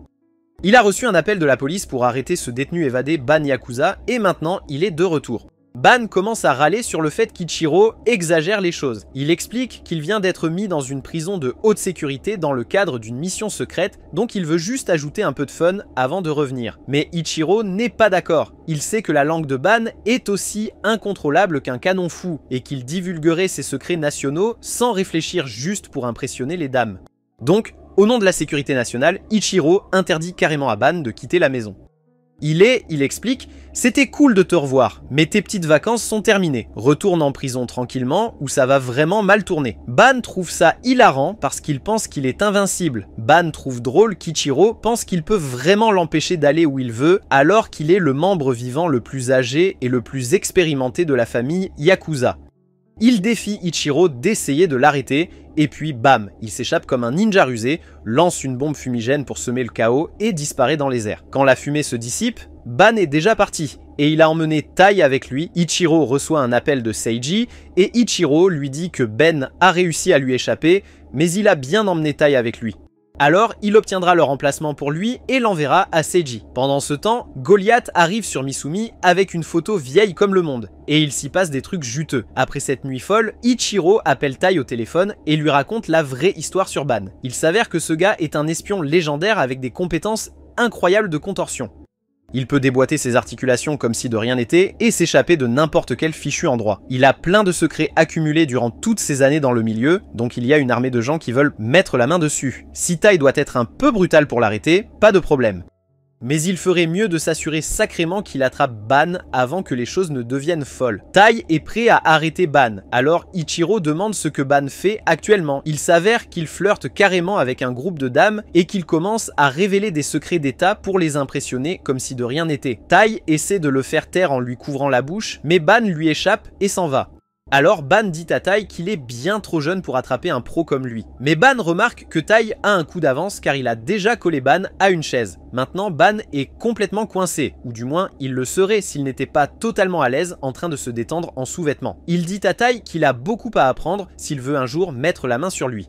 Il a reçu un appel de la police pour arrêter ce détenu évadé Ban Yakuza et maintenant il est de retour. Ban commence à râler sur le fait qu'Ichiro exagère les choses. Il explique qu'il vient d'être mis dans une prison de haute sécurité dans le cadre d'une mission secrète, donc il veut juste ajouter un peu de fun avant de revenir. Mais Ichiro n'est pas d'accord. Il sait que la langue de Ban est aussi incontrôlable qu'un canon fou, et qu'il divulguerait ses secrets nationaux sans réfléchir juste pour impressionner les dames. Donc, au nom de la sécurité nationale, Ichiro interdit carrément à Ban de quitter la maison. Il explique, c'était cool de te revoir, mais tes petites vacances sont terminées. Retourne en prison tranquillement ou ça va vraiment mal tourner. Ban trouve ça hilarant parce qu'il pense qu'il est invincible. Ban trouve drôle qu'Ichiro pense qu'il peut vraiment l'empêcher d'aller où il veut alors qu'il est le membre vivant le plus âgé et le plus expérimenté de la famille Yakuza. Il défie Ichiro d'essayer de l'arrêter, et puis bam, il s'échappe comme un ninja rusé, lance une bombe fumigène pour semer le chaos et disparaît dans les airs. Quand la fumée se dissipe, Ban est déjà parti, et il a emmené Tai avec lui. Ichiro reçoit un appel de Seiji, et Ichiro lui dit que Ben a réussi à lui échapper, mais il a bien emmené Tai avec lui. Alors, il obtiendra le remplacement pour lui et l'enverra à Seiji. Pendant ce temps, Goliath arrive sur Mizumi avec une photo vieille comme le monde. Et il s'y passe des trucs juteux. Après cette nuit folle, Ichiro appelle Tai au téléphone et lui raconte la vraie histoire sur Ban. Il s'avère que ce gars est un espion légendaire avec des compétences incroyables de contorsion. Il peut déboîter ses articulations comme si de rien n'était et s'échapper de n'importe quel fichu endroit. Il a plein de secrets accumulés durant toutes ces années dans le milieu, donc il y a une armée de gens qui veulent mettre la main dessus. Si Tai doit être un peu brutal pour l'arrêter, pas de problème. Mais il ferait mieux de s'assurer sacrément qu'il attrape Ban avant que les choses ne deviennent folles. Tai est prêt à arrêter Ban, alors Ichiro demande ce que Ban fait actuellement. Il s'avère qu'il flirte carrément avec un groupe de dames et qu'il commence à révéler des secrets d'état pour les impressionner comme si de rien n'était. Tai essaie de le faire taire en lui couvrant la bouche, mais Ban lui échappe et s'en va. Alors Ban dit à Tai qu'il est bien trop jeune pour attraper un pro comme lui. Mais Ban remarque que Tai a un coup d'avance car il a déjà collé Ban à une chaise. Maintenant Ban est complètement coincé, ou du moins il le serait s'il n'était pas totalement à l'aise en train de se détendre en sous-vêtements. Il dit à Tai qu'il a beaucoup à apprendre s'il veut un jour mettre la main sur lui.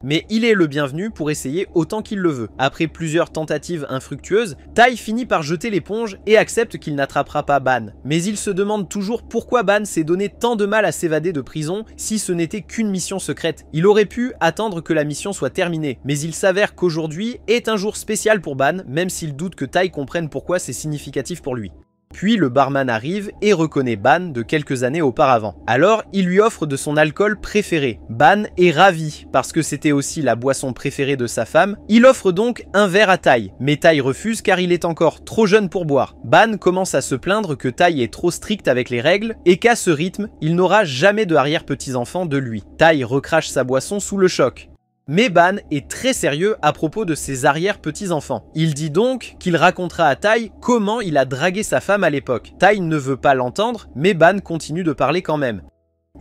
Mais il est le bienvenu pour essayer autant qu'il le veut. Après plusieurs tentatives infructueuses, Tai finit par jeter l'éponge et accepte qu'il n'attrapera pas Ban. Mais il se demande toujours pourquoi Ban s'est donné tant de mal à s'évader de prison si ce n'était qu'une mission secrète. Il aurait pu attendre que la mission soit terminée, mais il s'avère qu'aujourd'hui est un jour spécial pour Ban, même s'il doute que Tai comprenne pourquoi c'est significatif pour lui. Puis le barman arrive et reconnaît Ban de quelques années auparavant. Alors il lui offre de son alcool préféré. Ban est ravi parce que c'était aussi la boisson préférée de sa femme. Il offre donc un verre à Tai, mais Tai refuse car il est encore trop jeune pour boire. Ban commence à se plaindre que Tai est trop strict avec les règles et qu'à ce rythme, il n'aura jamais de arrière-petits-enfants de lui. Tai recrache sa boisson sous le choc. Mais Ban est très sérieux à propos de ses arrière-petits-enfants. Il dit donc qu'il racontera à Tai comment il a dragué sa femme à l'époque. Tai ne veut pas l'entendre, mais Ban continue de parler quand même.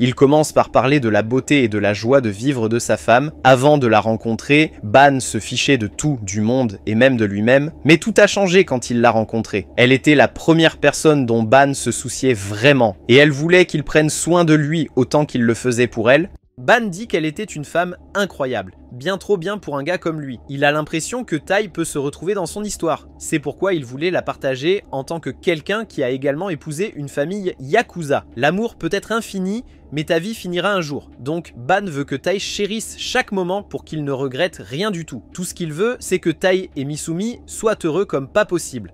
Il commence par parler de la beauté et de la joie de vivre de sa femme. Avant de la rencontrer, Ban se fichait de tout, du monde et même de lui-même, mais tout a changé quand il l'a rencontrée. Elle était la première personne dont Ban se souciait vraiment, et elle voulait qu'il prenne soin de lui autant qu'il le faisait pour elle. Ban dit qu'elle était une femme incroyable, bien trop bien pour un gars comme lui. Il a l'impression que Tai peut se retrouver dans son histoire. C'est pourquoi il voulait la partager en tant que quelqu'un qui a également épousé une famille Yakuza. L'amour peut être infini, mais ta vie finira un jour. Donc Ban veut que Tai chérisse chaque moment pour qu'il ne regrette rien du tout. Tout ce qu'il veut, c'est que Tai et Misumi soient heureux comme pas possible.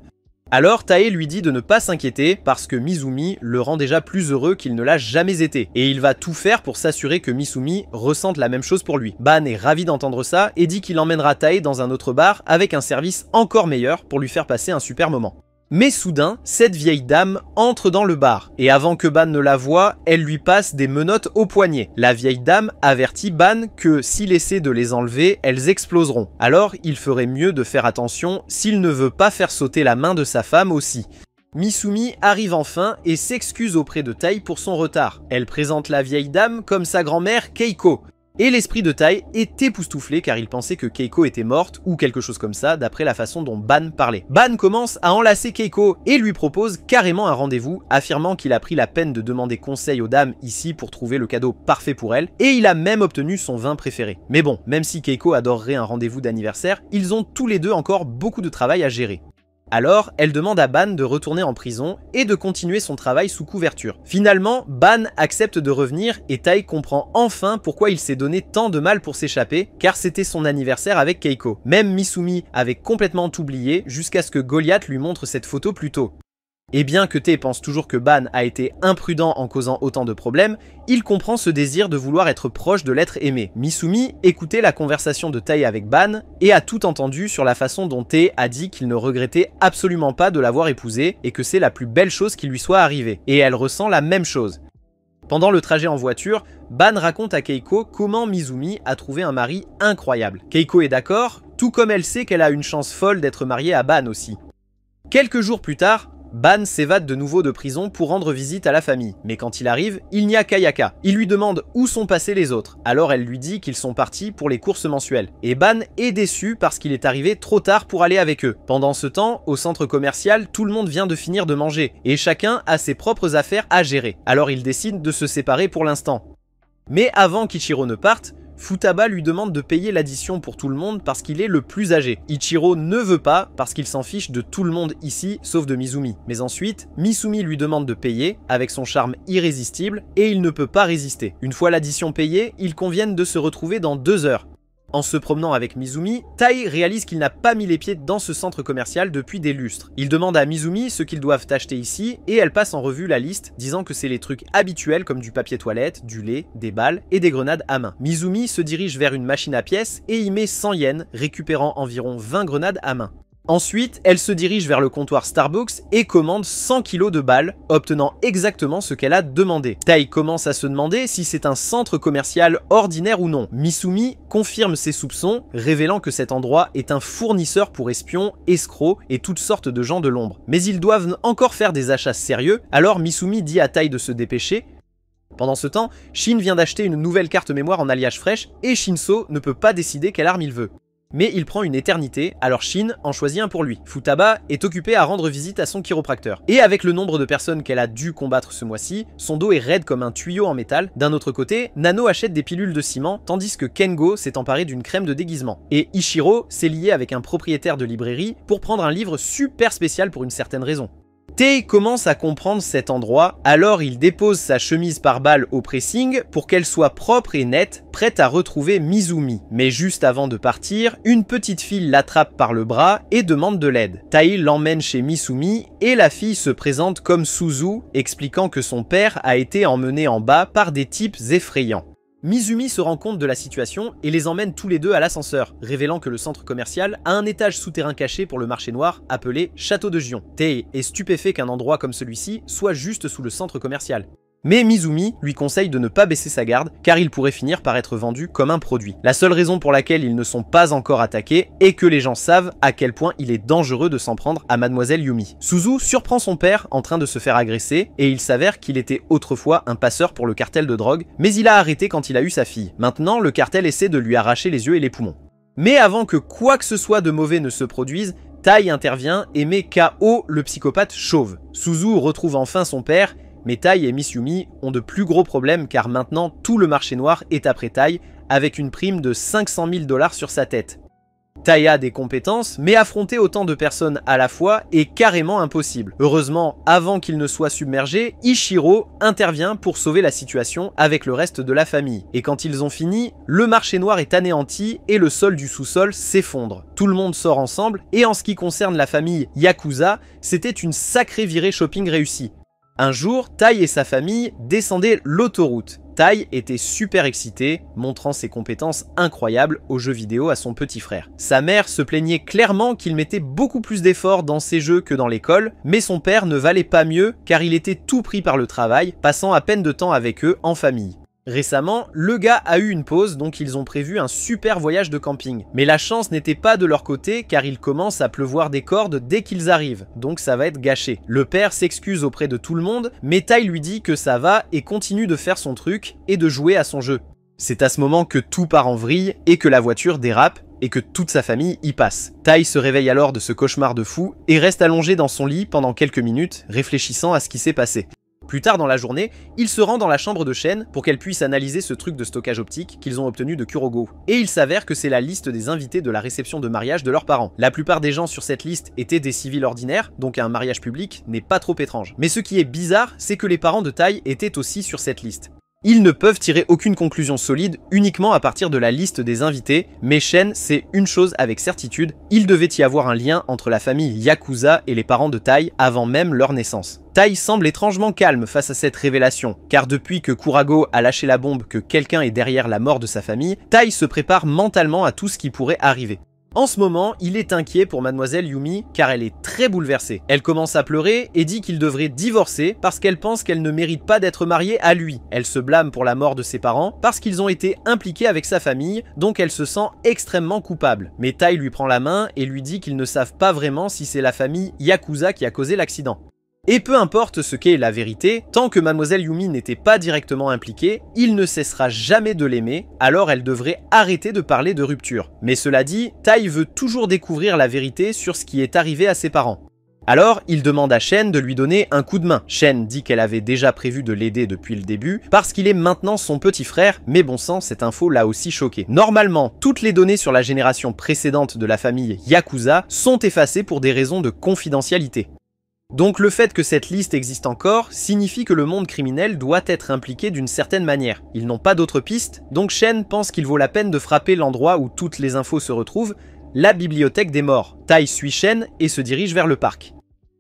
Alors Tae lui dit de ne pas s'inquiéter parce que Mizumi le rend déjà plus heureux qu'il ne l'a jamais été, et il va tout faire pour s'assurer que Misumi ressente la même chose pour lui. Ban est ravi d'entendre ça et dit qu'il emmènera Tae dans un autre bar avec un service encore meilleur pour lui faire passer un super moment. Mais soudain, cette vieille dame entre dans le bar, et avant que Ban ne la voie, elle lui passe des menottes au poignet. La vieille dame avertit Ban que s'il essaie de les enlever, elles exploseront. Alors il ferait mieux de faire attention s'il ne veut pas faire sauter la main de sa femme aussi. Misumi arrive enfin et s'excuse auprès de Tai pour son retard. Elle présente la vieille dame comme sa grand-mère Keiko. Et l'esprit de Tai est époustouflé car il pensait que Keiko était morte ou quelque chose comme ça d'après la façon dont Ban parlait. Ban commence à enlacer Keiko et lui propose carrément un rendez-vous, affirmant qu'il a pris la peine de demander conseil aux dames ici pour trouver le cadeau parfait pour elle, et il a même obtenu son vin préféré. Mais bon, même si Keiko adorerait un rendez-vous d'anniversaire, ils ont tous les deux encore beaucoup de travail à gérer. Alors, elle demande à Ban de retourner en prison et de continuer son travail sous couverture. Finalement, Ban accepte de revenir et Tai comprend enfin pourquoi il s'est donné tant de mal pour s'échapper, car c'était son anniversaire avec Keiko. Même Misumi avait complètement oublié jusqu'à ce que Goliath lui montre cette photo plus tôt. Et bien que Tae pense toujours que Ban a été imprudent en causant autant de problèmes, il comprend ce désir de vouloir être proche de l'être aimé. Misumi écoutait la conversation de Tae avec Ban et a tout entendu sur la façon dont Tae a dit qu'il ne regrettait absolument pas de l'avoir épousée et que c'est la plus belle chose qui lui soit arrivée. Et elle ressent la même chose. Pendant le trajet en voiture, Ban raconte à Keiko comment Misumi a trouvé un mari incroyable. Keiko est d'accord, tout comme elle sait qu'elle a une chance folle d'être mariée à Ban aussi. Quelques jours plus tard, Ban s'évade de nouveau de prison pour rendre visite à la famille, mais quand il arrive, il n'y a qu'Ayaka. Il lui demande où sont passés les autres, alors elle lui dit qu'ils sont partis pour les courses mensuelles. Et Ban est déçu parce qu'il est arrivé trop tard pour aller avec eux. Pendant ce temps, au centre commercial, tout le monde vient de finir de manger, et chacun a ses propres affaires à gérer. Alors il décide de se séparer pour l'instant. Mais avant qu'Ichiro ne parte, Futaba lui demande de payer l'addition pour tout le monde parce qu'il est le plus âgé. Ichiro ne veut pas parce qu'il s'en fiche de tout le monde ici sauf de Mizumi. Mais ensuite, Misumi lui demande de payer avec son charme irrésistible et il ne peut pas résister. Une fois l'addition payée, ils conviennent de se retrouver dans 2 heures. En se promenant avec Mizumi, Tai réalise qu'il n'a pas mis les pieds dans ce centre commercial depuis des lustres. Il demande à Mizumi ce qu'ils doivent acheter ici et elle passe en revue la liste, disant que c'est les trucs habituels comme du papier toilette, du lait, des balles et des grenades à main. Mizumi se dirige vers une machine à pièces et y met 100 yens, récupérant environ 20 grenades à main. Ensuite, elle se dirige vers le comptoir Starbucks et commande 100 kg de balles, obtenant exactement ce qu'elle a demandé. Tai commence à se demander si c'est un centre commercial ordinaire ou non. Misumi confirme ses soupçons, révélant que cet endroit est un fournisseur pour espions, escrocs et toutes sortes de gens de l'ombre. Mais ils doivent encore faire des achats sérieux, alors Misumi dit à Tai de se dépêcher. Pendant ce temps, Shin vient d'acheter une nouvelle carte mémoire en alliage fraîche et Shinso ne peut pas décider quelle arme il veut. Mais il prend une éternité, alors Shin en choisit un pour lui. Futaba est occupée à rendre visite à son chiropracteur. Et avec le nombre de personnes qu'elle a dû combattre ce mois-ci, son dos est raide comme un tuyau en métal. D'un autre côté, Nano achète des pilules de ciment, tandis que Kengo s'est emparé d'une crème de déguisement. Et Ichiro s'est lié avec un propriétaire de librairie pour prendre un livre super spécial pour une certaine raison. Tae commence à comprendre cet endroit, alors il dépose sa chemise par balle au pressing pour qu'elle soit propre et nette, prête à retrouver Mizumi. Mais juste avant de partir, une petite fille l'attrape par le bras et demande de l'aide. Tae l'emmène chez Misumi et la fille se présente comme Suzu, expliquant que son père a été emmené en bas par des types effrayants. Mizumi se rend compte de la situation et les emmène tous les deux à l'ascenseur, révélant que le centre commercial a un étage souterrain caché pour le marché noir appelé Château de Gion. Tae est stupéfait qu'un endroit comme celui-ci soit juste sous le centre commercial. Mais Mizumi lui conseille de ne pas baisser sa garde, car il pourrait finir par être vendu comme un produit. La seule raison pour laquelle ils ne sont pas encore attaqués est que les gens savent à quel point il est dangereux de s'en prendre à Mademoiselle Yumi. Suzu surprend son père en train de se faire agresser, et il s'avère qu'il était autrefois un passeur pour le cartel de drogue, mais il a arrêté quand il a eu sa fille. Maintenant, le cartel essaie de lui arracher les yeux et les poumons. Mais avant que quoi que ce soit de mauvais ne se produise, Tai intervient et met KO le psychopathe chauve. Suzu retrouve enfin son père, mais Tai et Miss Yumi ont de plus gros problèmes car maintenant tout le marché noir est après Tai avec une prime de 500 000 $ sur sa tête. Tai a des compétences, mais affronter autant de personnes à la fois est carrément impossible. Heureusement, avant qu'il ne soit submergé, Ichiro intervient pour sauver la situation avec le reste de la famille. Et quand ils ont fini, le marché noir est anéanti et le sol du sous-sol s'effondre. Tout le monde sort ensemble, et en ce qui concerne la famille Yakuza, c'était une sacrée virée shopping réussie. Un jour, Tai et sa famille descendaient l'autoroute. Tai était super excité, montrant ses compétences incroyables aux jeux vidéo à son petit frère. Sa mère se plaignait clairement qu'il mettait beaucoup plus d'efforts dans ses jeux que dans l'école, mais son père ne valait pas mieux car il était tout pris par le travail, passant à peine de temps avec eux en famille. Récemment, le gars a eu une pause, donc ils ont prévu un super voyage de camping. Mais la chance n'était pas de leur côté car il commence à pleuvoir des cordes dès qu'ils arrivent, donc ça va être gâché. Le père s'excuse auprès de tout le monde, mais Tai lui dit que ça va et continue de faire son truc et de jouer à son jeu. C'est à ce moment que tout part en vrille et que la voiture dérape et que toute sa famille y passe. Tai se réveille alors de ce cauchemar de fou et reste allongé dans son lit pendant quelques minutes, réfléchissant à ce qui s'est passé. Plus tard dans la journée, il se rend dans la chambre de Shen pour qu'elle puisse analyser ce truc de stockage optique qu'ils ont obtenu de Kurogo. Et il s'avère que c'est la liste des invités de la réception de mariage de leurs parents. La plupart des gens sur cette liste étaient des civils ordinaires, donc un mariage public n'est pas trop étrange. Mais ce qui est bizarre, c'est que les parents de Tai étaient aussi sur cette liste. Ils ne peuvent tirer aucune conclusion solide uniquement à partir de la liste des invités, mais Shen sait une chose avec certitude, il devait y avoir un lien entre la famille Yakuza et les parents de Tai avant même leur naissance. Tai semble étrangement calme face à cette révélation, car depuis que Kurago a lâché la bombe que quelqu'un est derrière la mort de sa famille, Tai se prépare mentalement à tout ce qui pourrait arriver. En ce moment, il est inquiet pour Mademoiselle Yumi car elle est très bouleversée. Elle commence à pleurer et dit qu'il devrait divorcer parce qu'elle pense qu'elle ne mérite pas d'être mariée à lui. Elle se blâme pour la mort de ses parents parce qu'ils ont été impliqués avec sa famille, donc elle se sent extrêmement coupable. Mais Tai lui prend la main et lui dit qu'ils ne savent pas vraiment si c'est la famille Yakuza qui a causé l'accident. Et peu importe ce qu'est la vérité, tant que Mademoiselle Yumi n'était pas directement impliquée, il ne cessera jamais de l'aimer, alors elle devrait arrêter de parler de rupture. Mais cela dit, Tai veut toujours découvrir la vérité sur ce qui est arrivé à ses parents. Alors, il demande à Shen de lui donner un coup de main. Shen dit qu'elle avait déjà prévu de l'aider depuis le début, parce qu'il est maintenant son petit frère, mais bon sang, cette info l'a aussi choqué. Normalement, toutes les données sur la génération précédente de la famille Yakuza sont effacées pour des raisons de confidentialité. Donc le fait que cette liste existe encore signifie que le monde criminel doit être impliqué d'une certaine manière. Ils n'ont pas d'autres pistes, donc Shen pense qu'il vaut la peine de frapper l'endroit où toutes les infos se retrouvent, la bibliothèque des morts. Tai suit Shen et se dirige vers le parc.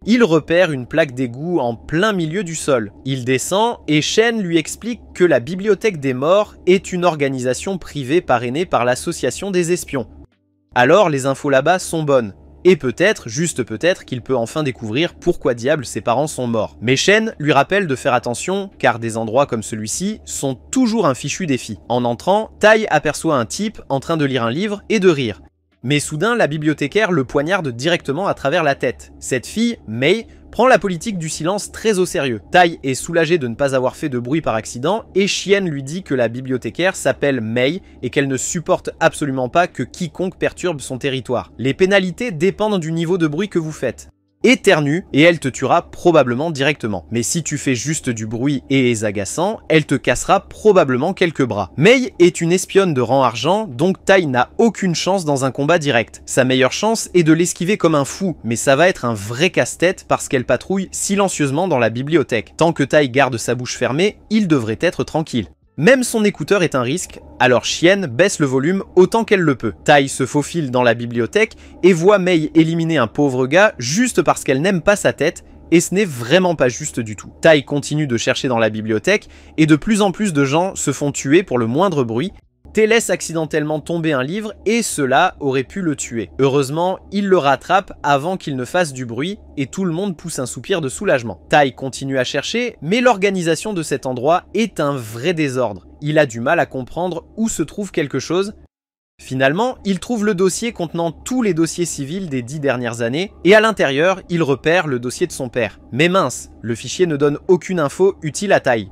Il repère une plaque d'égout en plein milieu du sol. Il descend et Shen lui explique que la bibliothèque des morts est une organisation privée parrainée par l'association des espions. Alors les infos là-bas sont bonnes. Et peut-être, juste peut-être, qu'il peut enfin découvrir pourquoi diable ses parents sont morts. Mais Shen lui rappelle de faire attention, car des endroits comme celui-ci sont toujours un fichu défi. En entrant, Tai aperçoit un type en train de lire un livre et de rire. Mais soudain, la bibliothécaire le poignarde directement à travers la tête. Cette fille, Mei, prend la politique du silence très au sérieux. Tai est soulagé de ne pas avoir fait de bruit par accident et Chien lui dit que la bibliothécaire s'appelle Mei et qu'elle ne supporte absolument pas que quiconque perturbe son territoire. Les pénalités dépendent du niveau de bruit que vous faites. Éternue et elle te tuera probablement directement. Mais si tu fais juste du bruit et es agaçant, elle te cassera probablement quelques bras. Mei est une espionne de rang argent, donc Tai n'a aucune chance dans un combat direct. Sa meilleure chance est de l'esquiver comme un fou, mais ça va être un vrai casse-tête parce qu'elle patrouille silencieusement dans la bibliothèque. Tant que Tai garde sa bouche fermée, il devrait être tranquille. Même son écouteur est un risque, alors Chien baisse le volume autant qu'elle le peut. Tai se faufile dans la bibliothèque et voit Mei éliminer un pauvre gars juste parce qu'elle n'aime pas sa tête, et ce n'est vraiment pas juste du tout. Tai continue de chercher dans la bibliothèque et de plus en plus de gens se font tuer pour le moindre bruit, Tai laisse accidentellement tomber un livre et cela aurait pu le tuer. Heureusement, il le rattrape avant qu'il ne fasse du bruit et tout le monde pousse un soupir de soulagement. Tai continue à chercher, mais l'organisation de cet endroit est un vrai désordre. Il a du mal à comprendre où se trouve quelque chose. Finalement, il trouve le dossier contenant tous les dossiers civils des 10 dernières années, et à l'intérieur, il repère le dossier de son père. Mais mince, le fichier ne donne aucune info utile à Tai.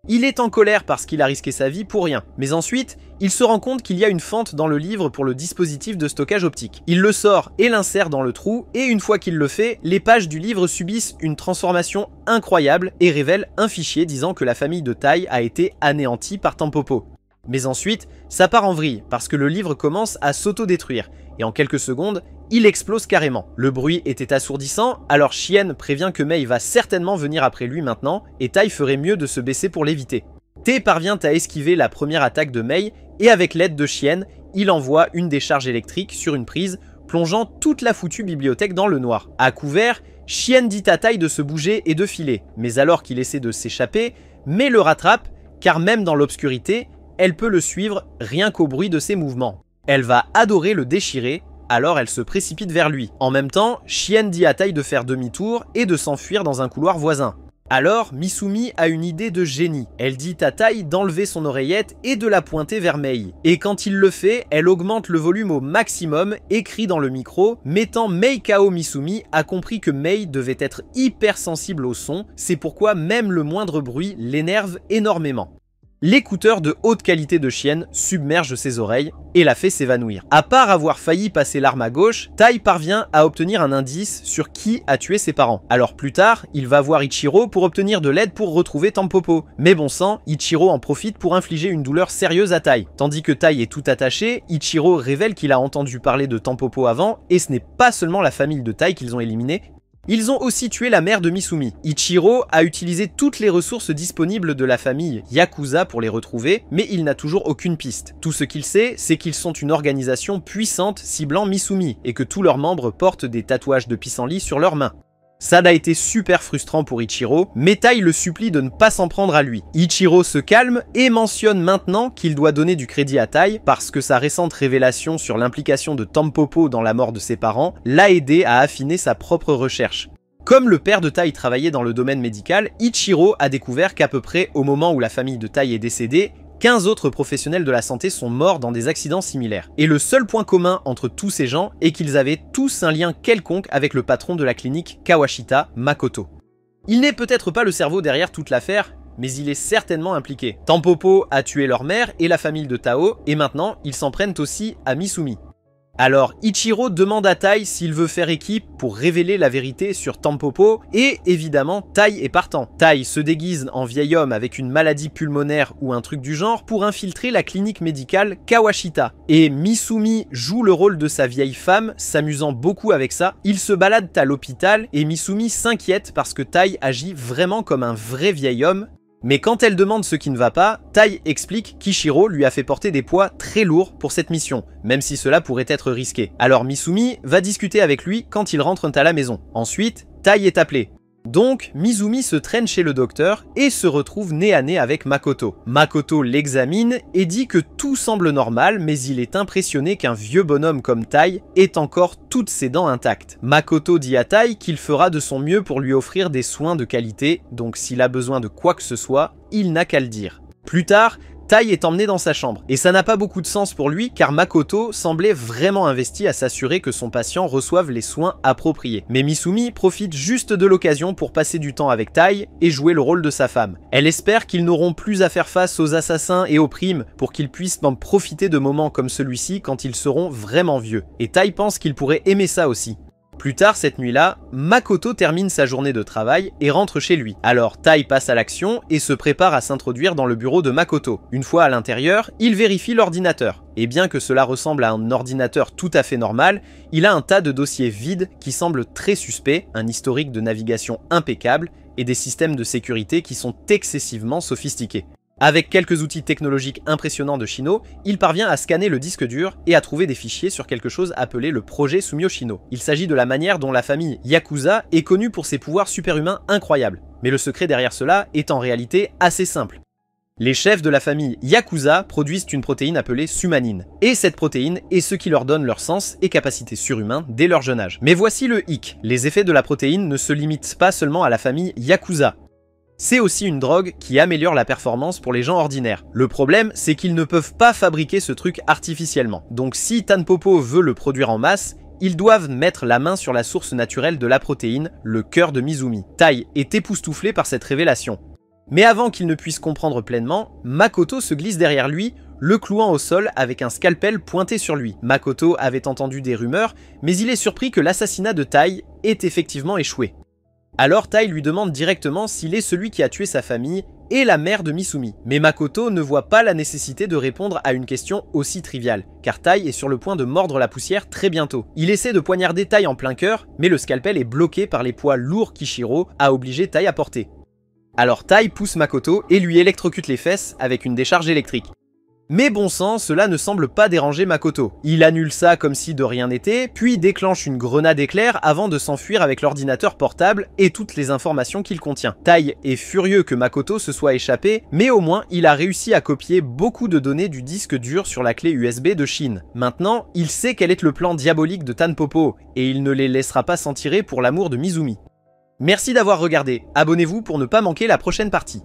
Il est en colère parce qu'il a risqué sa vie pour rien, mais ensuite, il se rend compte qu'il y a une fente dans le livre pour le dispositif de stockage optique. Il le sort et l'insère dans le trou, et une fois qu'il le fait, les pages du livre subissent une transformation incroyable et révèlent un fichier disant que la famille de Tai a été anéantie par Tampopo. Mais ensuite, ça part en vrille, parce que le livre commence à s'auto-détruire, et en quelques secondes, il explose carrément. Le bruit était assourdissant, alors Chien prévient que Mei va certainement venir après lui maintenant, et Tai ferait mieux de se baisser pour l'éviter. Tai parvient à esquiver la première attaque de Mei, et avec l'aide de Chien, il envoie une décharge électrique sur une prise, plongeant toute la foutue bibliothèque dans le noir. À couvert, Chien dit à Tai de se bouger et de filer, mais alors qu'il essaie de s'échapper, Mei le rattrape, car même dans l'obscurité, elle peut le suivre rien qu'au bruit de ses mouvements. Elle va adorer le déchirer, alors elle se précipite vers lui. En même temps, Chien dit à Tai de faire demi-tour et de s'enfuir dans un couloir voisin. Alors, Misumi a une idée de génie. Elle dit à Tai d'enlever son oreillette et de la pointer vers Mei. Et quand il le fait, elle augmente le volume au maximum et crie dans le micro, mettant Mei KO. Misumi a compris que Mei devait être hyper sensible au son, c'est pourquoi même le moindre bruit l'énerve énormément. L'écouteur de haute qualité de Chien submerge ses oreilles et la fait s'évanouir. À part avoir failli passer l'arme à gauche, Tai parvient à obtenir un indice sur qui a tué ses parents. Alors plus tard, il va voir Ichiro pour obtenir de l'aide pour retrouver Tampopo. Mais bon sang, Ichiro en profite pour infliger une douleur sérieuse à Tai. Tandis que Tai est tout attaché, Ichiro révèle qu'il a entendu parler de Tampopo avant, et ce n'est pas seulement la famille de Tai qu'ils ont éliminé. Ils ont aussi tué la mère de Misumi. Ichiro a utilisé toutes les ressources disponibles de la famille Yakuza pour les retrouver, mais il n'a toujours aucune piste. Tout ce qu'il sait, c'est qu'ils sont une organisation puissante ciblant Misumi, et que tous leurs membres portent des tatouages de pissenlit sur leurs mains. Ça a été super frustrant pour Ichiro, mais Tai le supplie de ne pas s'en prendre à lui. Ichiro se calme et mentionne maintenant qu'il doit donner du crédit à Tai parce que sa récente révélation sur l'implication de Tampopo dans la mort de ses parents l'a aidé à affiner sa propre recherche. Comme le père de Tai travaillait dans le domaine médical, Ichiro a découvert qu'à peu près au moment où la famille de Tai est décédée, 15 autres professionnels de la santé sont morts dans des accidents similaires. Et le seul point commun entre tous ces gens est qu'ils avaient tous un lien quelconque avec le patron de la clinique Kawashita, Makoto. Il n'est peut-être pas le cerveau derrière toute l'affaire, mais il est certainement impliqué. Tampopo a tué leur mère et la famille de Tao, et maintenant ils s'en prennent aussi à Misumi. Alors Ichiro demande à Tai s'il veut faire équipe pour révéler la vérité sur Tampopo, et évidemment Tai est partant. Tai se déguise en vieil homme avec une maladie pulmonaire ou un truc du genre pour infiltrer la clinique médicale Kawashita. Et Misumi joue le rôle de sa vieille femme, s'amusant beaucoup avec ça. Ils se baladent à l'hôpital et Misumi s'inquiète parce que Tai agit vraiment comme un vrai vieil homme. Mais quand elle demande ce qui ne va pas, Tai explique qu'Ichiro lui a fait porter des poids très lourds pour cette mission, même si cela pourrait être risqué. Alors Misumi va discuter avec lui quand ils rentrent à la maison. Ensuite, Tai est appelé. Donc, Misumi se traîne chez le docteur et se retrouve nez à nez avec Makoto. Makoto l'examine et dit que tout semble normal, mais il est impressionné qu'un vieux bonhomme comme Tai ait encore toutes ses dents intactes. Makoto dit à Tai qu'il fera de son mieux pour lui offrir des soins de qualité, donc s'il a besoin de quoi que ce soit, il n'a qu'à le dire. Plus tard, Tai est emmené dans sa chambre, et ça n'a pas beaucoup de sens pour lui car Makoto semblait vraiment investi à s'assurer que son patient reçoive les soins appropriés. Mais Misumi profite juste de l'occasion pour passer du temps avec Tai et jouer le rôle de sa femme. Elle espère qu'ils n'auront plus à faire face aux assassins et aux primes pour qu'ils puissent en profiter de moments comme celui-ci quand ils seront vraiment vieux. Et Tai pense qu'il pourrait aimer ça aussi. Plus tard cette nuit-là, Makoto termine sa journée de travail et rentre chez lui. Alors Tai passe à l'action et se prépare à s'introduire dans le bureau de Makoto. Une fois à l'intérieur, il vérifie l'ordinateur. Et bien que cela ressemble à un ordinateur tout à fait normal, il a un tas de dossiers vides qui semblent très suspects, un historique de navigation impeccable et des systèmes de sécurité qui sont excessivement sophistiqués. Avec quelques outils technologiques impressionnants de Shino, il parvient à scanner le disque dur et à trouver des fichiers sur quelque chose appelé le projet Sumio Shino. Il s'agit de la manière dont la famille Yakuza est connue pour ses pouvoirs superhumains incroyables. Mais le secret derrière cela est en réalité assez simple. Les chefs de la famille Yakuza produisent une protéine appelée sumanine, et cette protéine est ce qui leur donne leur sens et capacité surhumains dès leur jeune âge. Mais voici le hic, les effets de la protéine ne se limitent pas seulement à la famille Yakuza. C'est aussi une drogue qui améliore la performance pour les gens ordinaires. Le problème, c'est qu'ils ne peuvent pas fabriquer ce truc artificiellement. Donc si Tanpopo veut le produire en masse, ils doivent mettre la main sur la source naturelle de la protéine, le cœur de Mizumi. Tai est époustouflé par cette révélation. Mais avant qu'il ne puisse comprendre pleinement, Makoto se glisse derrière lui, le clouant au sol avec un scalpel pointé sur lui. Makoto avait entendu des rumeurs, mais il est surpris que l'assassinat de Tai ait effectivement échoué. Alors Tai lui demande directement s'il est celui qui a tué sa famille et la mère de Misumi. Mais Makoto ne voit pas la nécessité de répondre à une question aussi triviale, car Tai est sur le point de mordre la poussière très bientôt. Il essaie de poignarder Tai en plein cœur, mais le scalpel est bloqué par les poids lourds qu'Ichiro a obligé Tai à porter. Alors Tai pousse Makoto et lui électrocute les fesses avec une décharge électrique. Mais bon sang, cela ne semble pas déranger Makoto. Il annule ça comme si de rien n'était, puis déclenche une grenade éclair avant de s'enfuir avec l'ordinateur portable et toutes les informations qu'il contient. Tai est furieux que Makoto se soit échappé, mais au moins il a réussi à copier beaucoup de données du disque dur sur la clé USB de Shin. Maintenant, il sait quel est le plan diabolique de Tanpopo, et il ne les laissera pas s'en tirer pour l'amour de Mizumi. Merci d'avoir regardé, abonnez-vous pour ne pas manquer la prochaine partie.